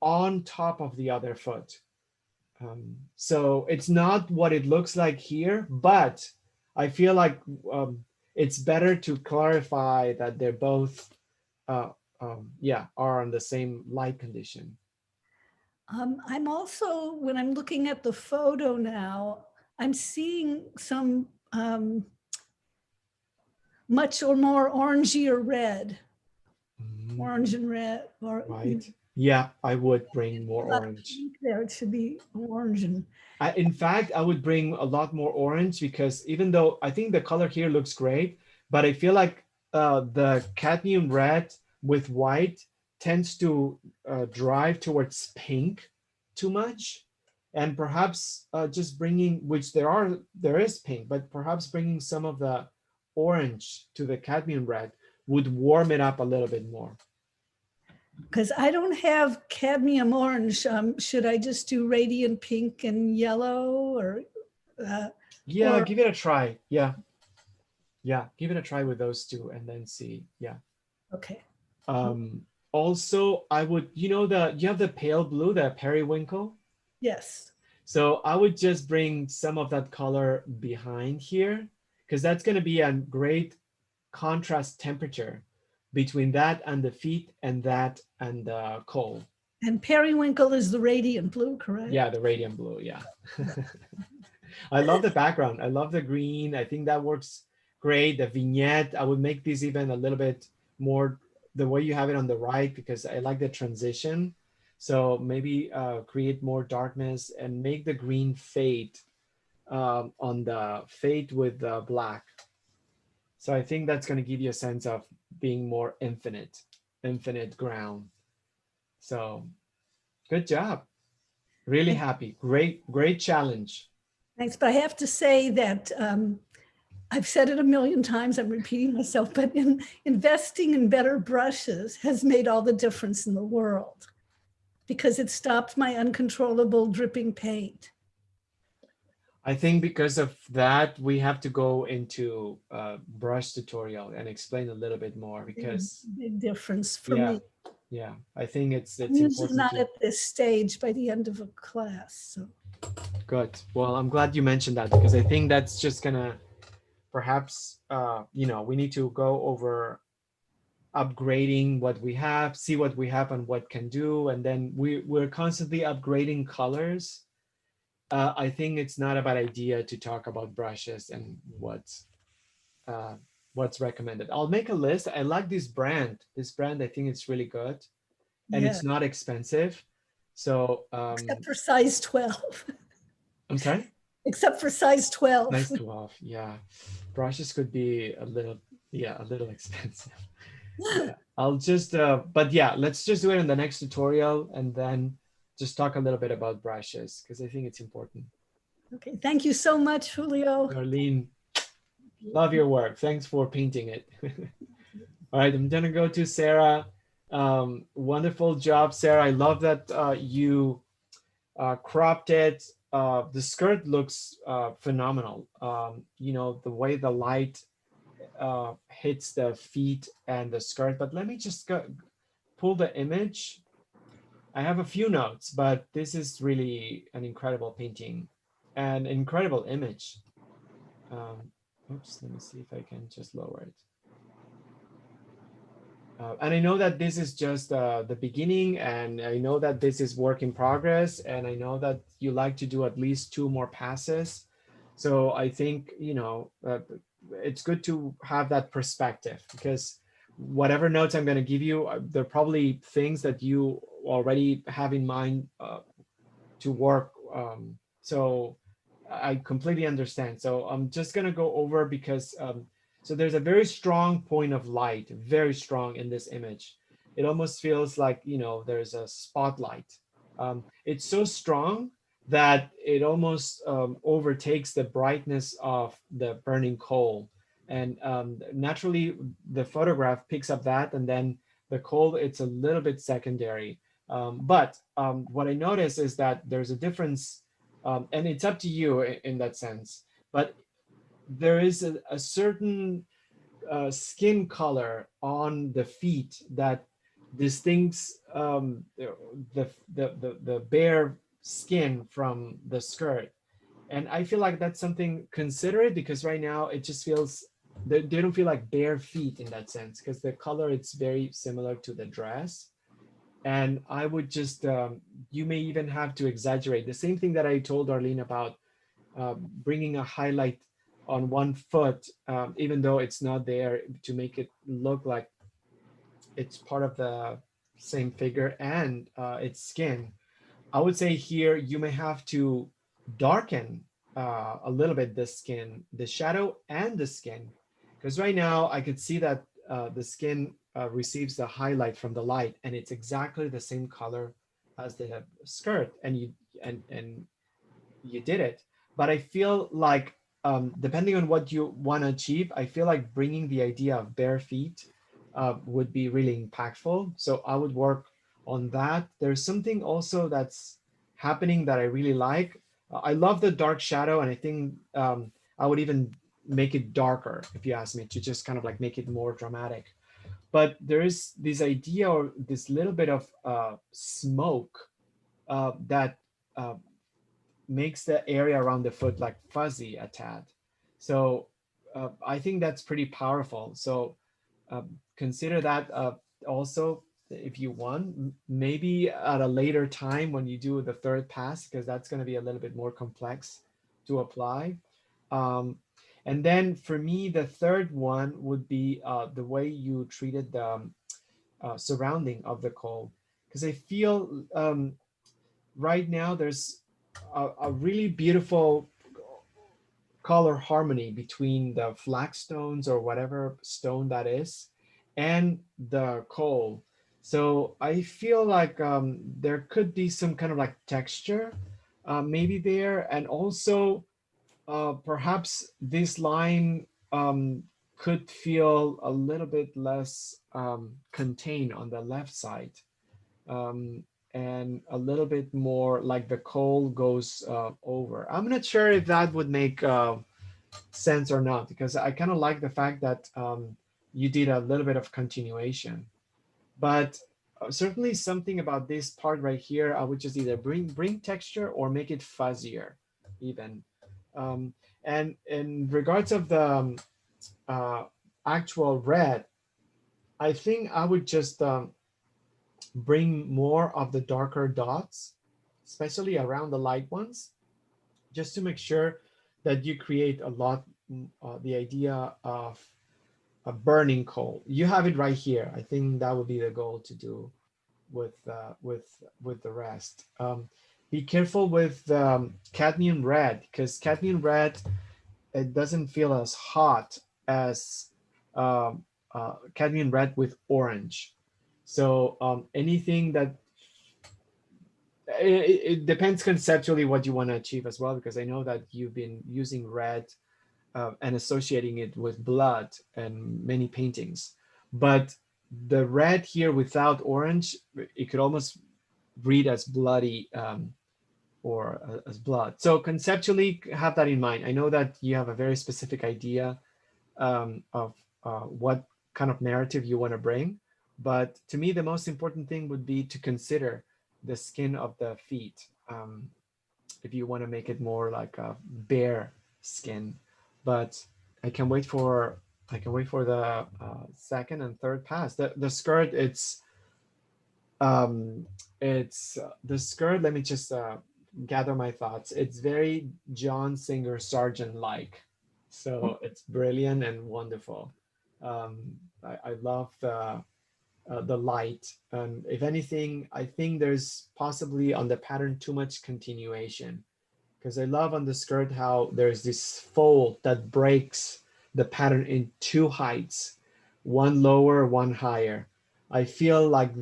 on top of the other foot. So it's not what it looks like here, but I feel like it's better to clarify that they're both, yeah, are on the same light condition. I'm also, when I'm looking at the photo now, I'm seeing some much or more orangey or red, orange and red. Or Right. Yeah, I would bring more a lot of orange. pink there. It should be orange and In fact, I would bring a lot more orange because even though I think the color here looks great, but I feel like the cadmium red with white tends to drive towards pink too much. And perhaps just bringing, which there is pink, but perhaps bringing some of the orange to the cadmium red would warm it up a little bit more. because I don't have cadmium orange. Should I just do radiant pink and yellow or? Yeah, Or- give it a try. Yeah. Yeah, give it a try with those two and then see. Yeah. Okay. Also, I would, you have the pale blue, the periwinkle. Yes. So I would just bring some of that color behind here because that's going to be a great contrast temperature between that and the feet and that and the coal. And periwinkle is the radiant blue, correct? Yeah, the radiant blue. Yeah. I love the background. I love the green. I think that works great. The vignette, I would make this even a little bit more the way you have it on the right because I like the transition. So maybe create more darkness and make the green fade on the fade with the black. So I think that's going to give you a sense of being more infinite ground. So good job. Really happy. Great challenge. Thanks. But I have to say that I've said it a million times, I'm repeating myself, but investing in better brushes has made all the difference in the world because it stopped my uncontrollable dripping paint. I think because of that, we have to go into brush tutorial and explain a little bit more because Big difference for yeah, me. yeah, I think it's Usually important not to. at this stage by the end of a class. So. Good. Well, I'm glad you mentioned that because I think that's just gonna perhaps we need to go over upgrading what we have, see what we have and what can do, and then we're constantly upgrading colors. I think it's not a bad idea to talk about brushes and what's recommended. I'll make a list. I like this brand. This brand, I think it's really good, and Yeah. it's not expensive. So Except for size 12. I'm sorry. Except for size 12. Size 12. Yeah, brushes could be a little expensive. Yeah, I'll just but yeah, let's just do it in the next tutorial and then just talk a little bit about brushes because I think it's important. Okay, thank you so much, Julio. Darlene, love your work. Thanks for painting it. All right, I'm gonna go to Sarah. Wonderful job, Sarah. I love that you cropped it. The skirt looks phenomenal. The way the light hits the feet and the skirt. But let me just pull the image. I have a few notes, but this is really an incredible painting, an incredible image. Oops, let me see if I can just lower it. And I know that this is just the beginning, and I know that this is work in progress, and I know that you like to do at least 2 more passes. So I think, it's good to have that perspective because whatever notes I'm going to give you, they're probably things that you already have in mind to work. So I completely understand. So I'm just going to go over because so there's a very strong point of light, very strong in this image. It almost feels like, there's a spotlight. It's so strong that it almost overtakes the brightness of the burning coal. And naturally, the photograph picks up that, and then the coal, it's a little bit secondary. But what I notice is that there's a difference, and it's up to you in that sense. But there is a certain skin color on the feet that distincts the bare skin from the skirt. And I feel like that's something considerate because right now it just feels, they don't feel like bare feet in that sense because the color, it's very similar to the dress. And I would just, you may even have to exaggerate. The same thing that I told Arlene about bringing a highlight on one foot, even though it's not there, to make it look like it's part of the same figure and its skin. I would say here you may have to darken a little bit the skin, the shadow and the skin, because right now I could see that the skin receives the highlight from the light, and it's exactly the same color as the skirt, and you did it. But I feel like depending on what you want to achieve, I feel like bringing the idea of bare feet would be really impactful. So I would work on that. There's something also that's happening that I really like. I love the dark shadow, and I think I would even make it darker if you ask me, to just kind of like make it more dramatic. But there is this idea, or this little bit of smoke that uh, makes the area around the foot like fuzzy a tad. So I think that's pretty powerful. So consider that also if you want, maybe at a later time when you do the third pass, because that's going to be a little bit more complex to apply. Um, and then for me, the third one would be the way you treated the surrounding of the coal. Because I feel right now there's a really beautiful color harmony between the flagstones or whatever stone that is and the coal. So I feel like there could be some kind of like texture maybe there. And also perhaps this line could feel a little bit less contained on the left side, um, and a little bit more like the coal goes over. I'm not sure if that would make sense or not, because I kind of like the fact that you did a little bit of continuation. But certainly something about this part right here, I would just either bring texture or make it fuzzier even. Um, and in regards of the uh, actual red, I think I would just bring more of the darker dots, especially around the light ones, just to make sure that you create a lot, the idea of a burning coal. You have it right here. I think that would be the goal to do with the rest. Be careful with cadmium red, because cadmium red, it doesn't feel as hot as cadmium red with orange. So anything that it depends conceptually what you want to achieve as well, because I know that you've been using red and associating it with blood and many paintings. But the red here without orange, it could almost read as bloody or as blood. So conceptually, have that in mind. I know that you have a very specific idea of what kind of narrative you want to bring. But to me, the most important thing would be to consider the skin of the feet. If you want to make it more like a bare skin. But I can wait for the second and third pass. The skirt, it's the skirt. Let me just gather my thoughts. It's very John Singer Sargent like, so it's brilliant and wonderful. I love the light. If anything, I think there's possibly on the pattern too much continuation, because I love on the skirt how there's this fold that breaks the pattern in two heights, one lower, one higher. I feel like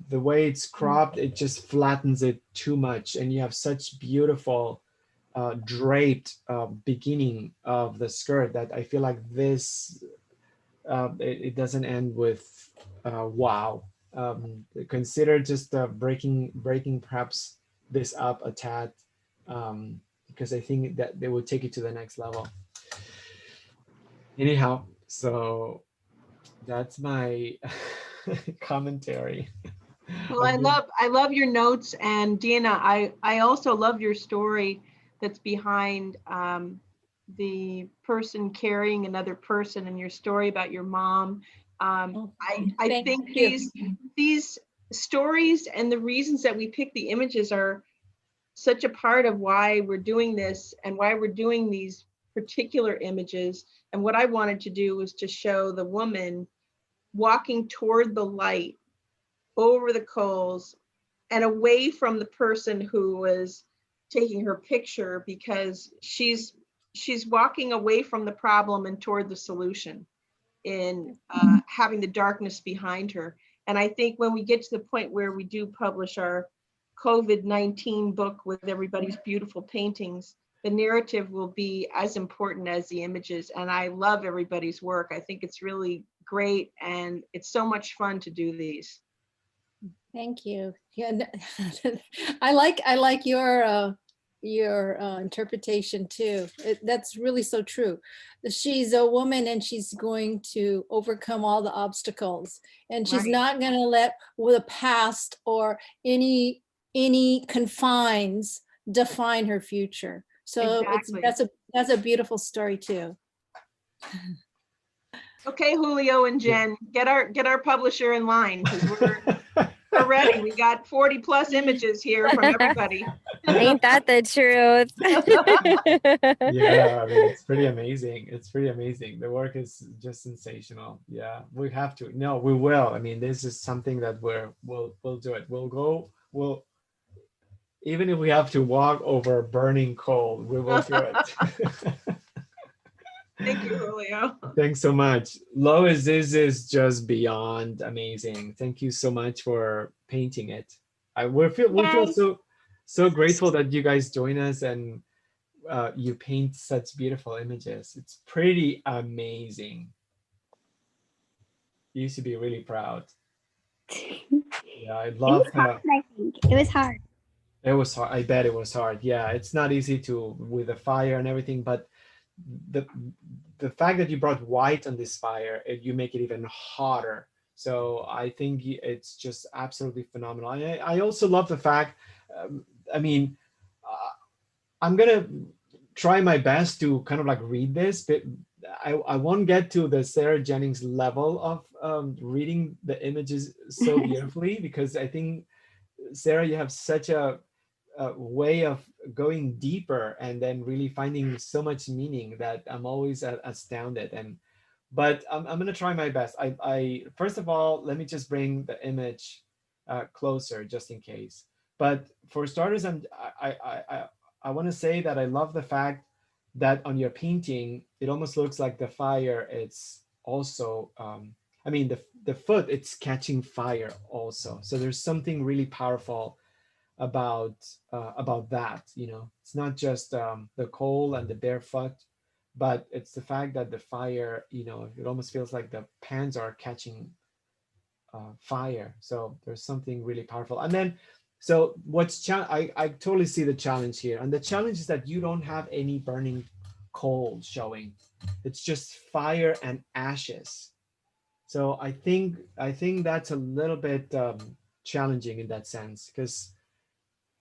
the way it's cropped, it just flattens it too much, and you have such beautiful draped beginning of the skirt that I feel like this it doesn't end with wow. Consider just breaking perhaps this up a tad, because I think that they will take it to the next level. Anyhow, so that's my commentary. Well, I love your notes, and Deanna, I also love your story that's behind the person carrying another person, and your story about your mom. I Thank think you. these stories and the reasons that we pick the images are such a part of why we're doing this and why we're doing these particular images. And what I wanted to do was to show the woman walking toward the light over the coals and away from the person who was taking her picture, because she's walking away from the problem and toward the solution in having the darkness behind her. And I think when we get to the point where we do publish our COVID-19 book with everybody's beautiful paintings, the narrative will be as important as the images. And I love everybody's work. I think it's really great, and it's so much fun to do these. Thank you. Yeah, I like your interpretation too. That's really so true. She's a woman and she's going to overcome all the obstacles, and she's Right. not going to let the past or any confines define her future. So Exactly. that's a beautiful story too. Okay, Julio and Jen, get our publisher in line, because we're ready. We got 40 plus images here from everybody. Ain't that the truth? Yeah, I mean, it's pretty amazing. It's pretty amazing. The work is just sensational. Yeah, we have to. No, we will. I mean, this is something that we'll do it. We'll even if we have to walk over burning coal, we will do it. Thank you, Julio. Thanks so much. Lois, this is just beyond amazing. Thank you so much for painting it. We feel so grateful that you guys join us and you paint such beautiful images. It's pretty amazing. You should be really proud. Yeah, I love I think it was hard. It was hard. I bet it was hard. Yeah, it's not easy to with the fire and everything, but the fact that you brought white on this fire, you make it even hotter. So I think it's just absolutely phenomenal. I also love the fact, I mean, I'm gonna try my best to kind of like read this, but I won't get to the Sarah Jennings level of reading the images so beautifully, because I think, Sarah, you have such a way of going deeper and then really finding so much meaning that I'm always astounded. But I'm going to try my best. I first of all, let me just bring the image closer just in case. But for starters, I want to say that I love the fact that on your painting, it almost looks like the fire. It's also, I mean, the foot, it's catching fire also. So there's something really powerful about that. You know, it's not just the coal and the bare foot, but it's the fact that the fire, you know, it almost feels like the pans are catching fire. So there's something really powerful. And then, so I totally see the challenge here, and the challenge is that you don't have any burning coal showing. It's just fire and ashes. So I think that's a little bit challenging in that sense, because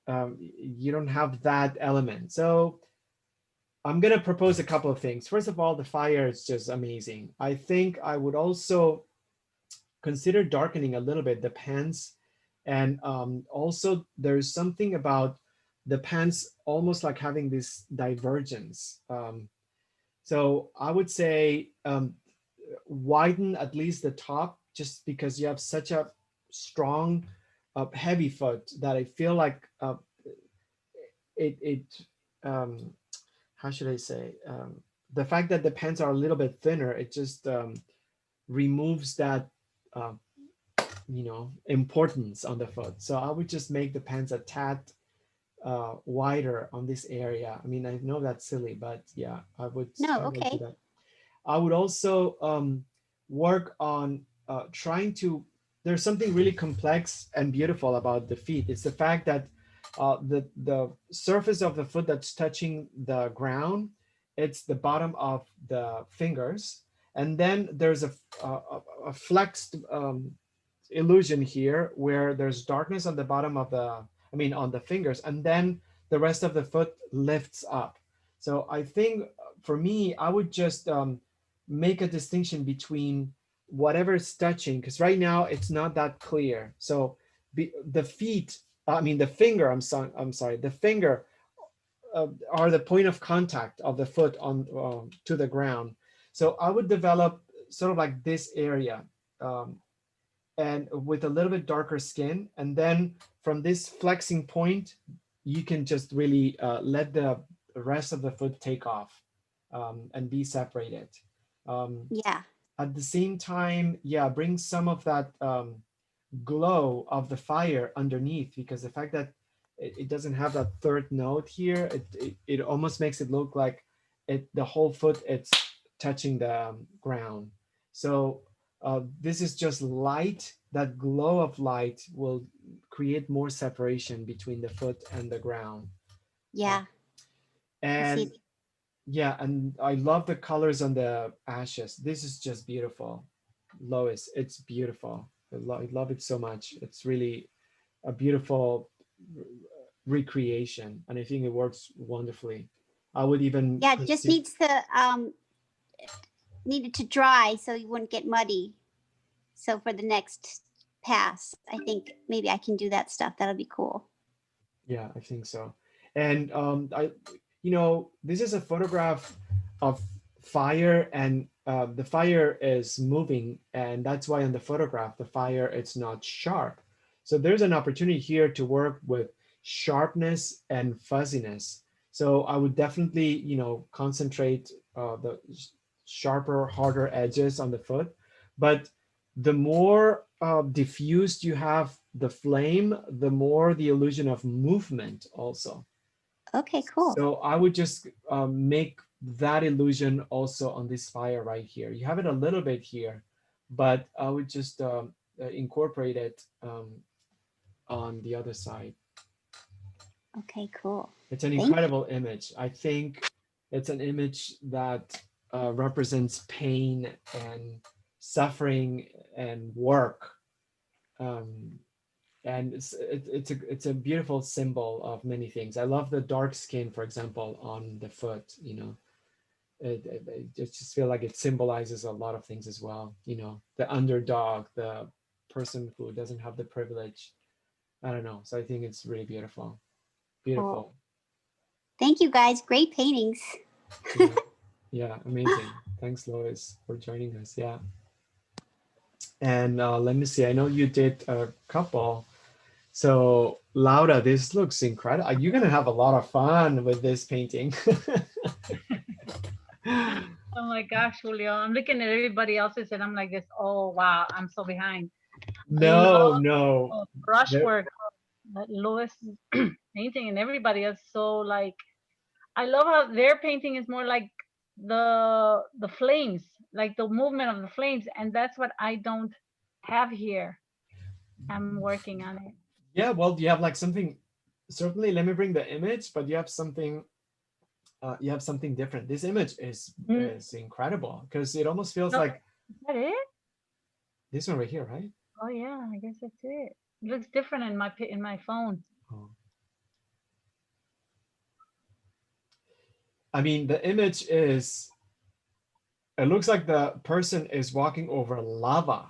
you don't have that element. So I'm going to propose a couple of things. First of all, the fire is just amazing. I think I would also consider darkening a little bit the pants. And also there's something about the pants almost like having this divergence. So I would say widen at least the top, just because you have such a strong, heavy foot that I feel like how should I say, the fact that the pants are a little bit thinner, it just removes that you know, importance on the foot. So I would just make the pants a tad wider on this area. I mean, I know that's silly, but yeah, I would Okay. do that. I would also work on trying to, there's something really complex and beautiful about the feet. It's the fact that the surface of the foot that's touching the ground, it's the bottom of the fingers. And then there's a flexed illusion here where there's darkness on the bottom of on the fingers, and then the rest of the foot lifts up. So I think for me, I would just make a distinction between whatever is touching, because right now it's not that clear. So the feet, I mean the finger, I'm sorry, the finger are the point of contact of the foot on to the ground. So I would develop sort of like this area, and with a little bit darker skin, and then from this flexing point, you can just really let the rest of the foot take off, and be separated. Yeah. At the same time, yeah, bring some of that glow of the fire underneath, because the fact that it doesn't have that third note here, it almost makes it look like the whole foot it's touching the ground. So this is just light. That glow of light will create more separation between the foot and the ground. Yeah. I see. And yeah, and I love the colors on the ashes. This is just beautiful. Lois, it's beautiful. I love it so much. It's really a beautiful recreation, and I think it works wonderfully. I would even Yeah, it just needs to needed to dry so you wouldn't get muddy. So for the next pass, I think maybe I can do that stuff. That'll be cool. Yeah, I think so. And this is a photograph of fire, and the fire is moving, and that's why in the photograph the fire it's not sharp. So there's an opportunity here to work with sharpness and fuzziness. So I would definitely concentrate the sharper, harder edges on the foot, but the more diffused you have the flame, the more the illusion of movement also. Okay, cool. So I would just make that illusion also on this fire right here. You have it a little bit here, but I would just incorporate it on the other side. Okay, cool. It's an incredible image. I think it's an image that represents pain and suffering and work. And it's a beautiful symbol of many things. I love the dark skin, for example, on the foot. I just feel like it symbolizes a lot of things as well. The underdog, the person who doesn't have the privilege. I don't know. So I think it's really beautiful. Beautiful. Cool. Thank you guys. Great paintings. Yeah, amazing. Thanks, Lois, for joining us. Yeah. And let me see. I know you did a couple. So Laura, this looks incredible. You're gonna have a lot of fun with this painting. Oh my gosh, Julio. I'm looking at everybody else's and I'm like this, oh wow, I'm so behind. No. Brushwork, Lois painting and everybody else. So like, I love how their painting is more like the flames, like the movement of the flames. And that's what I don't have here. I'm working on it. Yeah, well, you have like something, certainly let me bring the image, but you have something different. This image is incredible because it almost feels like. Is that it? This one right here, right? Oh yeah, I guess that's it. It looks different in my phone. Oh. I mean, the image is, it looks like the person is walking over lava.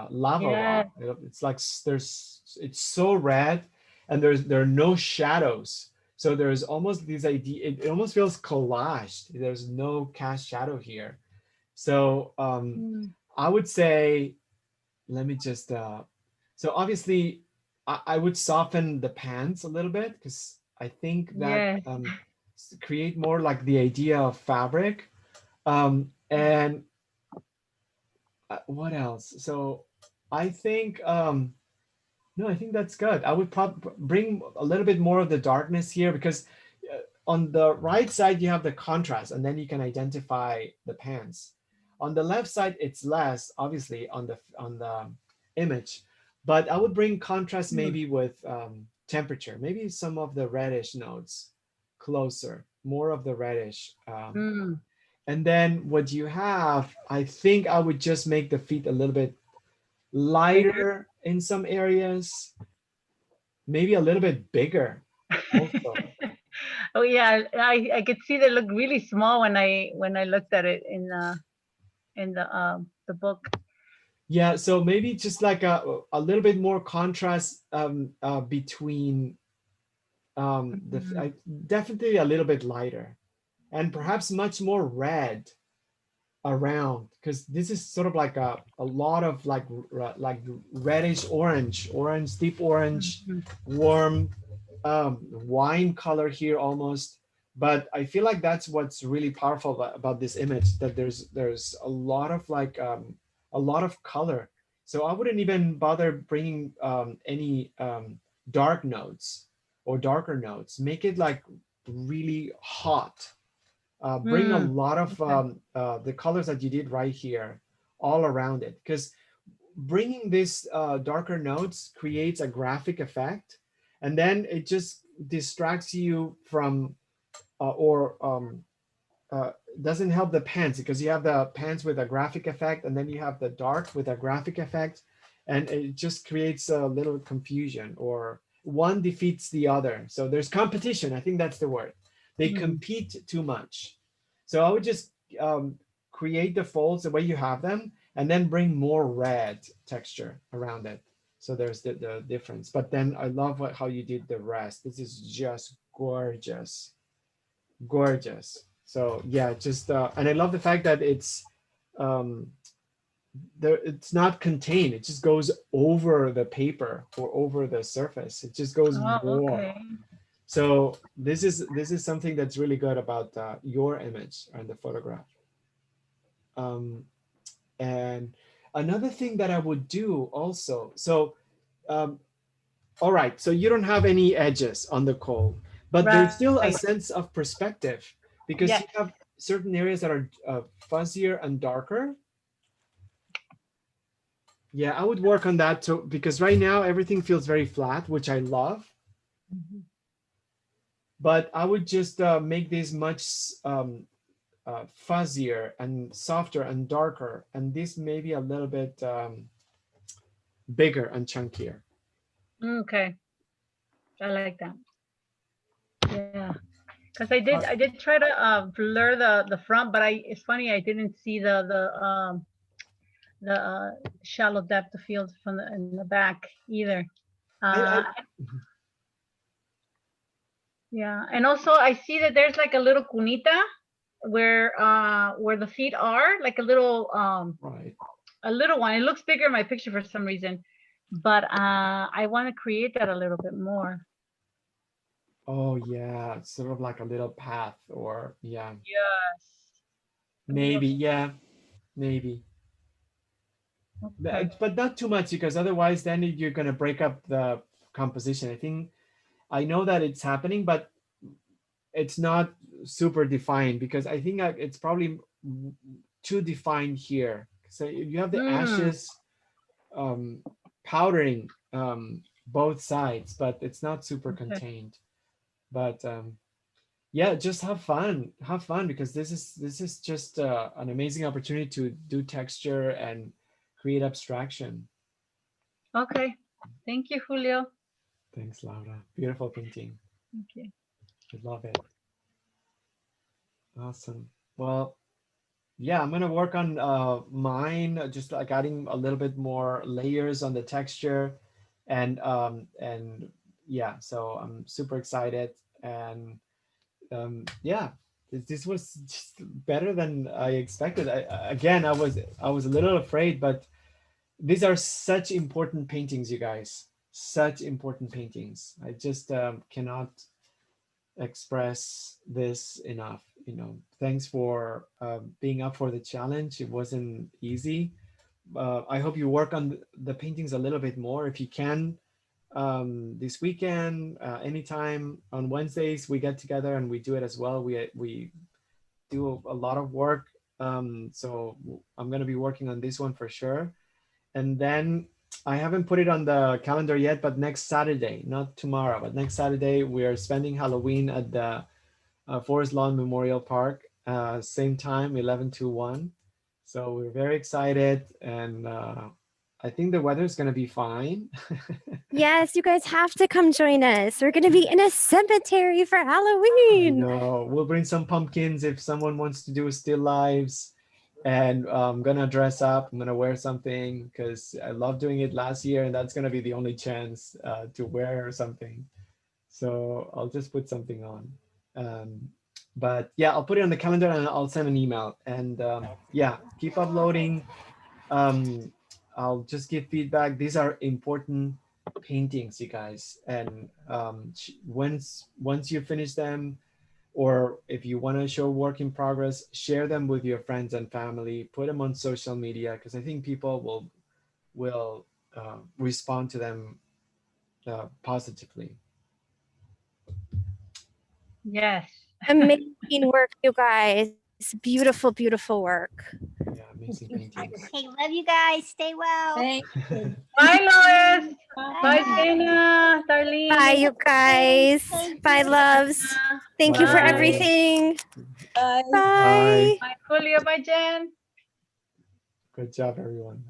Lava. It's like it's so red, and there are no shadows. So there's almost this idea, it almost feels collaged. There's no cast shadow here. So I would say, let me just, so obviously I would soften the pants a little bit because I think that create more like the idea of fabric. And what else? So I think, no, I think that's good. I would probably bring a little bit more of the darkness here because on the right side, you have the contrast and then you can identify the pants. On the left side, it's less, obviously, on the image, but I would bring contrast maybe with temperature, maybe some of the reddish notes closer, more of the reddish. And then what you have, I think I would just make the feet a little bit lighter in some areas, maybe a little bit bigger also. Oh yeah, I could see they look really small when I looked at it in the book. Yeah, so maybe just like a little bit more contrast between Mhm. definitely a little bit lighter and perhaps much more red around, because this is sort of like a lot of like reddish orange, deep orange, Mhm. warm wine color here almost. But I feel like that's what's really powerful about this image, that there's a lot of like a lot of color. So I wouldn't even bother bringing any dark notes or darker notes. Make it like really hot. Bring a Mm, lot of okay. the colors that you did right here all around it, because bringing this darker notes creates a graphic effect, and then it just distracts you from or doesn't help the pants, because you have the pants with a graphic effect and then you have the dark with a graphic effect, and it just creates a little confusion, or one defeats the other. So there's competition. I think that's the word. They Mm, compete too much. So I would just create the folds the way you have them, and then bring more red texture around it. So there's the difference. But then I love how you did the rest. This is just gorgeous, gorgeous. So yeah, just and I love the fact that um, it's not contained. It just goes over the paper or over the surface. It just goes oh, more. okay. So this is something that's really good about your image and the photograph. Um, and another thing that I would do also. So um, all right, so you don't have any edges on the coal, but there's still a Right. sense of perspective, because Yes. you have certain areas that are fuzzier and darker. Yeah, I would work on that too, because right now everything feels very flat, which I love. Mhm. But I would just make this much fuzzier and softer and darker, and this maybe a little bit bigger and chunkier. Okay. I like that. Yeah. Because Uh, I did try to blur the front, but it's funny, I didn't see the shallow depth of field from in the back either. Uh, I yeah, and also I see that there's like a little cunita where the feet are, like right. a little one. It looks bigger in my picture for some reason, but I want to create that a little bit more. Oh yeah, it's sort of like a little path, or yeah, Yes. A little. maybe, yeah, maybe. Okay. But not too much, because otherwise then you're going to break up the composition. I think I know that it's happening, but it's not super defined, because I think it's probably too defined here. So you have the Mm, ashes um, powdering both sides, but it's not super okay. contained. But yeah, just have fun, because this is just an amazing opportunity to do texture and create abstraction. Okay. Thank you, Julio. Thanks, Laura. Beautiful painting. Thank you. I love it. Awesome. Well, yeah, I'm gonna work on mine, just like adding a little bit more layers on the texture, and yeah, so I'm super excited, and yeah, this was just better than I expected. Again, I was a little afraid, but these are such important paintings, you guys. Such important paintings. I just cannot express this enough. Thanks for being up for the challenge. It wasn't easy. I hope you work on the paintings a little bit more if you can. This weekend, anytime on Wednesdays, we get together and we do it as well. We do a lot of work. So I'm going to be working on this one for sure. And then I haven't put it on the calendar yet, but next Saturday, not tomorrow, but next Saturday, we are spending Halloween at the Forest Lawn Memorial Park, same time, 11 to 1. So we're very excited, and I think the weather is going to be fine. Yes, you guys have to come join us. We're going to be in a cemetery for I Halloween. know. We'll bring some pumpkins if someone wants to do still lives. And I'm gonna dress up. I'm gonna wear something because I love doing it last year, and that's gonna be the only chance to wear something. So I'll just put something on. But yeah, I'll put it on the calendar and I'll send an email. And yeah, keep uploading. Um, I'll just give feedback. These are important paintings, you guys. And once you finish them, or if you want to show work in progress, share them with your friends and family. Put them on social media because I think people will respond to them positively. Yes. Amazing work, you guys. Beautiful, beautiful work. Yeah, amazing paintings. Okay, love you guys. Stay well. Thank you. Bye, Lois. Bye, Bye. Dana, Darlene. Bye, you guys. Thank Bye, you. loves. Thank you for Bye. everything. Bye. Bye. Bye, Julia. Bye, Jen. Good job, everyone.